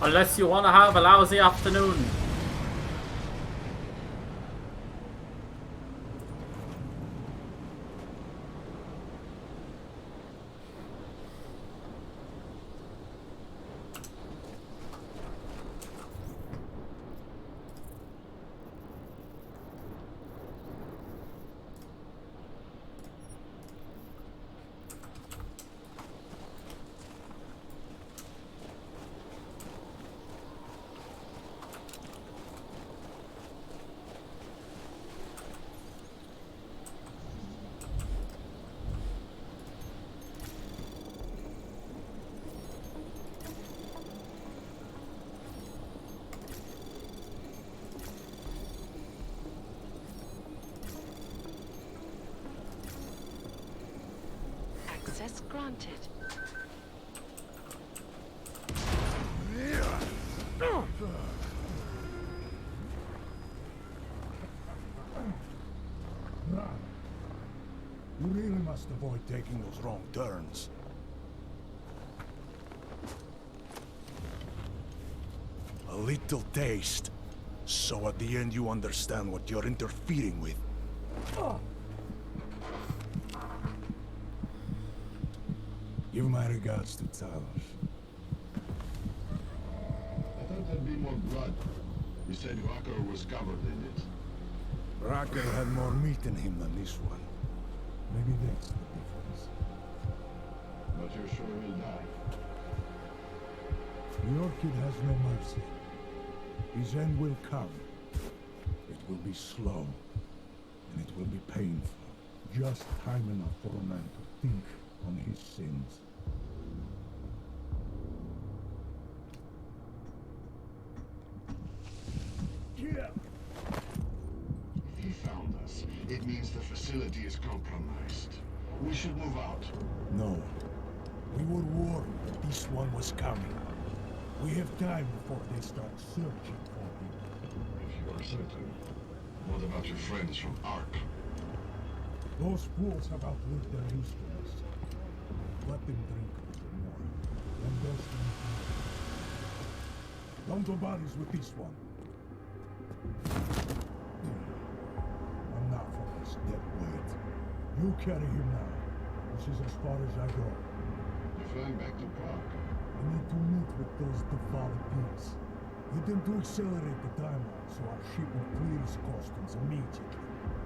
Unless you want to have a lousy afternoon. Access granted. You really must avoid taking those wrong turns. A little taste, so at the end you understand what you're interfering with. Give my regards to Talos. I thought there'd be more blood. You said Walker was covered in it. Racker had more meat in him than this one. Maybe that's the difference. But you're sure he'll die? Your kid has no mercy. His end will come. It will be slow, and it will be painful. Just time enough for a man to think on his sins. Yeah. If he found us, it means the facility is compromised. We should move out. No. We were warned that this one was coming. We have time before they start searching for him. If you are certain, what about your friends from Ark? Those fools have outlived their usefulness. Let them drink a little more. Then those things don't go bodies with this one. I'm not for this dead weight. You carry him now. This is as far as I go. You're flying back to Prague. I need to meet with those defiled pigs. Get them to accelerate the timeline so our shipment clears customs immediately.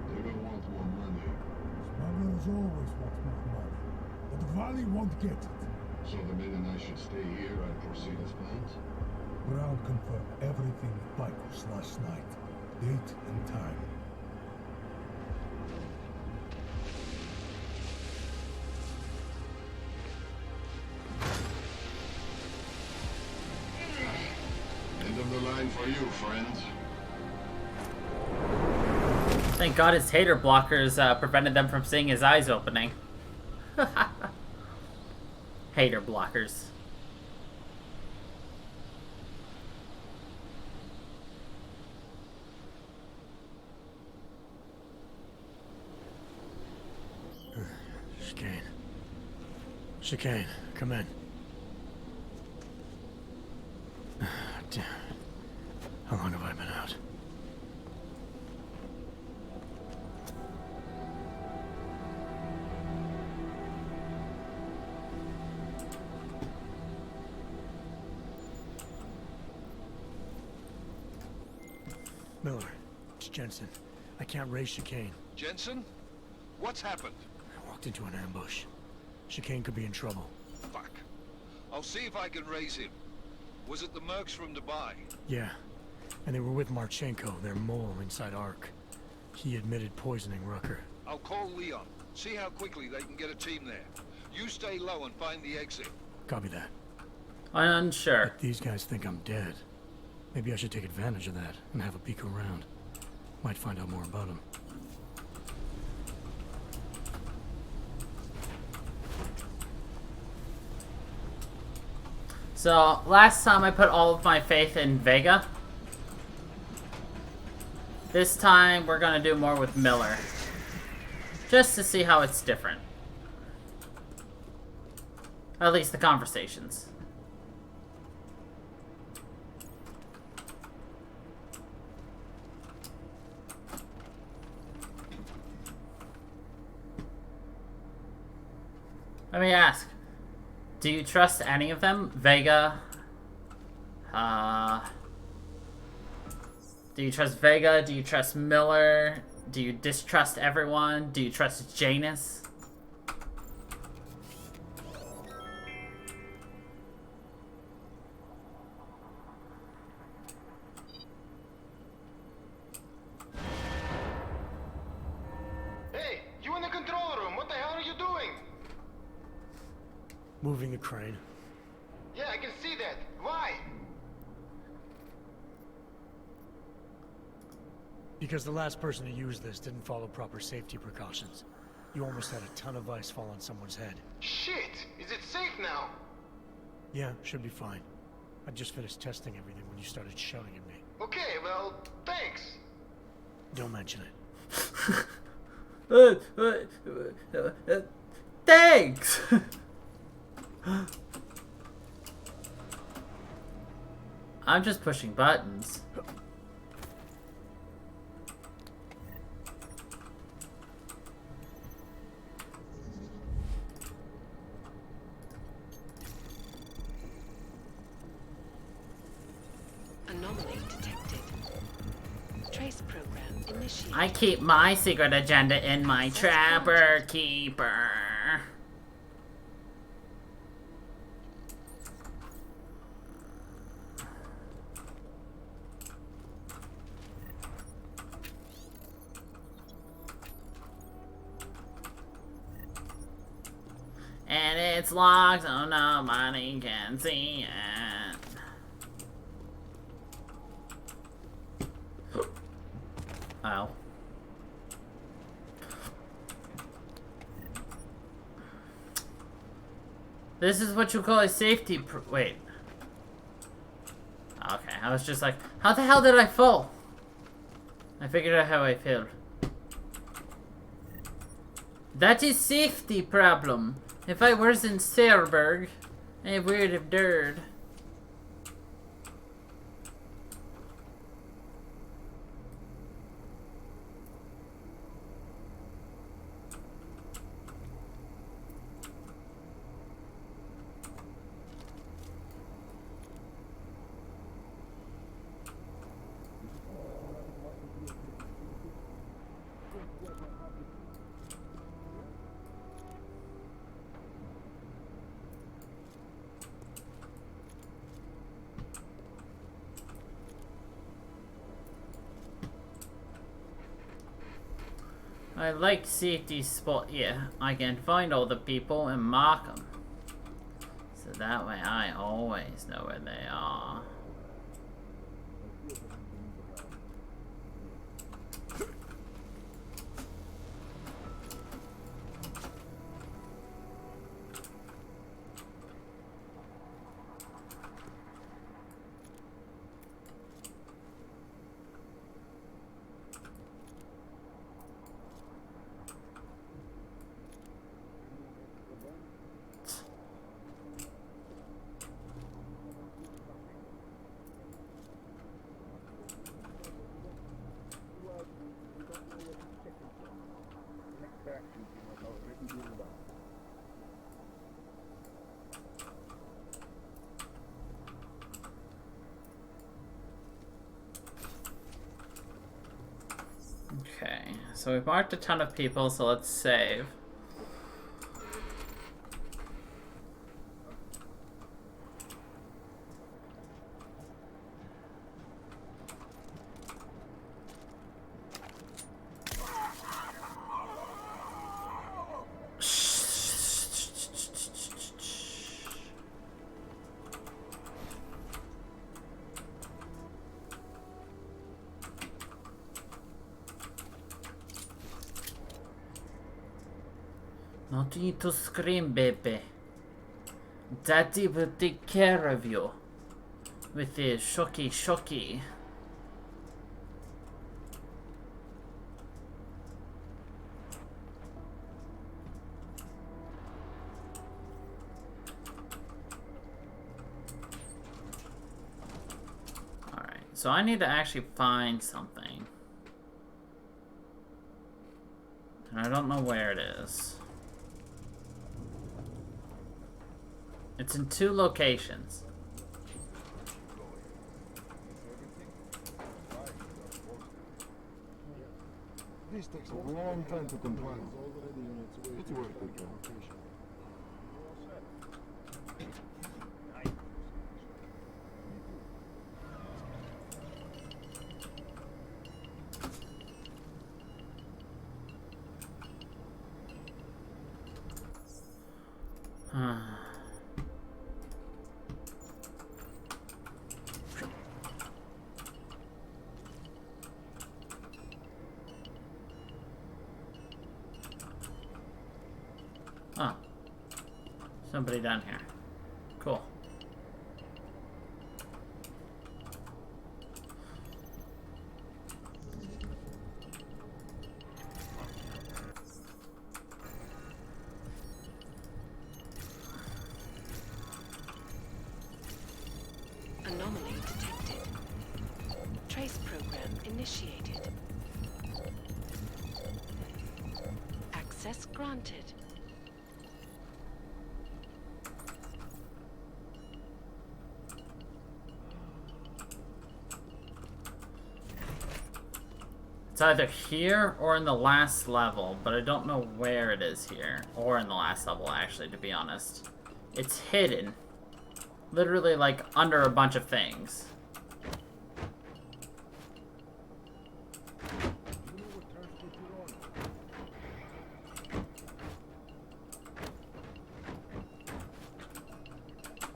They will want more money. Smugglers always want more money, but the Valley won't get it. So the men and I should stay here and proceed as planned? Brown confirmed everything with Picos last night. Date and time. End of the line for you, friend. Thank God his hater blockers prevented them from seeing his eyes opening. Hater blockers. Chicane. Chicane, come in. Damn. How long have I been out? Miller, it's Jensen. I can't raise Chicane. Jensen? What's happened? I walked into an ambush. Chicane could be in trouble. Fuck. I'll see if I can raise him. Was it the mercs from Dubai? Yeah. And they were with Marchenko, their mole inside Ark. He admitted poisoning Rucker. I'll call Leon. See how quickly they can get a team there. You stay low and find the exit. Copy that. I'm unsure. But these guys think I'm dead. Maybe I should take advantage of that and have a peek around. Might find out more about him. So, last time I put all of my faith in Vega. This time we're gonna do more with Miller. Just to see how it's different. At least the conversations. Let me ask. Do you trust any of them? Vega? Do you trust Vega? Do you trust Miller? Do you distrust everyone? Do you trust Janus? Hey, you in the control room. What the hell are you doing? Moving the crane. Yeah, I can see that. Why? Because the last person to use this didn't follow proper safety precautions. You almost had a ton of ice fall on someone's head. Shit! Is it safe now? Yeah, should be fine. I just finished testing everything when you started shouting at me. Okay, well, thanks. Don't mention it. Thanks! I'm just pushing buttons. Anomaly detected. Trace program initiated. I keep my secret agenda in my trapper keeper. And it's locked so nobody can see it. Ow. This is what you call a safety wait. Okay, I was just like, how the hell did I fall? I figured out how I fell. That is safety problem. If I was in Saarburg, I would have died. I like safety spot here. I can find all the people and mark them. So that way I always know where they are. Okay, so we've marked a ton of people, so let's save. Not need to scream, baby. Daddy will take care of you. With the shocky. Alright, so I need to actually find something. And I don't know where it is. It's in 2 locations. This takes a long time to compile. It's worth it, though. Somebody down here. Cool. Anomaly detected. Trace program initiated. Access granted. It's either here or in the last level, but I don't know where it is here. Or in the last level, actually, to be honest. It's hidden. Literally, like, under a bunch of things.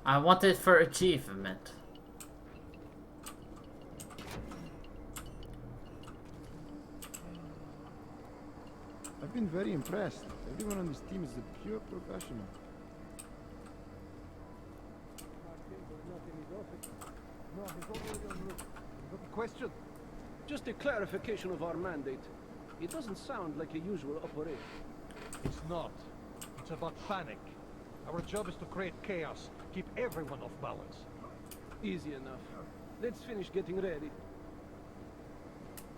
I want it for achievement. I've been very impressed. Everyone on this team is a pure professional. No, he's already en route. But the question? Just a clarification of our mandate. It doesn't sound like a usual operation. It's not. It's about panic. Our job is to create chaos, keep everyone off balance. Easy enough. Let's finish getting ready.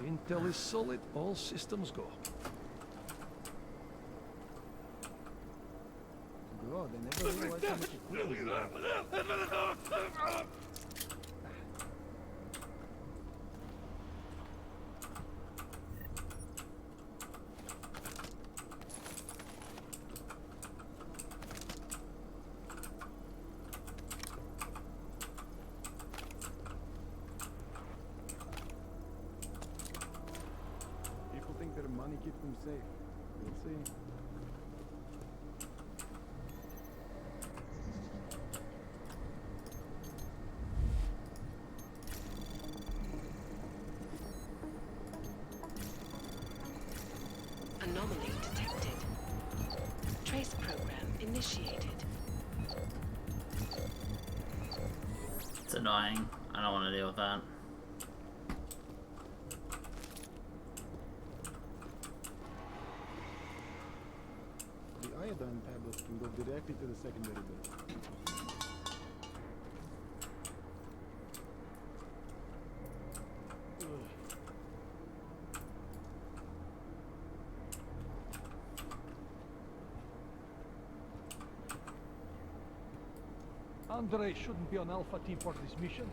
Intel is solid, all systems go. God, I never realized how much equipment you have. People think their money keeps them safe. We'll see. Anomaly detected. Trace program initiated. It's annoying. I don't want to deal with that. The iodine tablets can go directly to the secondary bit. Andre shouldn't be on Alpha Team for this mission.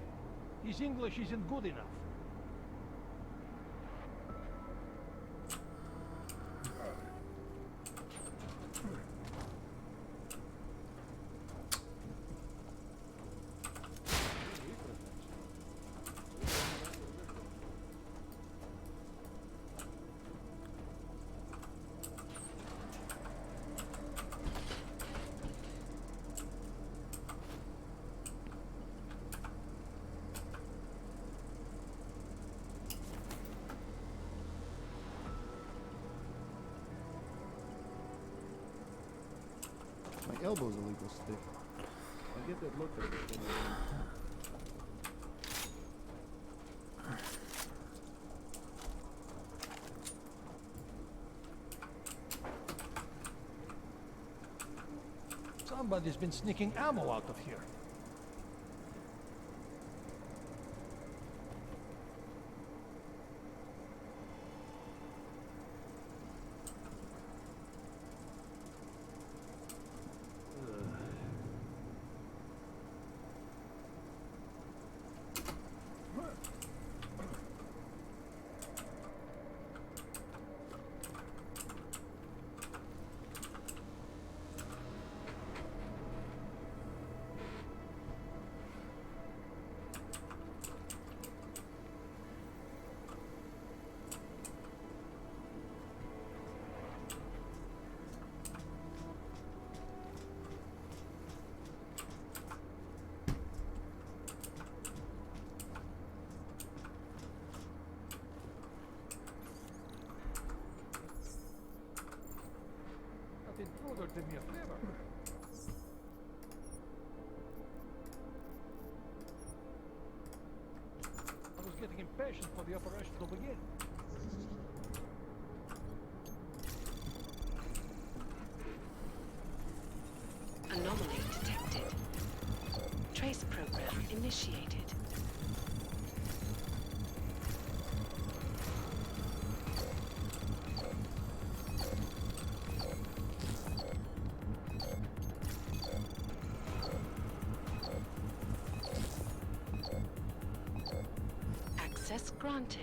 His English isn't good enough. My elbow's a little stiff. I get that look at it. Somebody's been sneaking ammo out of here. Intruder did me a favor. preparations for the operation to begin. Anomaly detected. Trace program initiated. Access granted.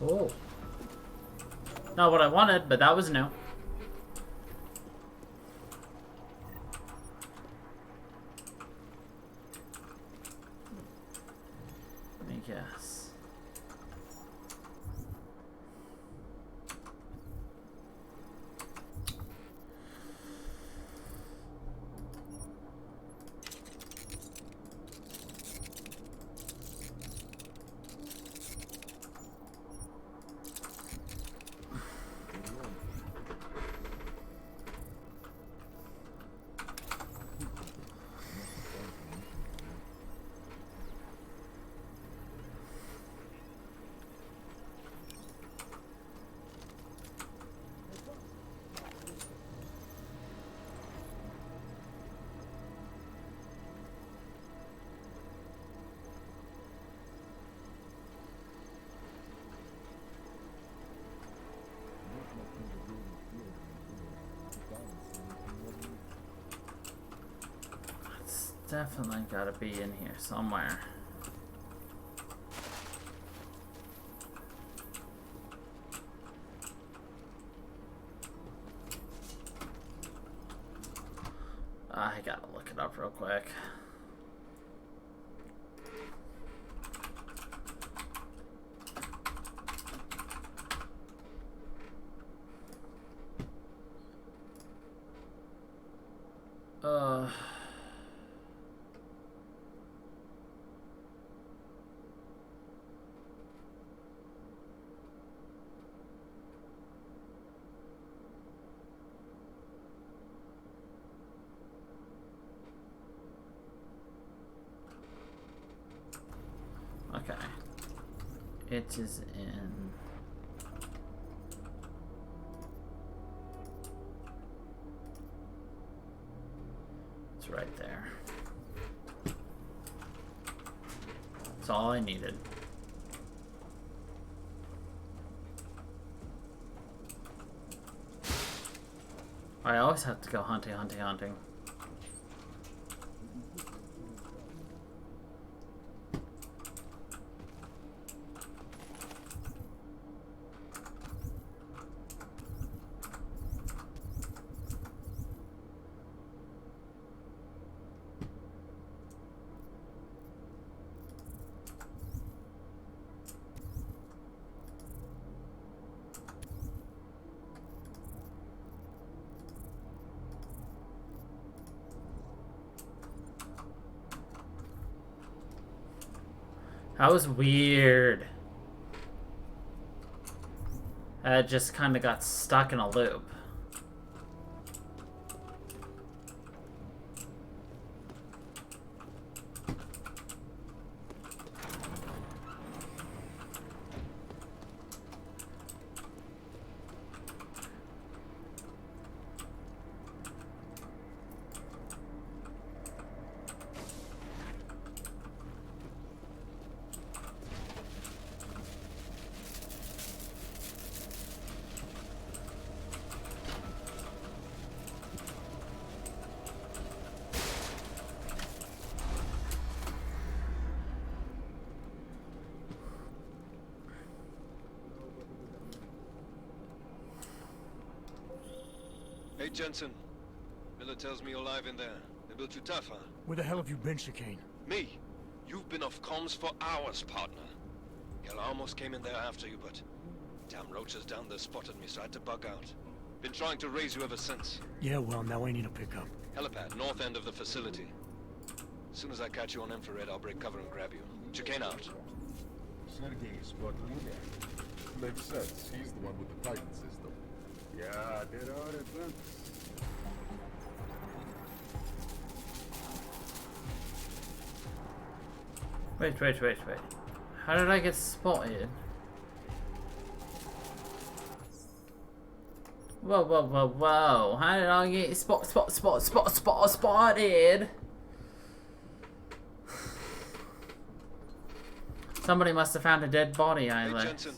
Oh. Not what I wanted, but that was new. Let me guess. It's definitely gotta be in here somewhere. I gotta look it up real quick. Okay. It is in... It's right there. That's all I needed. I always have to go hunting. That was weird. I just kind of got stuck in a loop. Hey, Jensen. Miller tells me you're alive in there. They built you tough, huh? Where the hell have you been, Chicane? Me? You've been off comms for hours, partner. Hell, I almost came in there after you, but... damn roaches down there spotted me, so I had to bug out. Been trying to raise you ever since. Yeah, well, now I need a pickup. Helipad, north end of the facility. As soon as I catch you on infrared, I'll break cover and grab you. Chicane out. Sergei spotted me there. Makes sense. He's the one with the Titan system. Yeah, there are advantages. Wait. How did I get spotted? Whoa. How did I get spotted? Somebody must have found a dead body, I Hey, left. Jensen.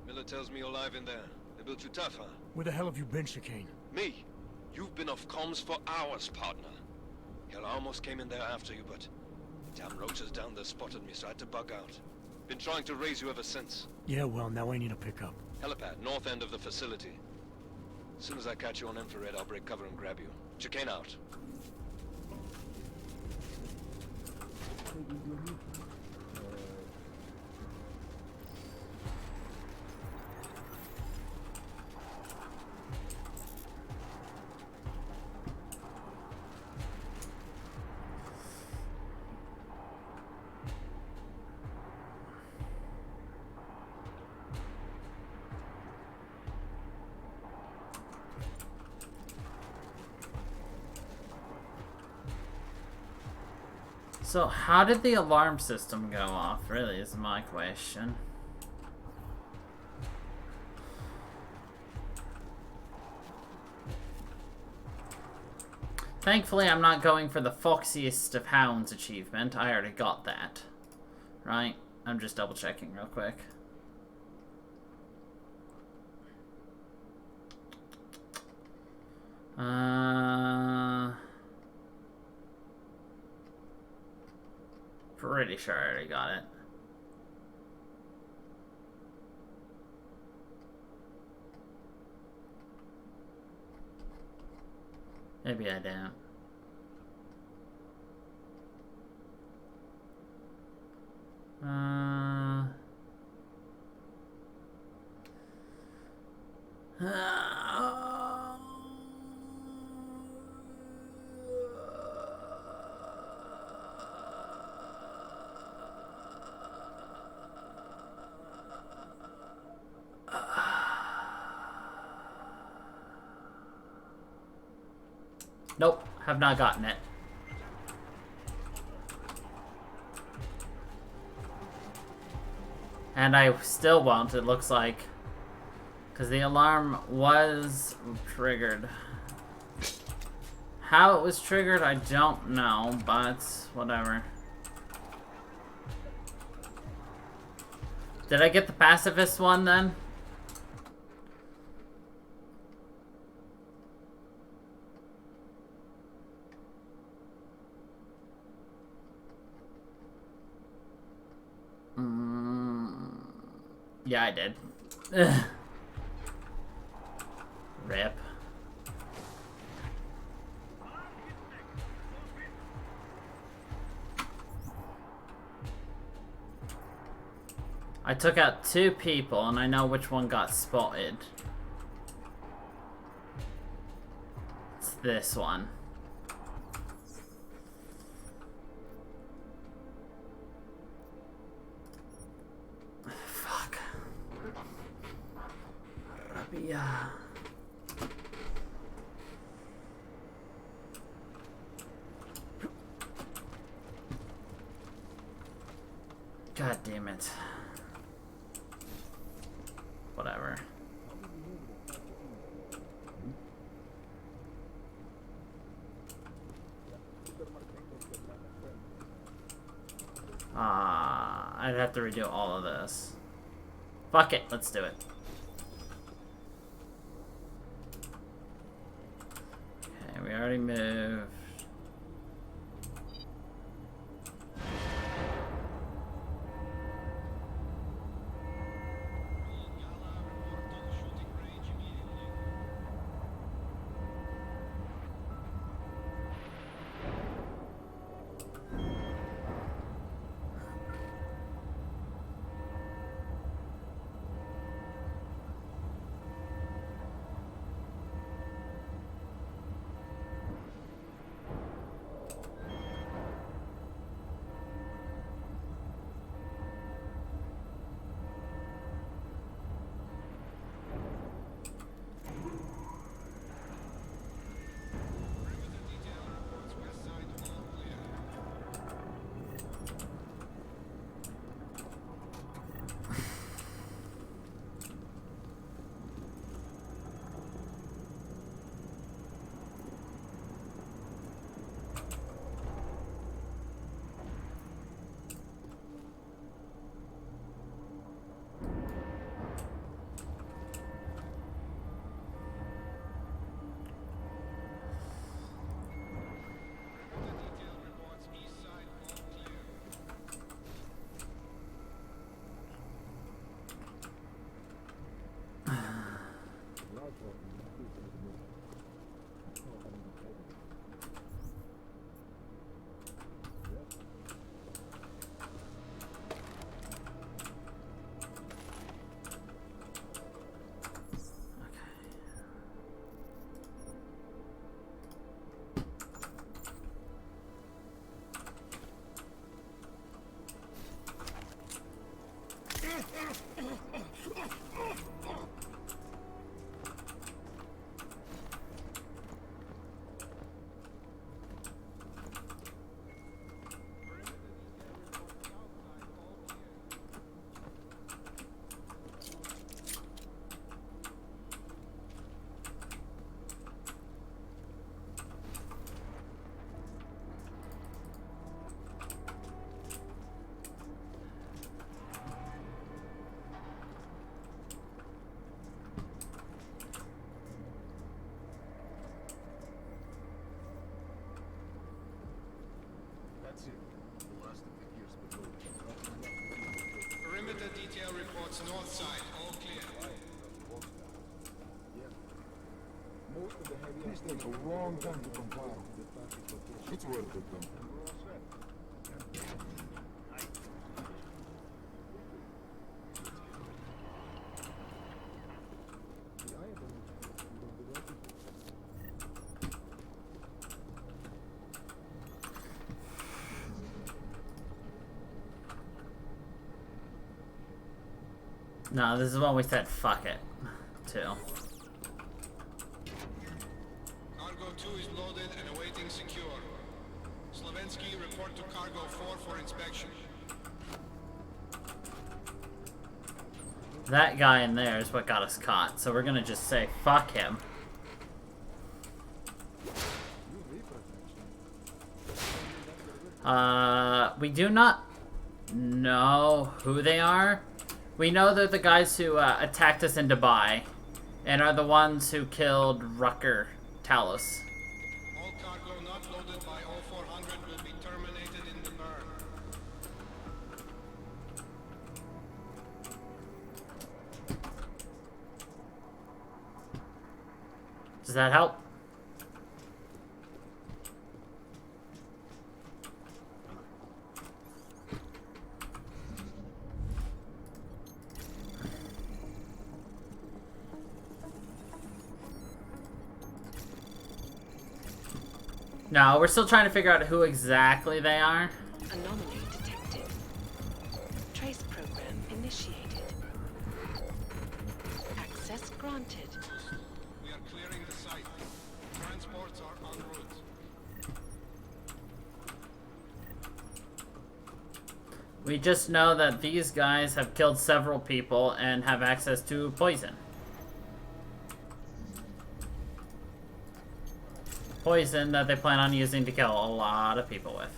Miller tells me you're alive in there. They built you tough, huh? Where the hell have you been, Chicane? Me? You've been off comms for hours, partner. Hell, I almost came in there after you, but... damn roaches down there spotted me, so I had to bug out. Been trying to raise you ever since. Yeah, well, now I need a pickup. Helipad, north end of the facility. As soon as I catch you on infrared, I'll break cover and grab you. Chicane out. So how did the alarm system go off, really, is my question. Thankfully, I'm not going for the Foxiest of Hounds achievement. I already got that. Right? I'm just double checking real quick. Pretty sure I already got it. Maybe I don't. Nope, have not gotten it. And I still won't, it looks like. Because the alarm was triggered. How it was triggered, I don't know, but whatever. Did I get the pacifist one then? Yeah, I did. Ugh. Rip. I took out 2 people, and I know which one got spotted. It's this one. Fuck. Rabia. God damn it. Whatever. I'd have to redo all of this. Fuck it, let's do it. Okay, we already moved. That's it. The last of the gear's been moved. Perimeter detail reports north side, all clear. Most of the heavy this takes a long time to compile. It's worth it though. No, this is when we said fuck it, too. Cargo 2 is loaded and awaiting secure. Slavensky, report to Cargo 4 for inspection. That guy in there is what got us caught, so we're gonna just say fuck him. We do not know who they are. We know they're the guys who attacked us in Dubai and are the ones who killed Rucker Talos. All cargo not loaded by 0400 will be terminated in the burn. Does that help? No, we're still trying to figure out who exactly they are. Anomaly detected. Trace program initiated. Access granted. We are clearing the site. Transports are en route. We just know that these guys have killed several people and have access to poison. Poison that they plan on using to kill a lot of people with.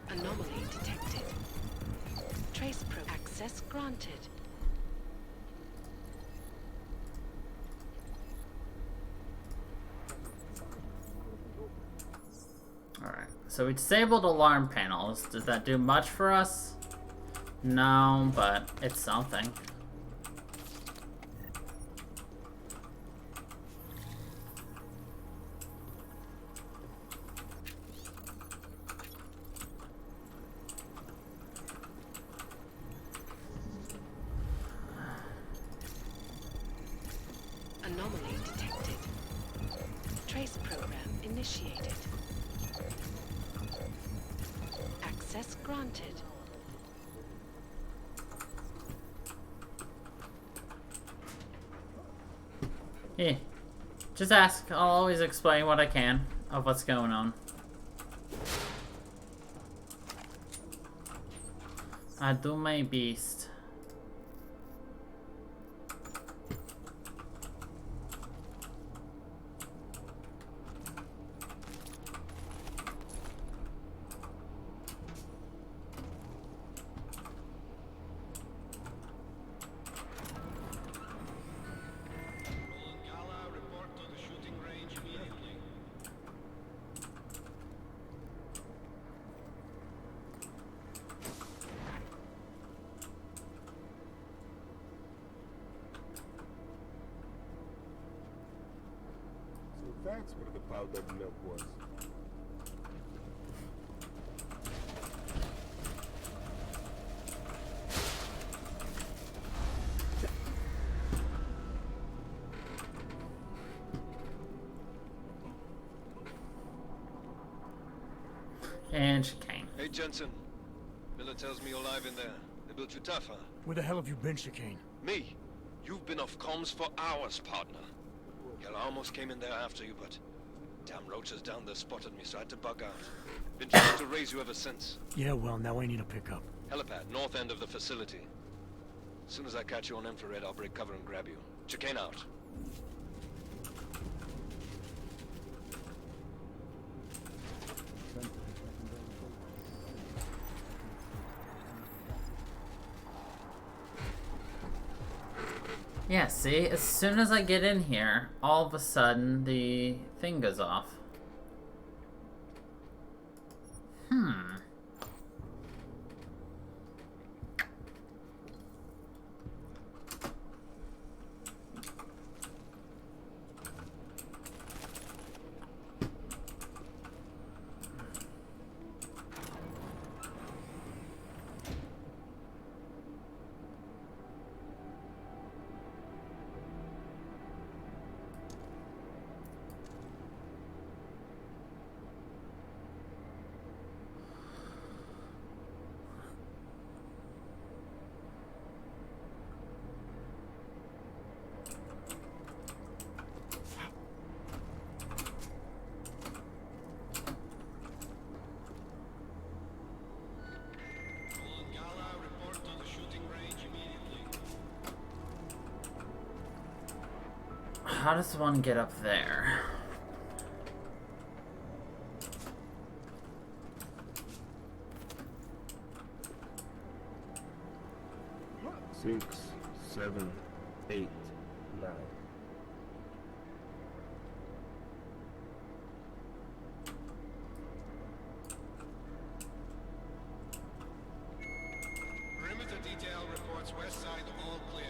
Anomaly detected. Trace probe access granted. Alright, so we disabled alarm panels. Does that do much for us? No, but it's something. Anomaly detected. Trace program initiated. Access granted. Yeah, just ask. I'll always explain what I can of what's going on. I do my best. That's where the powdered milk was. And chicane. Hey, Jensen. Miller tells me you're alive in there. They built you tough, huh? Where the hell have you been, Chicane? Me? You've been off comms for hours, partner. Hell, I almost came in there after you, but damn roaches down there spotted me, so I had to bug out. Been trying to raise you ever since. Yeah, well, now I need a pickup. Helipad, north end of the facility. As soon as I catch you on infrared, I'll break cover and grab you. Chicane out. Yeah, see, as soon as I get in here, all of a sudden the thing goes off. How does one get up there? Six, 7, 8, 9. Perimeter detail reports west side all clear.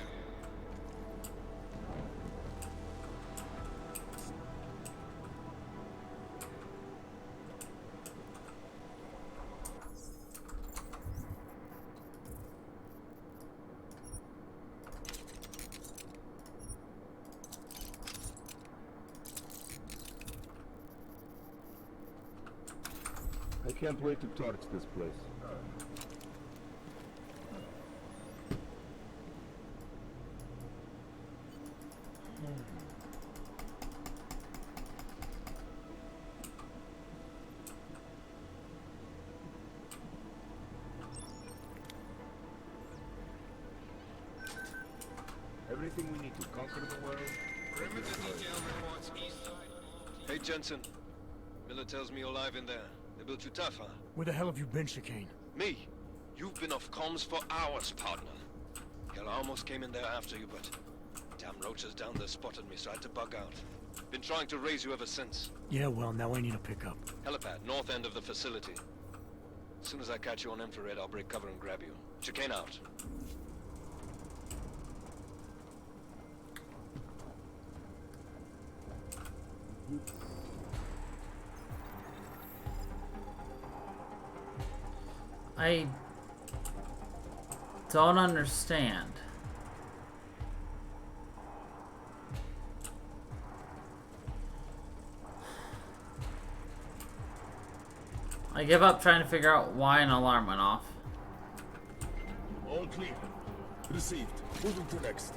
I can't wait to torch this place. Everything we need to conquer the world. Perimeter detail reports east side. Hey, Jensen. Miller tells me you're alive in there. They built you tough, huh? Where the hell have you been, Chicane? Me? You've been off comms for hours, partner. Hell, I almost came in there after you, but damn roaches down there spotted me, so I had to bug out. Been trying to raise you ever since. Yeah, well, now I need a pickup. Helipad, north end of the facility. As soon as I catch you on infrared, I'll break cover and grab you. Chicane out. I don't understand. I give up trying to figure out why an alarm went off. All clear. Received. Moving to next.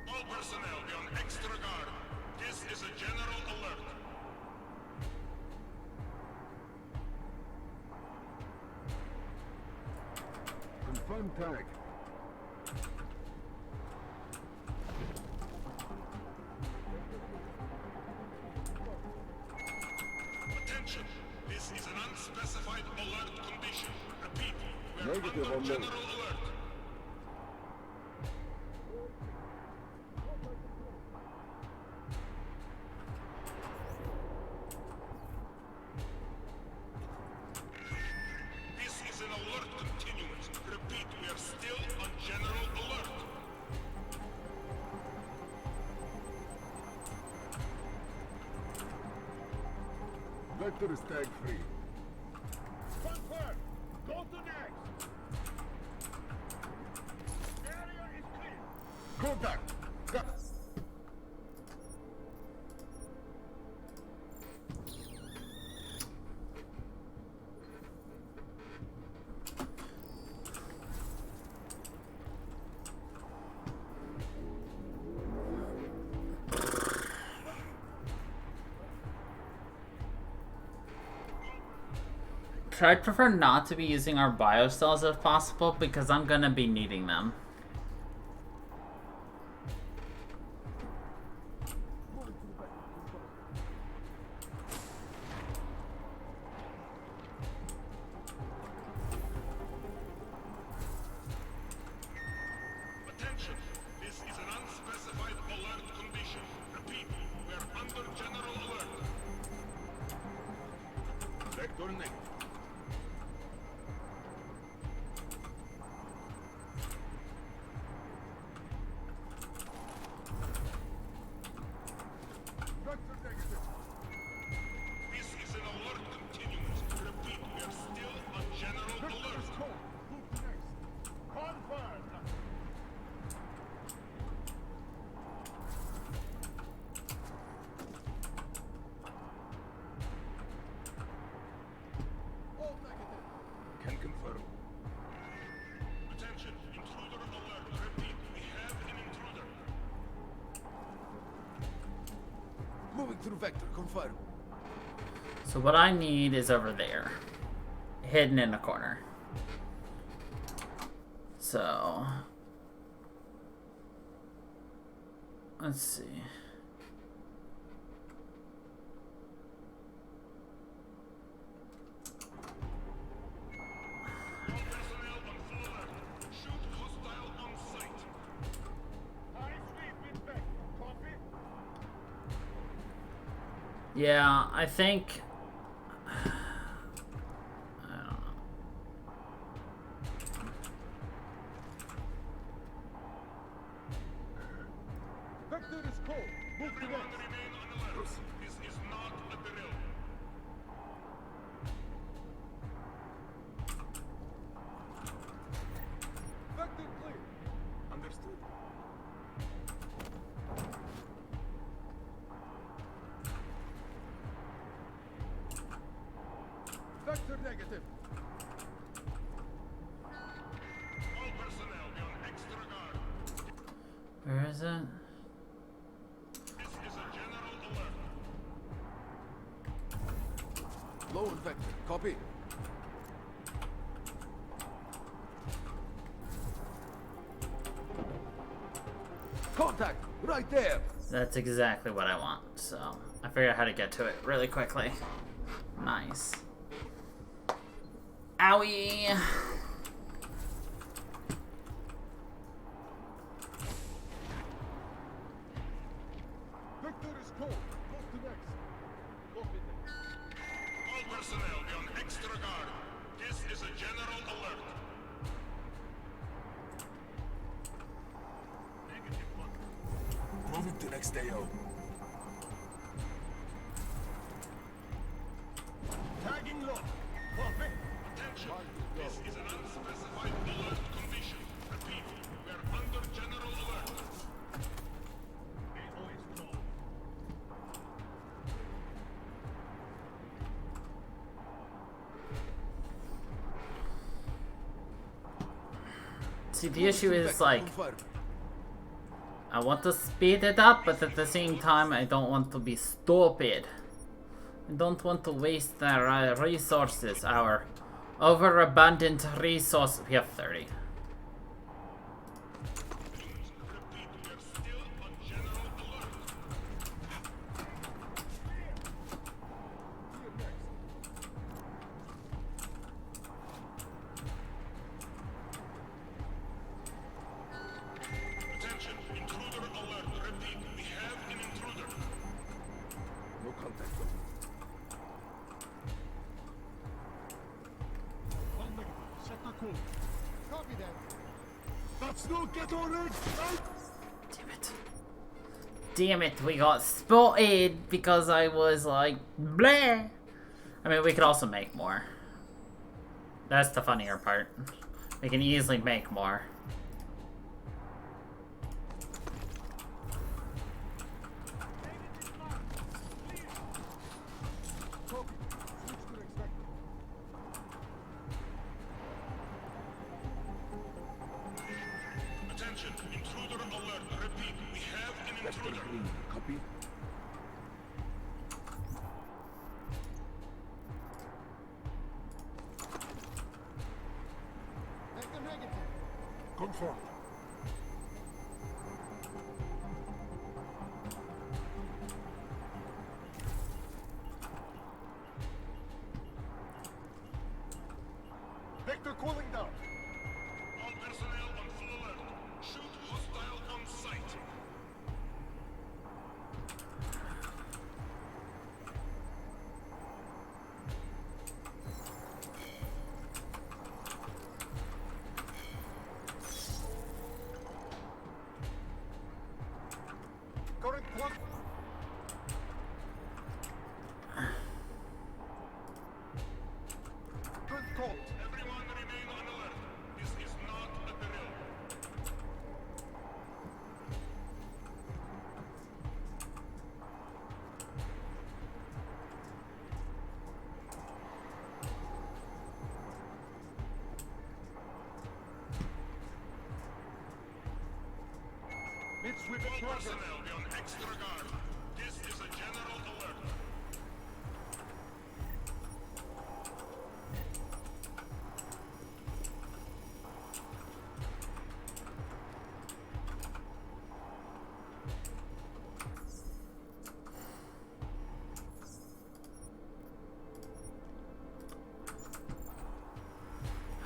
All personnel be on extra guard. This is a general alert. Confirm tag. Negative on those. This is an alert continuance. Repeat, we are still on general alert. Vector is tag free. Confirm. Go to next. Area is clear. Contact. Got. I'd prefer not to be using our bio cells if possible, because I'm gonna be needing them. Attention, this is an unspecified alert condition. Repeat, we are under general alert. Vector negative. Vector negative. This is an alert continuance. Repeat, we are still on general alert. Move to next. Confirm. All negative. Can confirm. Attention, intruder alert. Repeat, we have an intruder. Moving through vector, confirm. So what I need is over there, hidden in a corner. So let's see. All personnel on full alert. Shoot hostile on sight. High speed with vector. Copy. Yeah, I think. I don't know. Vector is cold. Move to Everyone next. remain on alert. This is not a drill. Vector clear. Understood. Vector negative. All personnel be on extra guard. Where is it? This is a general alert. Low on vector, copy. Contact, right there. That's exactly what I want. So I figured out how to get to it really quickly. Nice. Owie. Vector is cold. Move to next. Copy that. All personnel be on extra guard. This is a general alert. Negative one. Moving to next AO. Tagging lock. Copy. Attention. This is an unspecified alert condition. Repeat, we are under general alert. AO is cold. See, the issue is like, I want to speed it up, but at the same time, I don't want to be stupid. I don't want to waste our resources, our overabundant resource. We have 30. Repeat, we are still on general alert. cool. Copy that. That's no get on it. Damn it. Damn it, we got spotted because I was like, bleh. I mean, we could also make more. That's the funnier part. We can easily make more. Attention, intruder alert. Repeat, we have an intruder. Copy. Confirmed. Vector cooling down. All personnel on full alert. Shoot hostile on sight. Current plug. Good call. Everyone remain on alert. This is not a drill. Mid-sweep All progress. personnel be on extra guard. This is a general alert.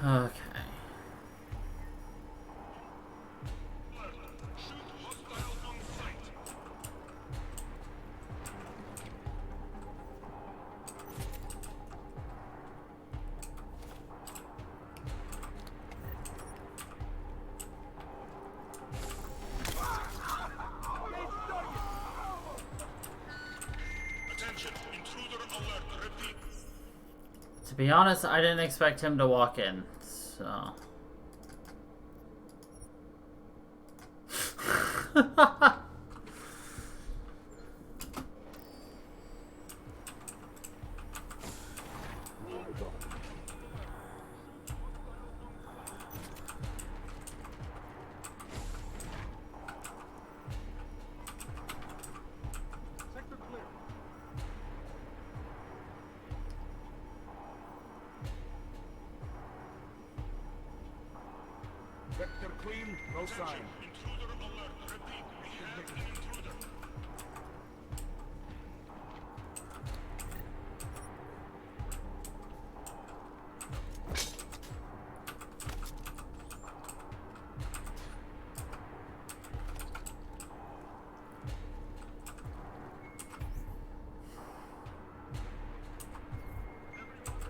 Okay. Shoot hostile on sight. Attention, intruder alert. Repeat. To be honest, I didn't expect him to walk in, so... Sector clear. Vector clean, no sign. Intruder alert. Repeat. We have an intruder.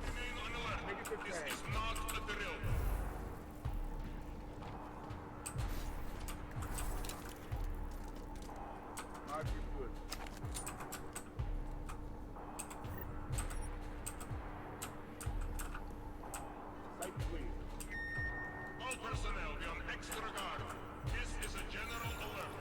Remain on alert. This is not a drill. Mark is good. Site clean. All personnel be on extra guard. This is a general alert.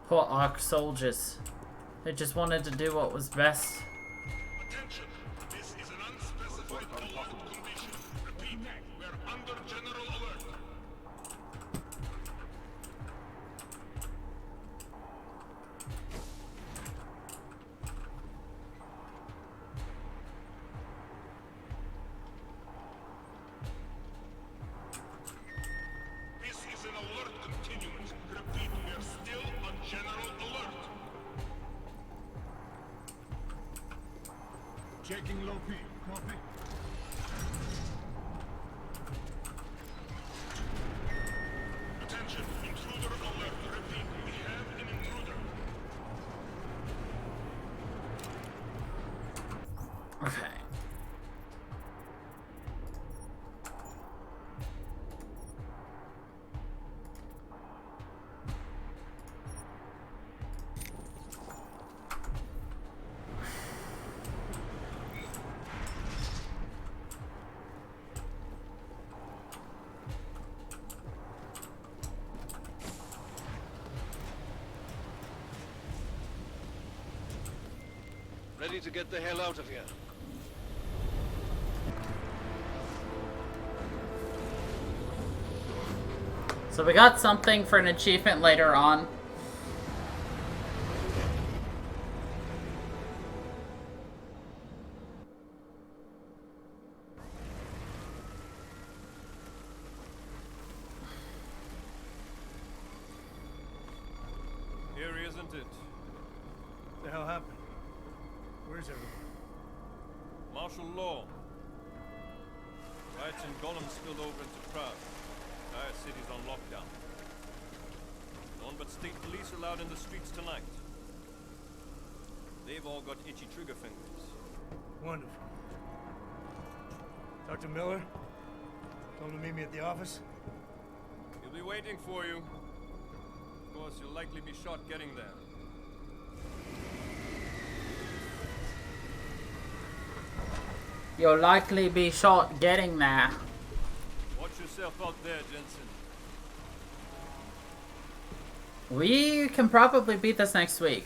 Poor Ark soldiers. They just wanted to do what was best. Attention, this is an unspecified alert condition. Repeat, we are under general alert. This is an alert continuance. Repeat, we are still on general Checking low P. Copy. Attention, intruder alert. Repeat, we have an intruder. Okay. Ready to get the hell out of here. So we got something for an achievement later on. Here, isn't it? What the hell happened? Where's everyone? Martial law. Riots in Gollum spilled over into Prague. Entire city's on lockdown. No one but state police allowed in the streets tonight. They've all got itchy trigger fingers. Wonderful. Dr. Miller? Told him to meet me at the office? He'll be waiting for you. Of course, you'll likely be shot getting there. You'll likely be shot getting there. Watch yourself out there, Jensen. We can probably beat this next week.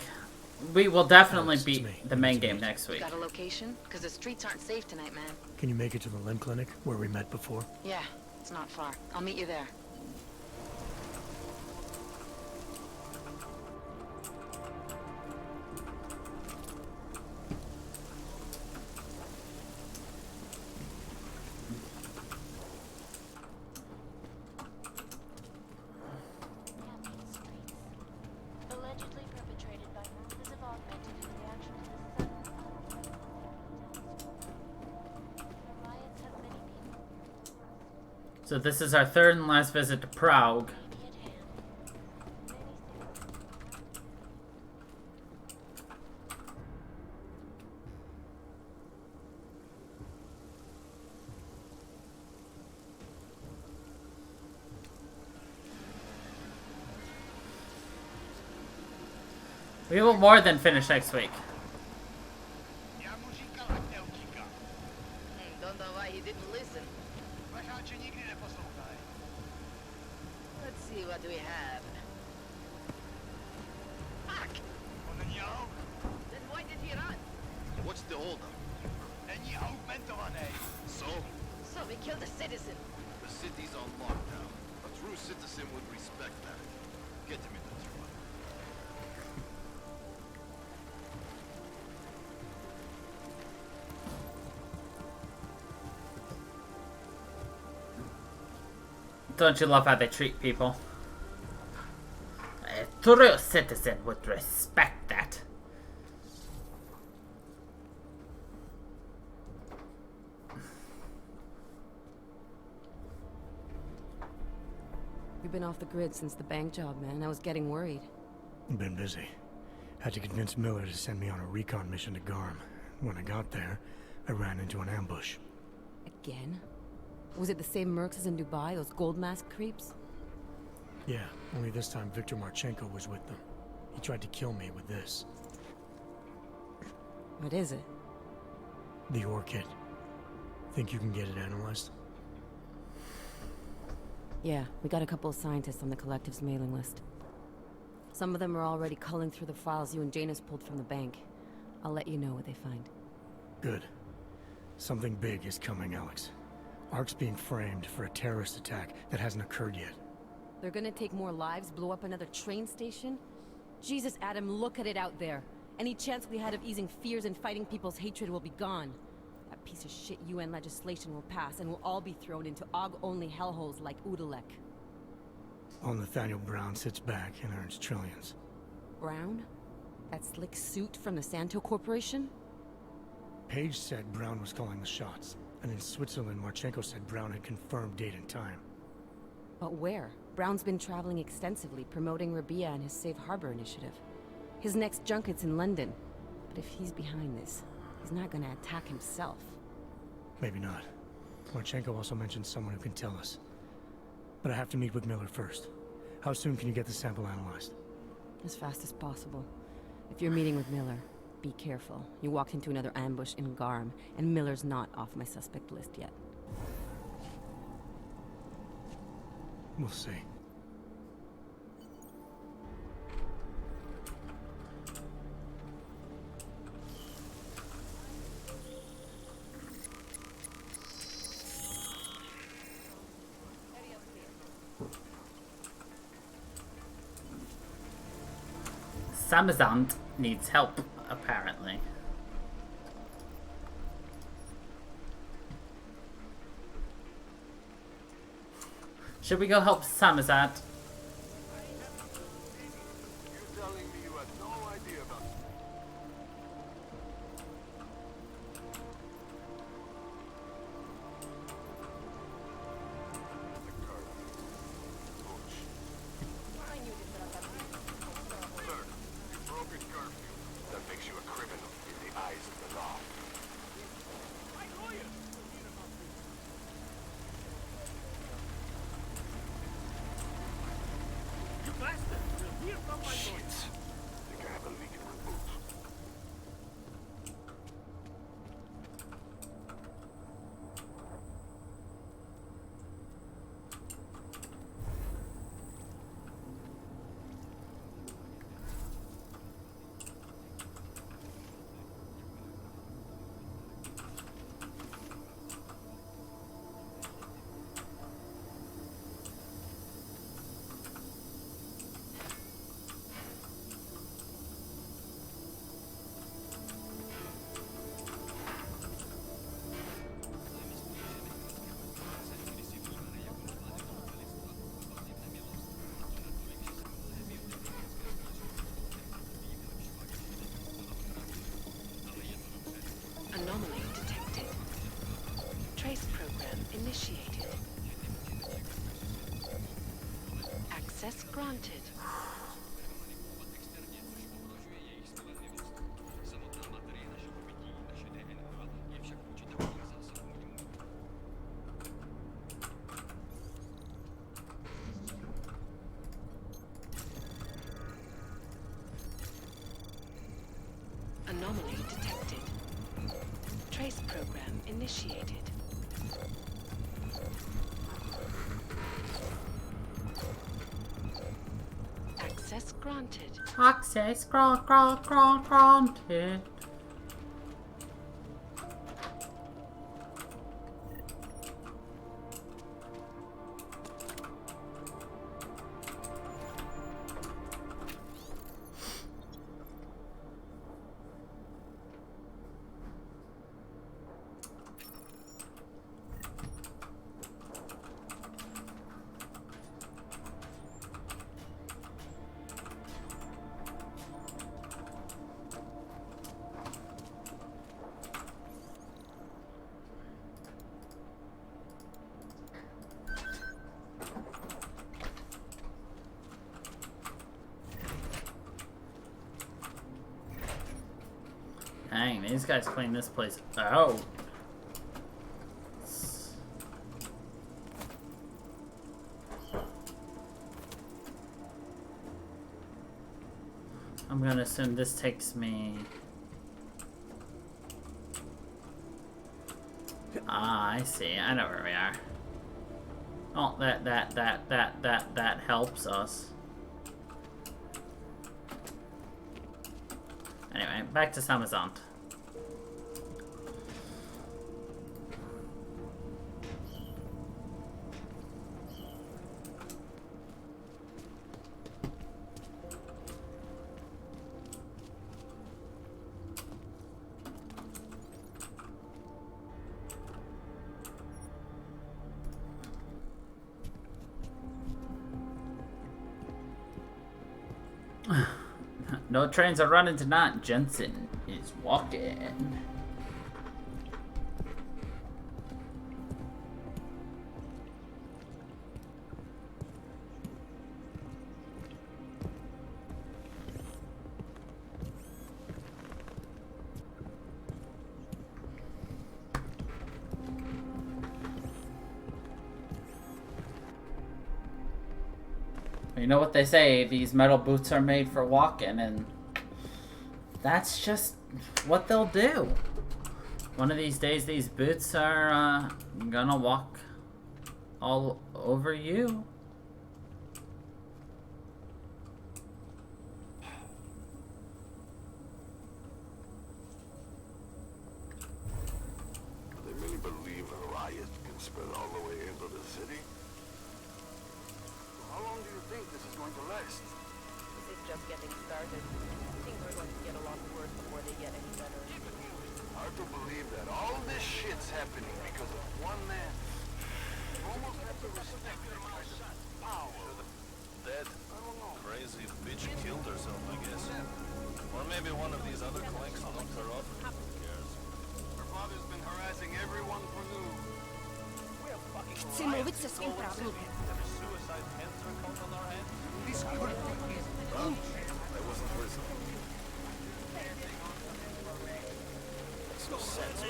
We will definitely beat the main game next week. Got a location? Because the streets aren't safe tonight, man. Can you make it to the limb clinic where we met before? Yeah, it's not far. I'll meet you there. Allegedly perpetrated by members of augmented in reaction to the sudden the riots have many people. So this is our third and last visit to Prague. We will more than finish next week. Don't know why he didn't listen. Let's see what we have. Fuck! Then why did he run? What's the holdup? So? So we killed a citizen. The city's on lockdown. A true citizen would respect that. Get him in the truck. Don't you love how they treat people? A true citizen would respect that. You've been off the grid since the bank job, man. I was getting worried. Been busy. Had to convince Miller to send me on a recon mission to Garm. When I got there, I ran into an ambush. Again? Was it the same mercs as in Dubai, those gold mask creeps? Yeah, only this time Viktor Marchenko was with them. He tried to kill me with this. What is it? The orchid. Think you can get it analyzed? Yeah, we got a couple of scientists on the collective's mailing list. Some of them are already culling through the files you and Janus pulled from the bank. I'll let you know what they find. Good. Something big is coming, Alex. Ark's being framed for a terrorist attack that hasn't occurred yet. They're gonna take more lives, blow up another train station? Jesus, Adam, look at it out there. Any chance we had of easing fears and fighting people's hatred will be gone. That piece of shit UN legislation will pass, and we'll all be thrown into AUG-only hellholes like Udalek. While Nathaniel Brown sits back and earns trillions. Brown? That slick suit from the Santo Corporation? Page said Brown was calling the shots, and in Switzerland, Marchenko said Brown had confirmed date and time. But where? Brown's been traveling extensively, promoting Rabia and his Safe Harbor initiative. His next junket's in London. But if he's behind this, he's not gonna attack himself. Maybe not. Marchenko also mentioned someone who can tell us. But I have to meet with Miller first. How soon can you get the sample analyzed? As fast as possible. If you're meeting with Miller, be careful. You walked into another ambush in Garm, and Miller's not off my suspect list yet. We'll see. Samazant needs help, apparently. Should we go help Samazant? You telling me you had no idea about Look, you broke a curfew. That makes you a criminal in the eyes of the law. Shit. Think I have a leak in my boot. Anomaly detected. Trace program initiated. Access granted. Anomaly detected. Trace program initiated. Access granted. Access granted. Dang, these guys clean this place out. I'm gonna assume this takes me... Ah, I see. I know where we are. Oh, that helps us. Anyway, back to Samazant. No trains are running tonight. Jensen is walking. You know what they say, these metal boots are made for walking, and that's just what they'll do. One of these days, these boots are gonna walk all over you. They really believe a riot can spread all the way into the city? How long do you think this is going to last? This is just getting started. Things are going to get a lot worse before they get any better. Hard to believe that all this shit's happening because of one man. You almost have to respect that kind of power. Dead. I don't know. Crazy bitch killed herself, I guess. Or maybe one of these other clanks knocked her off. Who cares? Her father's been harassing everyone for news. Chcę mówić ze swoim prawem. Every suicide cancer comes on our head. This could be bullshit. I wasn't listening. Makes no sense.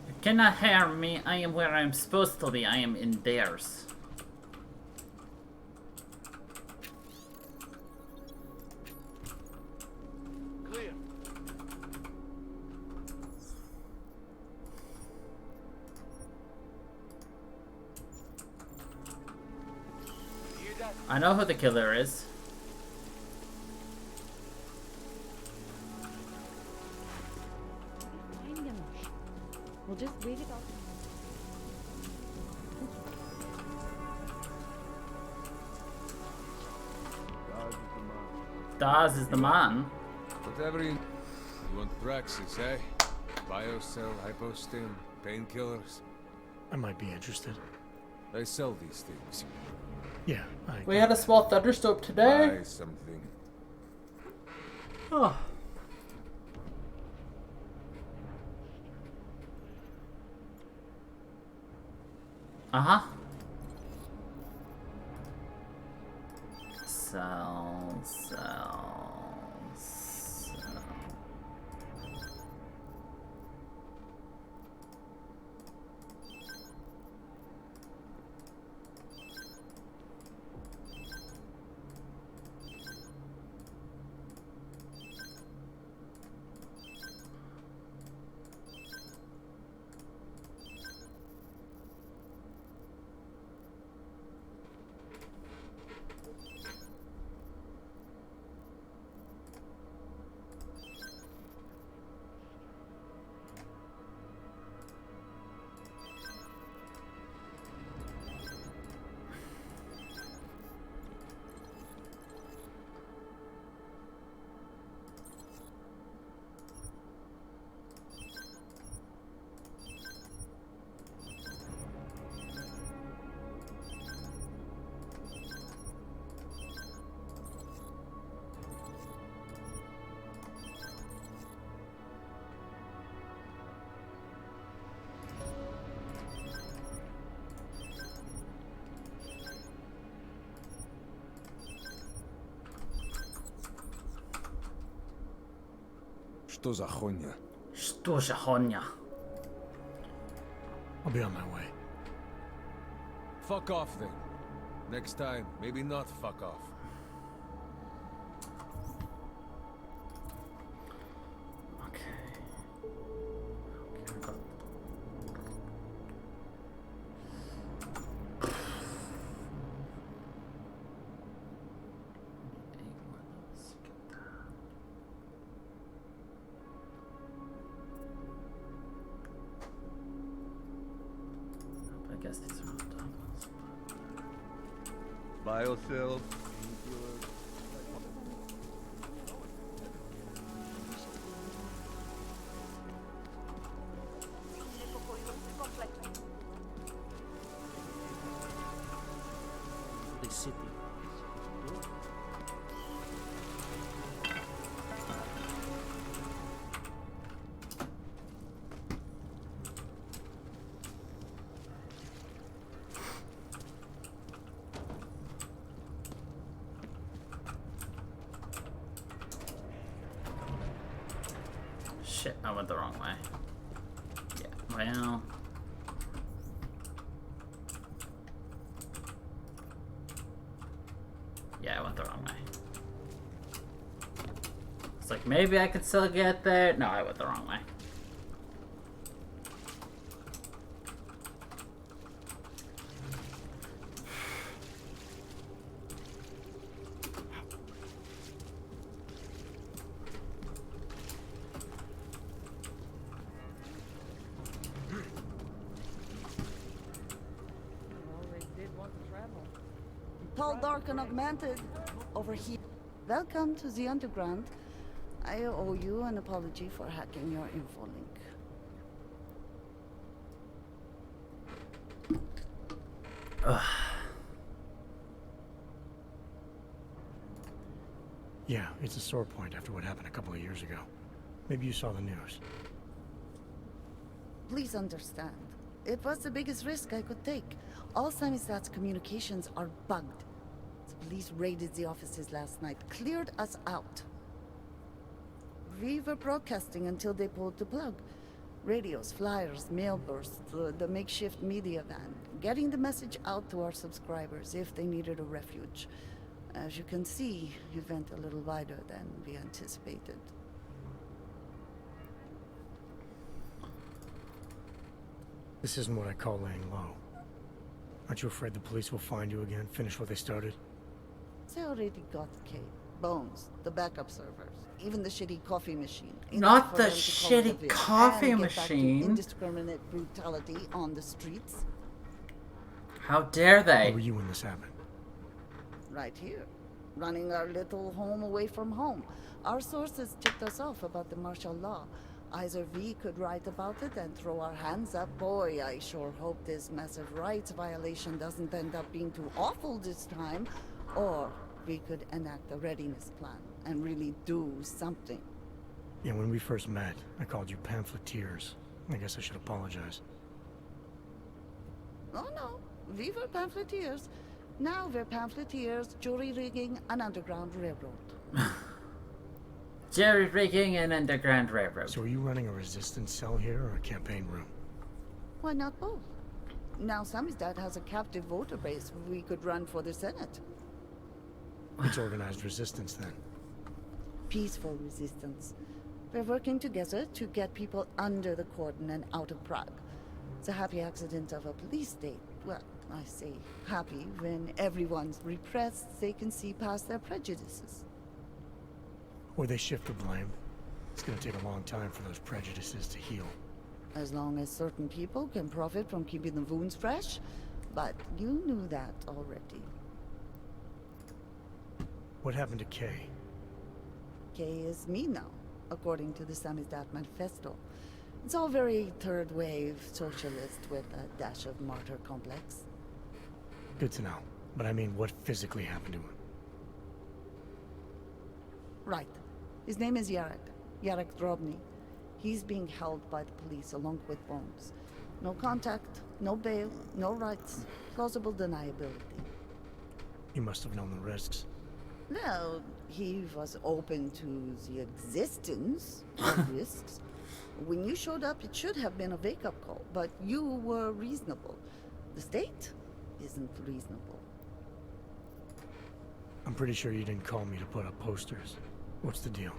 You cannot harm me. I am where I'm supposed to be. I am in theirs. Clear. I know who the killer is. We'll just wait it out. Daz is the man. Whatever you want, Praxis, eh? Biocell, hypostim, painkillers. I might be interested. They sell these things. Yeah, We had a small thunderstorm today. Buy something. Oh. Uh-huh. Sell. Что за хуйня? Что за хуйня? I'll be on my way. Fuck off then. Next time, maybe not fuck off. I guess these are all doubles. Biocell. The city. shit, I went the wrong way. Yeah, well. Yeah, I went the wrong way. It's like, maybe I could still get there. No, I went the wrong way. Tall, dark, and augmented. Over here. Welcome to the underground. I owe you an apology for hacking your info link. Ugh. Yeah, it's a sore point after what happened a couple of years ago. Maybe you saw the news. Please understand. It was the biggest risk I could take. All Samistat's communications are bugged. The police raided the offices last night, cleared us out. We were broadcasting until they pulled the plug. Radios, flyers, mail bursts, the makeshift media van. Getting the message out to our subscribers if they needed a refuge. As you can see, it went a little wider than we anticipated. This isn't what I call laying low. Aren't you afraid the police will find you again, finish what they started? They already got Kate, Bones, the backup servers, even the shitty coffee machine. Not the Enough for them to call it a shitty vid coffee and get back to machine. indiscriminate brutality on the streets. How dare they? Where were you when this happened? Right here, running our little home away from home. Our sources tipped us off about the martial law. Either we could write about it and throw our hands up. Boy, I sure hope this massive rights violation doesn't end up being too awful this time. Or we could enact a readiness plan and really do something. Yeah, when we first met, I called you pamphleteers. I guess I should apologize. Oh no, we were pamphleteers. Now we're pamphleteers, jury rigging an underground railroad. Jerry rigging an underground railroad. So are you running a resistance cell here or a campaign room? Why not both? Now Samizdat has a captive voter base. We could run for the Senate. It's organized resistance then. Peaceful resistance. We're working together to get people under the cordon and out of Prague. It's a happy accident of a police state. Well, I say happy when everyone's repressed, they can see past their prejudices. Or they shift the blame. It's gonna take a long time for those prejudices to heal. As long as certain people can profit from keeping the wounds fresh. But you knew that already. What happened to Kay? Kay is me now, according to the Samizdat Manifesto. It's all very third-wave socialist with a dash of martyr complex. Good to know. But I mean, what physically happened to him? Right. His name is Yarek Drobny. He's being held by the police along with Bones. No contact, no bail, no rights, plausible deniability. He must have known the risks. No, he was open to the existence of risks. When you showed up, it should have been a wake-up call, but you were reasonable. The state isn't reasonable. I'm pretty sure you didn't call me to put up posters. What's the deal?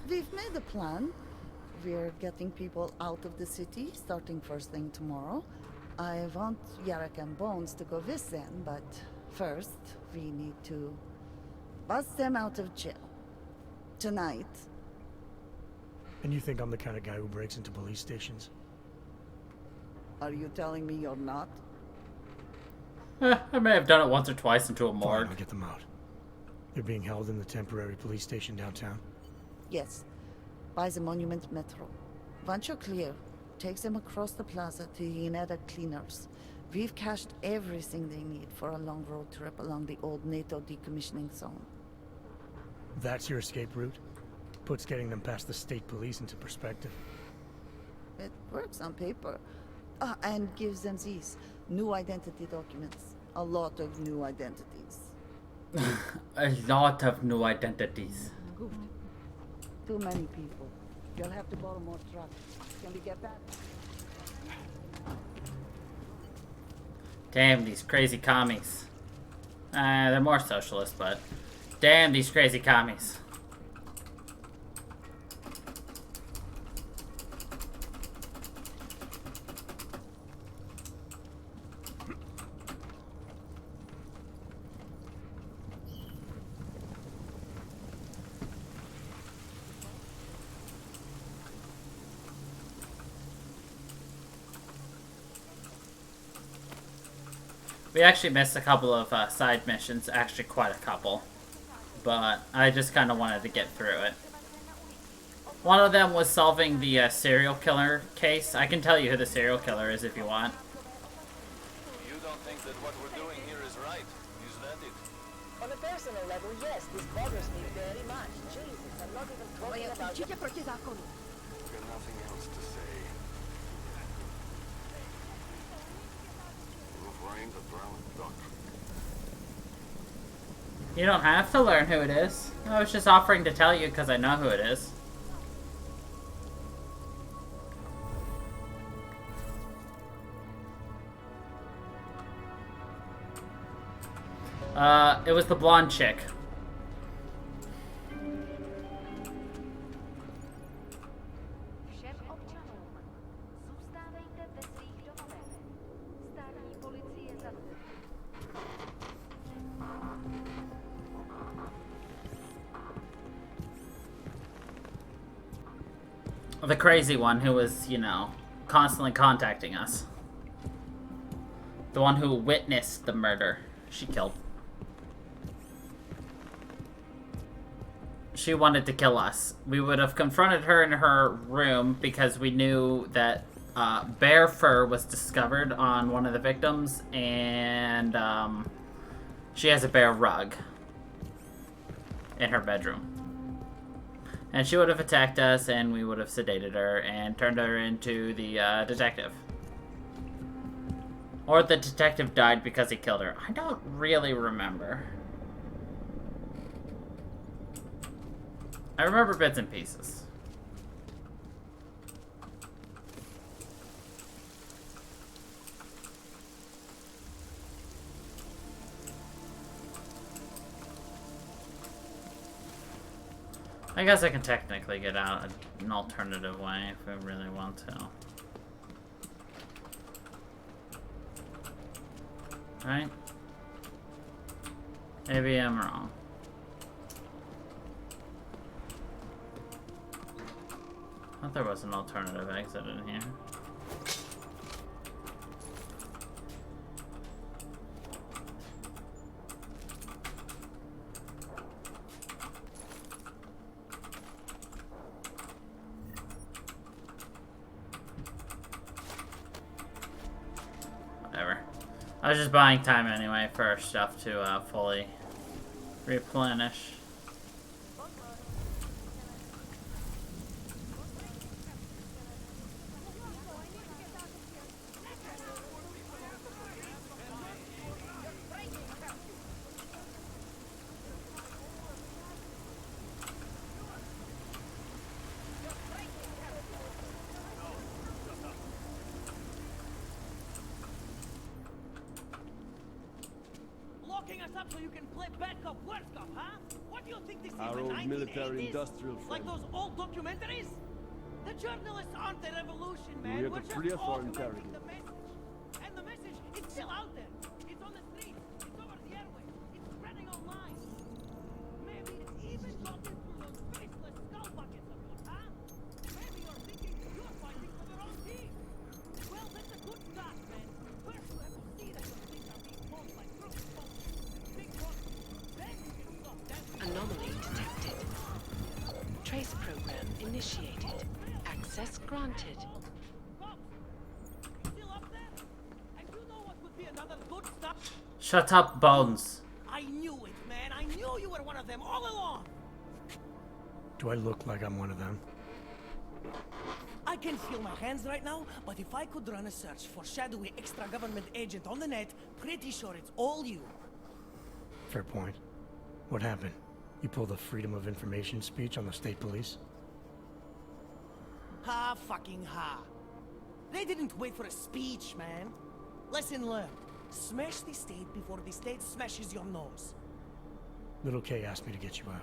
We've made a plan. We're getting people out of the city, starting first thing tomorrow. I want Yarek and Bones to go with them, but first, we need to bust them out of jail. Tonight. And you think I'm the kind of guy who breaks into police stations? Are you telling me you're not? I may have done it once or twice into a Fine, morgue. I'll get them out. They're being held in the temporary police station downtown? Yes. By the Monument Metro. Once you're clear, takes them across the plaza to the Ineda cleaners. We've cached everything they need for a long road trip along the old NATO decommissioning zone. That's your escape route? Puts getting them past the state police into perspective. It works on paper. And gives them these new identity documents. A lot of new identities. A lot of new identities. Too many people. You'll have to borrow more trucks. Can we get that? Damn these crazy commies. They're more socialist, but damn these crazy commies. We actually missed a couple of side missions, actually quite a couple, but I just kind of wanted to get through it. One of them was solving the serial killer case. I can tell you who the serial killer is if you want. You don't think that what we're doing here is right, is that it? On a personal level, yes, this bothers me very much. Jesus, I'm not even talking about... Got nothing else to say. You don't have to learn who it is. I was just offering to tell you because I know who it is. It was the blonde chick. The crazy one who was, you know, constantly contacting us. The one who witnessed the murder she killed. She wanted to kill us. We would have confronted her in her room because we knew that bear fur was discovered on one of the victims, and she has a bear rug in her bedroom. And she would have attacked us, and we would have sedated her and turned her into the detective. Or the detective died because he killed her. I don't really remember. I remember bits and pieces. I guess I can technically get out an alternative way if we really want to. Right? Maybe I'm wrong. I thought there was an alternative exit in here. I was just buying time anyway for our stuff to fully replenish. Us up so you can play bad cop, worse cop, huh? What do you think this is? Our old military-industrial friend. Like those old documentaries? The journalists aren't the revolution, man. We We're have to just free us our augmenting the message. And the message is still out there. It's on the streets. It's over the airwaves. It's spreading online. Maybe it's even gotten through those faceless skull buckets of yours, huh? Maybe you're thinking you're fighting for the wrong team. Well, that's a good start, man. First, you have to see that your things are being pulled by crooked folks. Anomaly detected. Trace program initiated. Access granted. Shut up, Bones. I knew it, man. I knew you were one of them all along. Do I look like I'm one of them? I can feel my hands right now, but if I could run a search for shadowy extra-government agent on the net, pretty sure it's all you. Fair point. What happened? You pulled a Freedom of Information speech on the state police? Ha fucking ha. They didn't wait for a speech, man. Lesson learned. Smash the state before the state smashes your nose. Little K asked me to get you out.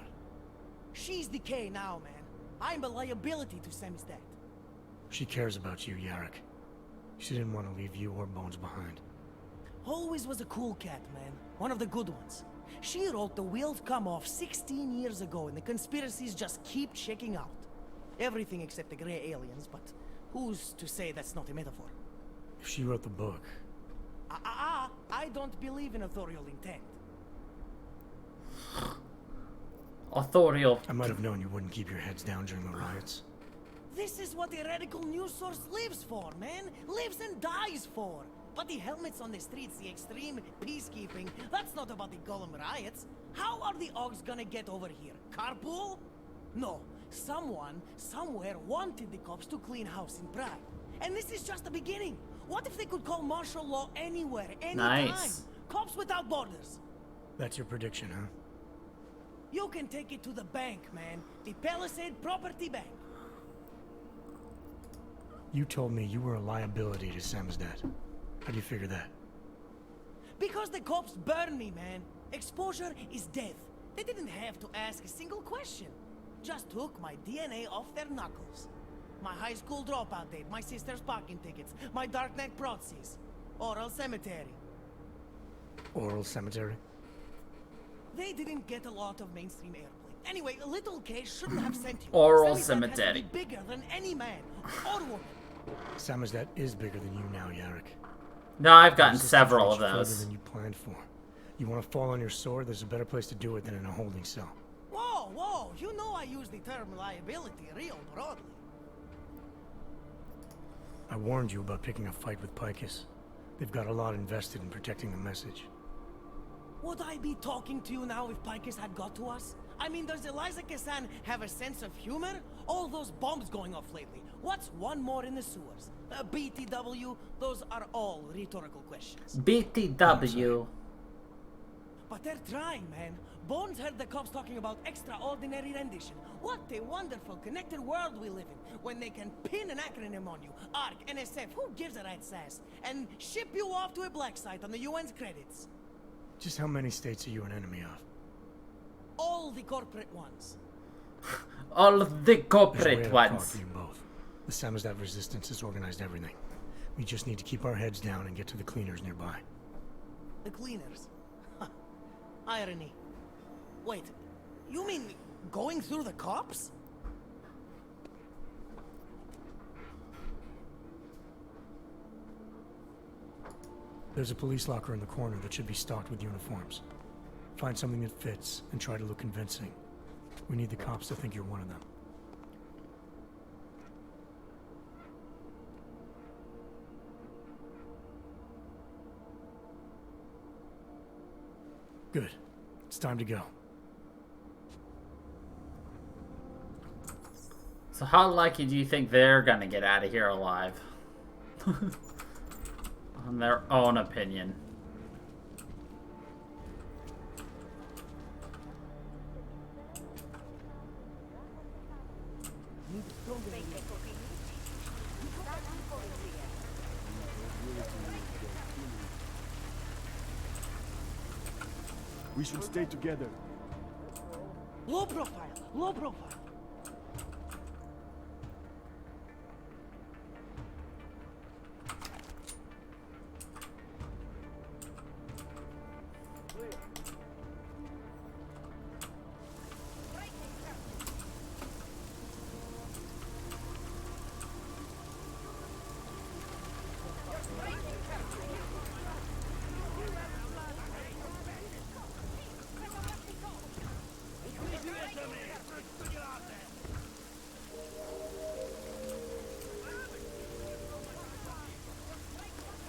She's the K now, man. I'm a liability to Sam's dad. She cares about you, Yarrick. She didn't want to leave you or Bones behind. Always was a cool cat, man. One of the good ones. She wrote The Wheels Come Off 16 years ago, and the conspiracies just keep checking out. Everything except the gray aliens, but who's to say that's not a metaphor? If she wrote the book... I don't believe in authorial intent. Authorial. I might have known you wouldn't keep your heads down during the riots. This is what a radical news source lives for, man. Lives and dies for. But the helmets on the streets, the extreme peacekeeping, that's not about the Golem riots. How are the Augs gonna get over here? Carpool? No. Someone, somewhere wanted the cops to clean house in Prague. And this is just the beginning. What if they could call martial law anywhere, anytime? Nice. Cops without borders. That's your prediction, huh? You can take it to the bank, man. The Palisade Property Bank. You told me you were a liability to Sam's dad. How do you figure that? Because the cops burn me, man. Exposure is death. They didn't have to ask a single question. Just took my DNA off their knuckles. My high school dropout date, my sister's parking tickets, my darknet proxies. Oral cemetery. Oral cemetery? They didn't get a lot of mainstream airplay. Anyway, Little K shouldn't have sent you. Oral Sammy's dad cemetery. has to be bigger than any man or woman. Sam's dad is bigger than you now, Yarrick. No, I've gotten This is several of much further those. than you planned for. You want to fall on your sword? There's a better place to do it than in a holding cell. Whoa, whoa, you know I use the term liability real broadly. I warned you about picking a fight with Picus. They've got a lot invested in protecting the message. Would I be talking to you now if Picus had got to us? I mean, does Eliza Kassan have a sense of humor? All those bombs going off lately. What's one more in the sewers? BTW? Those are all rhetorical questions. BTW. But they're trying, man. Bones heard the cops talking about extraordinary rendition. What a wonderful connected world we live in, when they can pin an acronym on you, ARC, NSF, who gives a rat's ass, and ship you off to a black site on the UN's credits. Just how many states are you an enemy of? All the corporate ones. All of the corporate ones. For you both. The Samizdat resistance has organized everything. We just need to keep our heads down and get to the cleaners nearby. The cleaners? Irony. Wait, you mean going through the cops? There's a police locker in the corner that should be stocked with uniforms. Find something that fits and try to look convincing. We need the cops to think you're one of them. Good. It's time to go. So how lucky do you think they're gonna get out of here alive? On their own opinion. We should stay together. Low profile, low profile.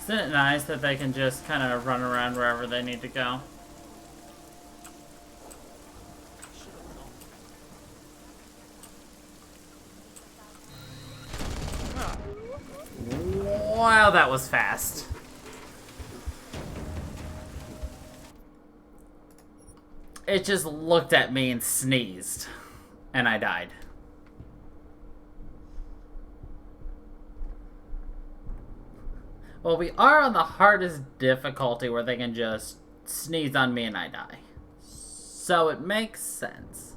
Isn't it nice that they can just kind of run around wherever they need to go? Wow, that was fast. It just looked at me and sneezed, and I died. Well, we are on the hardest difficulty where they can just sneeze on me and I die. So it makes sense.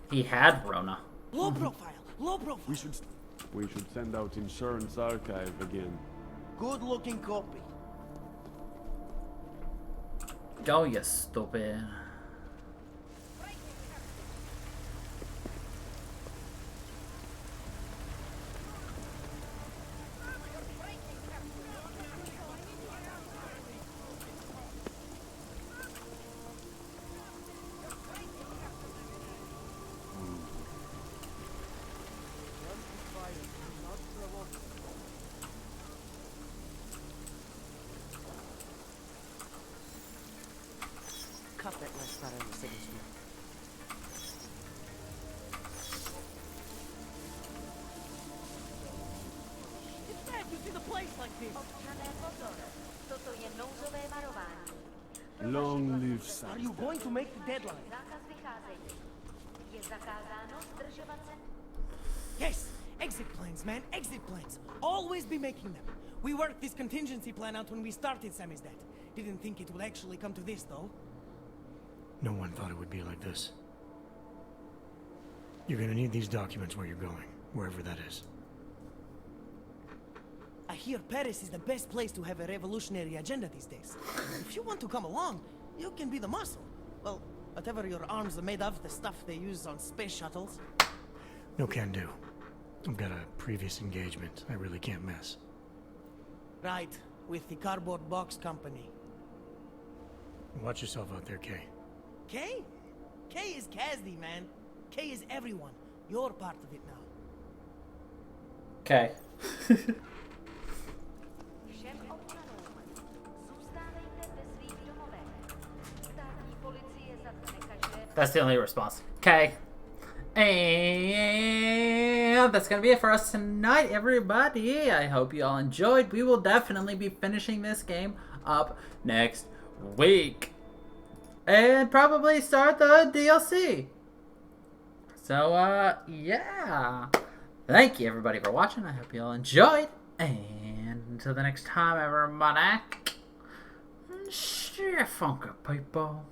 He had Rona. Low profile, low profile. We should send out insurance archive again. Good looking copy. Go, you stupid. Cut that last part of the signature. It's bad to see the place like this. Long live Sam. Are you going to make the deadline? Yes! Exit plans, man. Exit plans. Always be making them. We worked this contingency plan out when we started Samizdat. Didn't think it would actually come to this, though. No one thought it would be like this. You're gonna need these documents where you're going, wherever that is. I hear Paris is the best place to have a revolutionary agenda these days. If you want to come along, you can be the muscle. Well, whatever your arms are made of, the stuff they use on space shuttles. No can do. I've got a previous engagement I really can't miss. Right, with the cardboard box company. Watch yourself out there, Kay. Kay? Kay is Kazdi, man. Kay is everyone. You're part of it now. Okay. That's the only response. Okay. And that's going to be it for us tonight, everybody. I hope you all enjoyed. We will definitely be finishing this game up next week. And probably start the DLC. So, yeah. Thank you, everybody, for watching. I hope you all enjoyed. And until the next time, everybody. Share funky people.